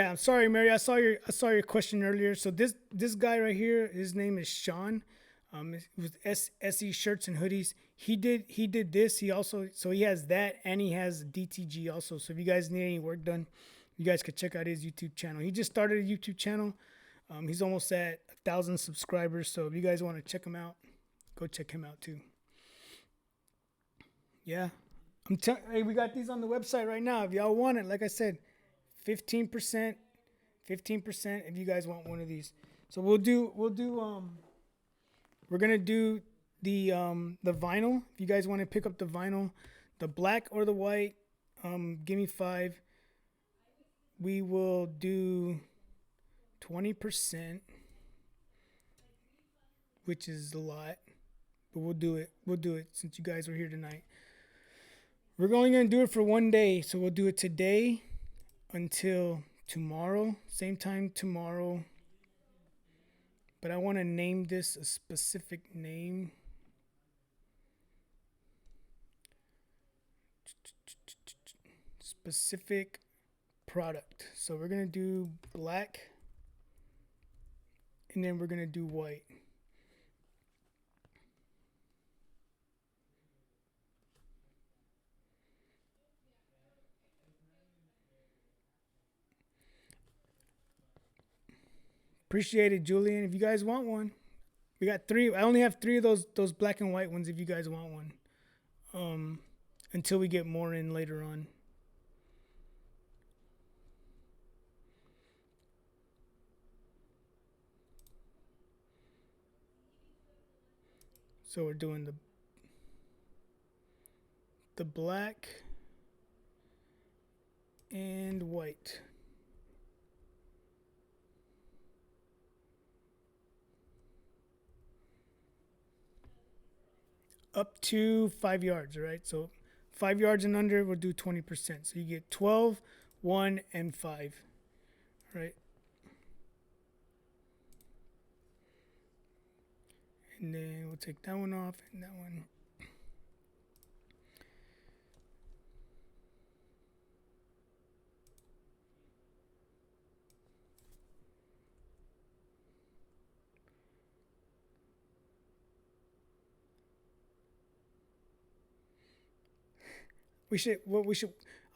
I'm sorry, Mary. I saw your question earlier. So this guy right here, his name is Sean. With SE Shirts and Hoodies. He did this. He has that, and he has DTG also. So if you guys need any work done, you guys could check out his YouTube channel. He just started a YouTube channel. He's almost at 1,000 subscribers. So if you guys want to check him out, go check him out too. Yeah. Hey, we got these on the website right now. If y'all want it, like I said, 15% if you guys want one of these. So we're gonna do the vinyl. If you guys want to pick up the vinyl, the black or the white, give me 5. We will do 20%, which is a lot, but we'll do it since you guys were here tonight. We're only going to do it for 1 day, so we'll do it today until tomorrow, same time tomorrow. But I want to name this a specific name. Specific product. So we're going to do black, and then we're going to do white. Appreciate it, Julian. If you guys want one, we got 3. I only have 3 of those black and white ones. If you guys want one, until we get more in later on. So we're doing the black and white. Up to 5 yards, right? So 5 yards and under, we'll do 20%. So you get 12, 1, and 5, right? And then we'll take that one off and that one.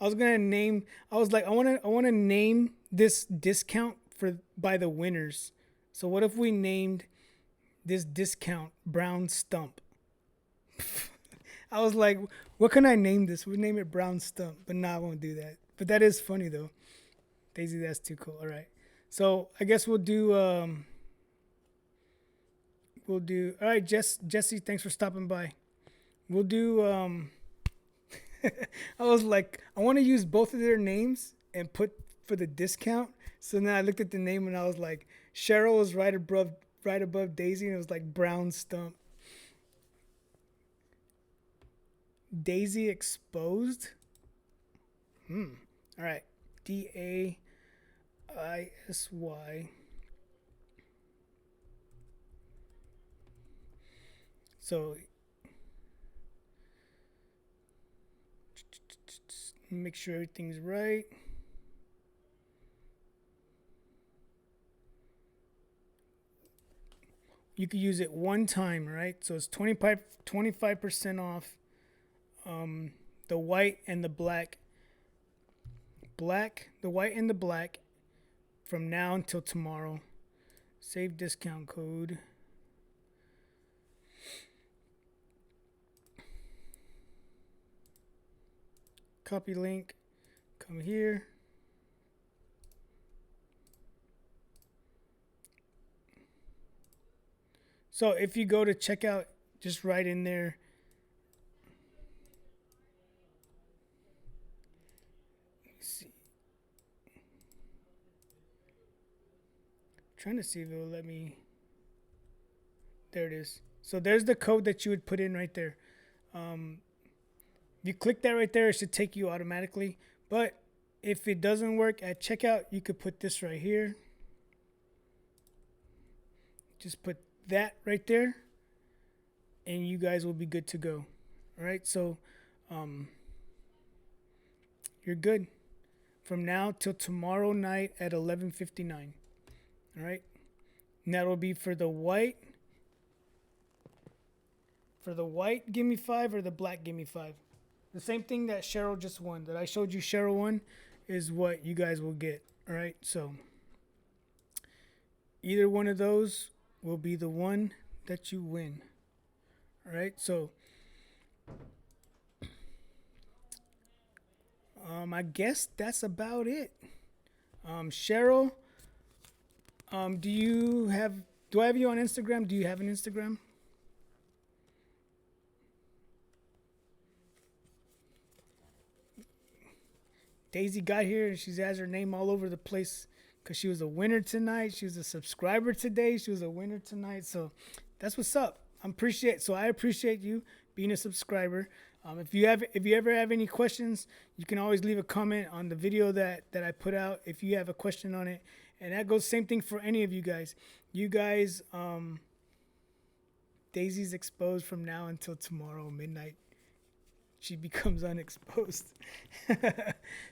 I was gonna name. I was like, I wanna name this discount by the winners. So what if we named this discount Brown Stump? I was like, what can I name this? We'll name it Brown Stump, but nah, I won't do that. But that is funny though. Daisy, that's too cool. All right. So I guess we'll do all right, Jesse, thanks for stopping by. We'll do I was like, I want to use both of their names and put for the discount. So then I looked at the name and I was like, Cheryl was right above Daisy, and it was like Brown Stump. Daisy Exposed. All right. DAISY. So make sure everything's right. You could use it one time, right? So it's 25% off the white and the black. The white and the black from now until tomorrow. Save discount code. Copy link. Come here. So if you go to checkout, just write in there. Trying to see if it will let me. There it is. So there's the code that you would put in right there. If you click that right there, it should take you automatically. But if it doesn't work at checkout, you could put this right here. Just put that right there, and you guys will be good to go. All right, so you're good from now till tomorrow night at 11:59. All right, and that will be for the white. For the white, give me 5, or the black, give me 5. The same thing that Cheryl just won, that I showed you Cheryl won, is what you guys will get. All right, so either one of those will be the one that you win. All right, so I guess that's about it. Cheryl, do I have you on Instagram? Do you have an Instagram? Daisy got here and she has her name all over the place because she was a winner tonight. She was a subscriber today. She was a winner tonight. So that's what's up. I appreciate you being a subscriber. If you ever have any questions, you can always leave a comment on the video that I put out if you have a question on it. And that goes same thing for any of you guys. You guys, Daisy's exposed from now until tomorrow midnight. She becomes unexposed.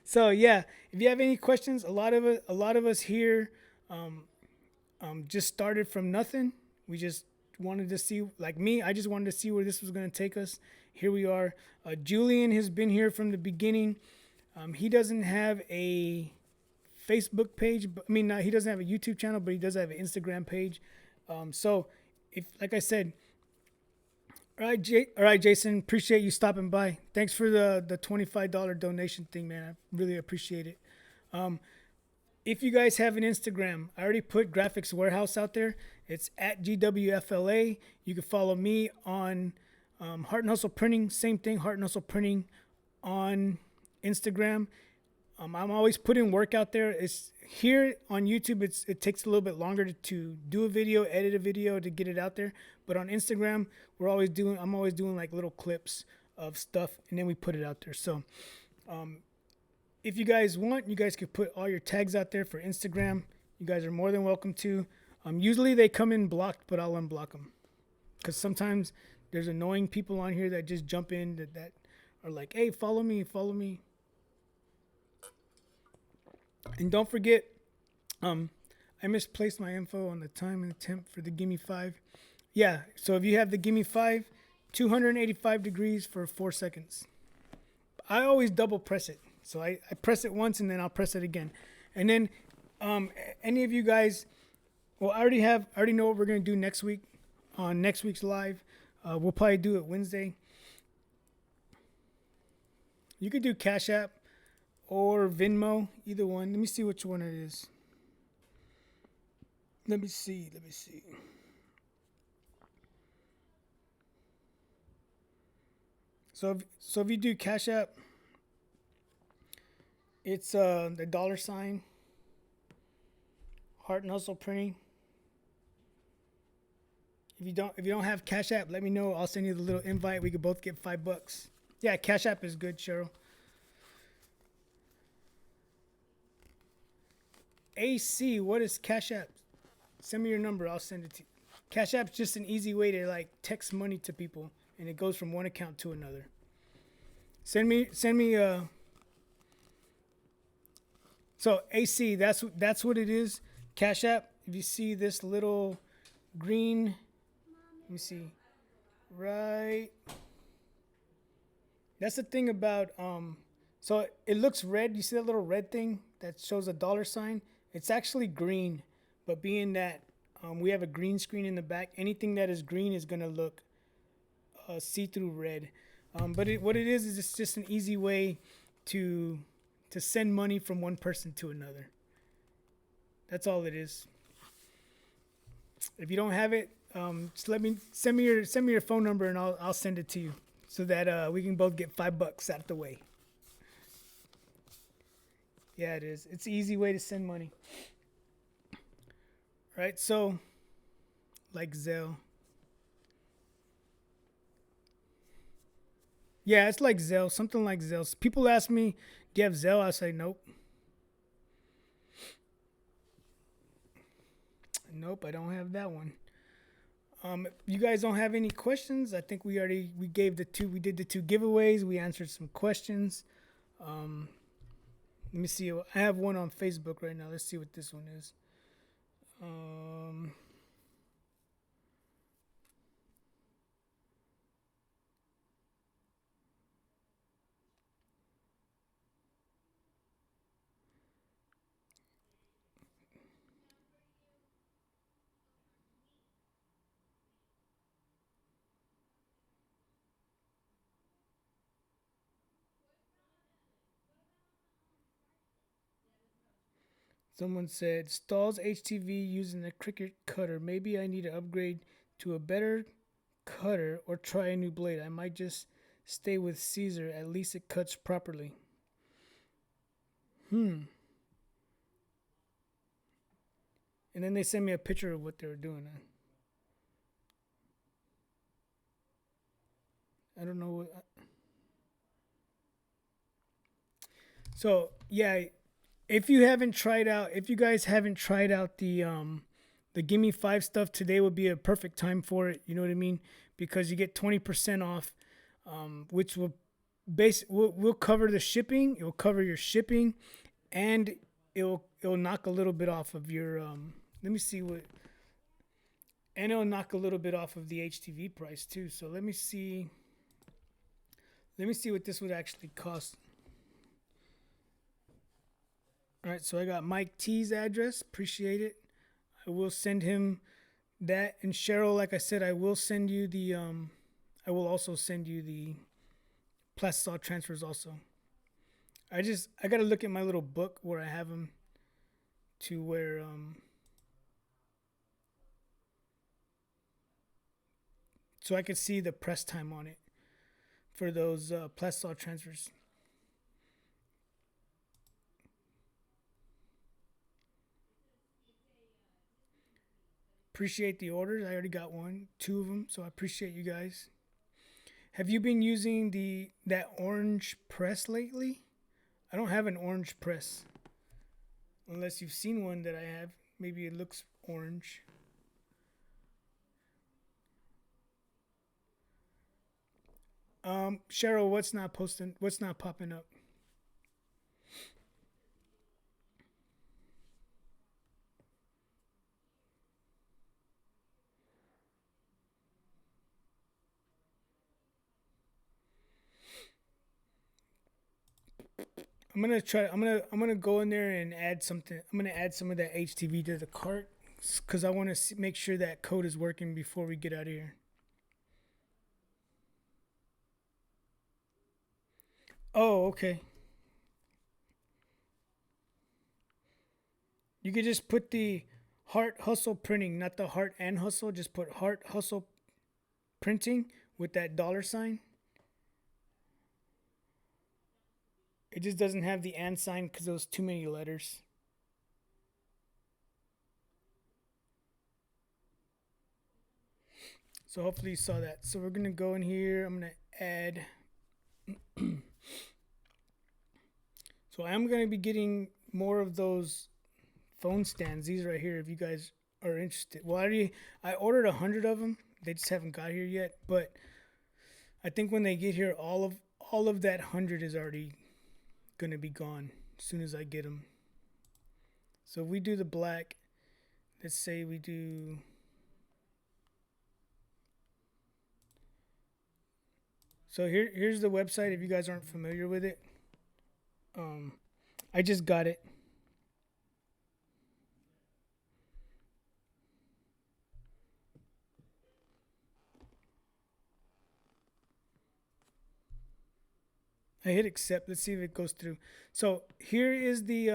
So yeah, if you have any questions, a lot of us here just started from nothing. We just wanted to see, like me, I just wanted to see where this was going to take us. Here we are. Julian has been here from the beginning. He doesn't have a Facebook page. I mean, he doesn't have a YouTube channel, but he does have an Instagram page. So if, like I said, all right, Jason, appreciate you stopping by. Thanks for the $25 donation thing, man. I really appreciate it. If you guys have an Instagram, I already put Graphics Warehouse out there. It's at GWFLA. You can follow me on Heart and Hustle Printing. Same thing, Heart and Hustle Printing on Instagram. I'm always putting work out there. It's here on YouTube. It takes a little bit longer to do a video, edit a video to get it out there. But on Instagram, I'm always doing like little clips of stuff, and then we put it out there. So, if you guys want, you guys could put all your tags out there for Instagram. You guys are more than welcome to. Usually they come in blocked, but I'll unblock them because sometimes there's annoying people on here that just jump in that are like, "Hey, follow me." And don't forget, I misplaced my info on the time and temp for the Gimme 5. Yeah, so if you have the Gimme 5, 285 degrees for 4 seconds. I always double press it. So I press it once and then I'll press it again. And then any of you guys, well, I already know what we're going to do next week on next week's live. We'll probably do it Wednesday. You could do Cash App or Venmo, either one. Let me see which one it is. Let me see. So if you do Cash App, it's the $, Heart and Hustle Printing. If you don't have Cash App, let me know. I'll send you the little invite. We could both get $5. Yeah, Cash App is good, Cheryl. AC, what is Cash App? Send me your number. I'll send it to you. Cash App's just an easy way to like text money to people, and it goes from one account to another. Send me. So AC, that's what it is. Cash App. If you see this little green, let me see. Right. That's the thing about so it looks red. You see that little red thing that shows a $? It's actually green, but being that we have a green screen in the back, anything that is green is gonna look see-through red. But what it is it's just an easy way to send money from one person to another. That's all it is. If you don't have it, just send me your phone number and I'll send it to you so that we can both get $5 out of the way. Yeah, it is. It's an easy way to send money. Right? So, like Zelle. Yeah, it's like Zelle. Something like Zelle. People ask me, do you have Zelle? I say, nope. Nope, I don't have that one. You guys don't have any questions? I think we did the 2 giveaways. We answered some questions. Let me see. I have one on Facebook right now. Let's see what this one is. Someone said, stalls HTV using a Cricut cutter. Maybe I need to upgrade to a better cutter or try a new blade. I might just stay with Caesar. At least it cuts properly. And then they sent me a picture of what they were doing. I don't know what. So, yeah. If you guys haven't tried out the Gimme 5 stuff, today would be a perfect time for it. You know what I mean? Because you get 20% off, which will cover the shipping. It will cover your shipping, and it'll knock a little bit off of your let me see what, and it'll knock a little bit off of the HTV price too. So let me see what this would actually cost. All right, so I got Mike T's address. Appreciate it. I will send him that. And Cheryl, like I said, I will send you the I will also send you the plastisol transfers also. I gotta look at my little book where I have them to where so I could see the press time on it for those plastisol transfers. Appreciate the orders. I already got two of them, so I appreciate you guys. Have you been using that orange press lately? I don't have an orange press. Unless you've seen one that I have. Maybe it looks orange. Cheryl, what's not posting? What's not popping up? I'm gonna try. I'm gonna go in there and add something. I'm gonna add some of that HTV to the cart because I want to make sure that code is working before we get out of here. Oh, okay. You could just put the Heart Hustle Printing, not the Heart and Hustle. Just put Heart Hustle Printing with that $sign. It just doesn't have the and sign because it was too many letters. So hopefully you saw that. So we're gonna go in here. I'm gonna add. So I'm gonna be getting more of those phone stands. These right here. If you guys are interested. Well, I ordered 100 of them. They just haven't got here yet. But I think when they get here, all of that 100 is already gonna be gone as soon as I get them. So if we do the black, let's say we do. So here's the website if you guys aren't familiar with it. I just got it. I hit accept. Let's see if it goes through. So here's the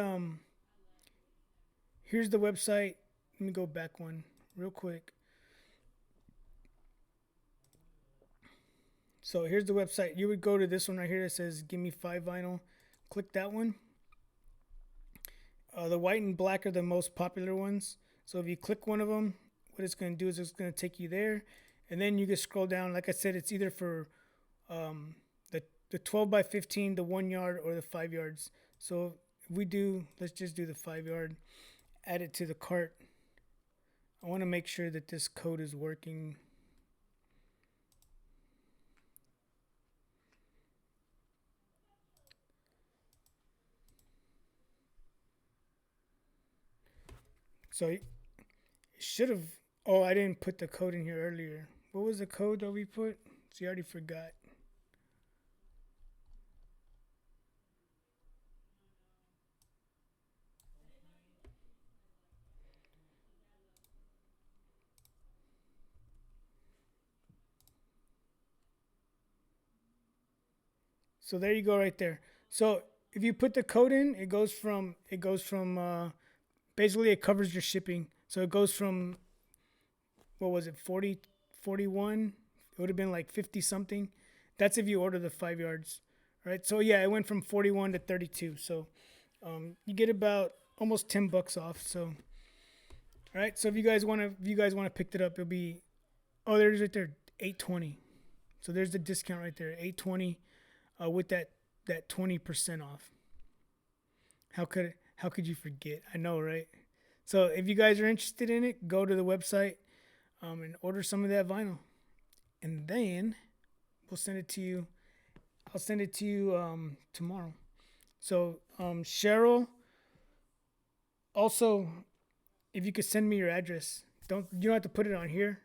website. Let me go back one real quick. So here's the website. You would go to this one right here that says "Give me 5 vinyl." Click that one. The white and black are the most popular ones. So if you click one of them, what it's going to do is it's going to take you there, and then you can scroll down. Like I said, it's either for the 12 by 15, the 1 yard, or the 5 yards. So if we do, let's just do the 5 yard. Add it to the cart. I want to make sure that this code is working. So it should have. Oh, I didn't put the code in here earlier. What was the code that we put? See, I already forgot. So there you go, right there. So if you put the code in, it goes from basically it covers your shipping. So it goes from what was it 40 41? It would have been like 50 something. That's if you order the 5 yards, right? So yeah, it went from 41 to 32. So you get about almost $10 off. So all right. So if you guys want to pick it up, it'll be there's right there $820. So there's the discount right there, $820. With that 20% off. How could you forget? I know, right? So if you guys are interested in it, go to the website and order some of that vinyl, and then we'll send it to you. I'll send it to you tomorrow. So Cheryl, also, if you could send me your address, you don't have to put it on here.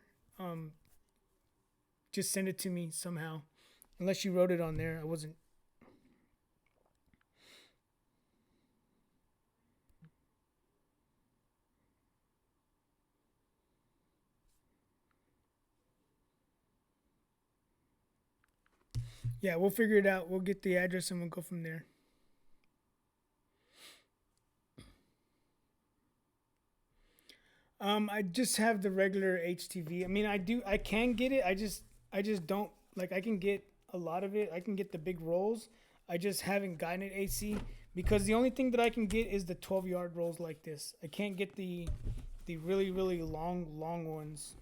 Just send it to me somehow. Unless you wrote it on there. I wasn't. Yeah, we'll figure it out. We'll get the address and we'll go from there. I just have the regular HTV. I mean, I can get it. I just don't like. I can get a lot of it. I can get the big rolls. I just haven't gotten it AC because the only thing that I can get is the 12-yard rolls like this. I can't get the really really long ones.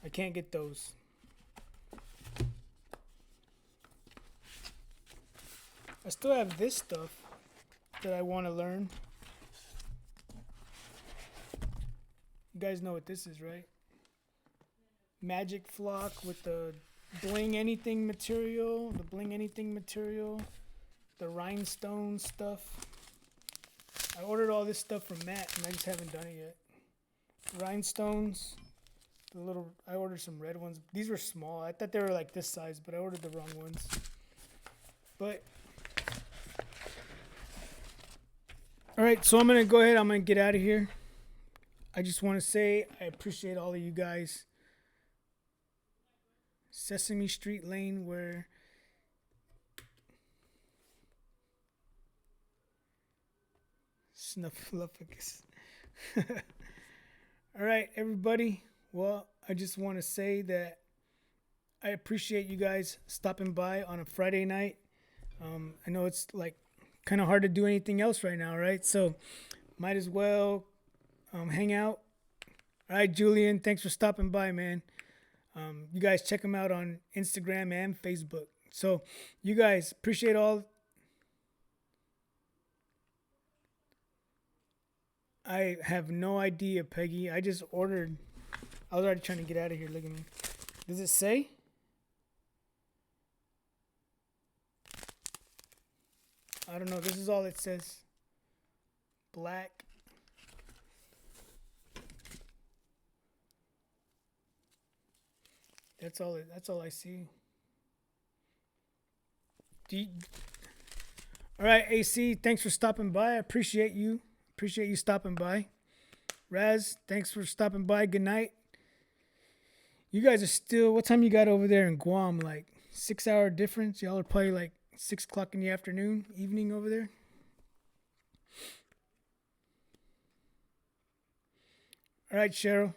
I can't get those. I still have this stuff that I want to learn. You guys know what this is, right? Magic flock with the bling anything material, the rhinestone stuff. I ordered all this stuff from Matt and I just haven't done it yet. Rhinestones, I ordered some red ones. These were small. I thought they were like this size, but I ordered the wrong ones. But all right, so I'm going to go ahead. I'm going to get out of here. I just want to say I appreciate all of you guys. Sesame Street Lane, where Snuffleupagus. All right, everybody. Well, I just want to say that I appreciate you guys stopping by on a Friday night. I know it's like kind of hard to do anything else right now, right? So might as well hang out. All right, Julian, thanks for stopping by, man. You guys check him out on Instagram and Facebook. So you guys appreciate all. I have no idea, Peggy. I just ordered. I was already trying to get out of here. Look at me. Does it say? I don't know. This is all it says. Black. That's all I see. All right, AC, thanks for stopping by. I appreciate you. Appreciate you stopping by. Raz, thanks for stopping by. Good night. You guys are still, what time you got over there in Guam? Like 6-hour difference? Y'all are probably like 6 o'clock in the afternoon, evening over there. All right, Cheryl.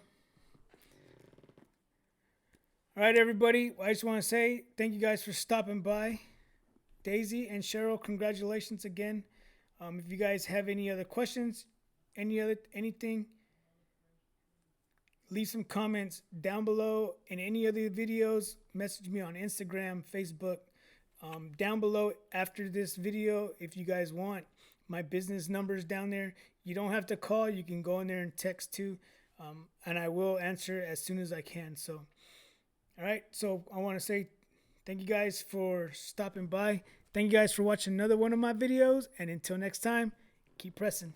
All right, everybody. I just want to say thank you guys for stopping by. Daisy and Cheryl, congratulations again. If you guys have any other questions, anything, leave some comments down below. In any other videos, message me on Instagram, Facebook. Down below after this video, if you guys want, my business number's down there. You don't have to call. You can go in there and text too, and I will answer as soon as I can. So. All right, so I want to say thank you guys for stopping by. Thank you guys for watching another one of my videos. And until next time, keep pressing.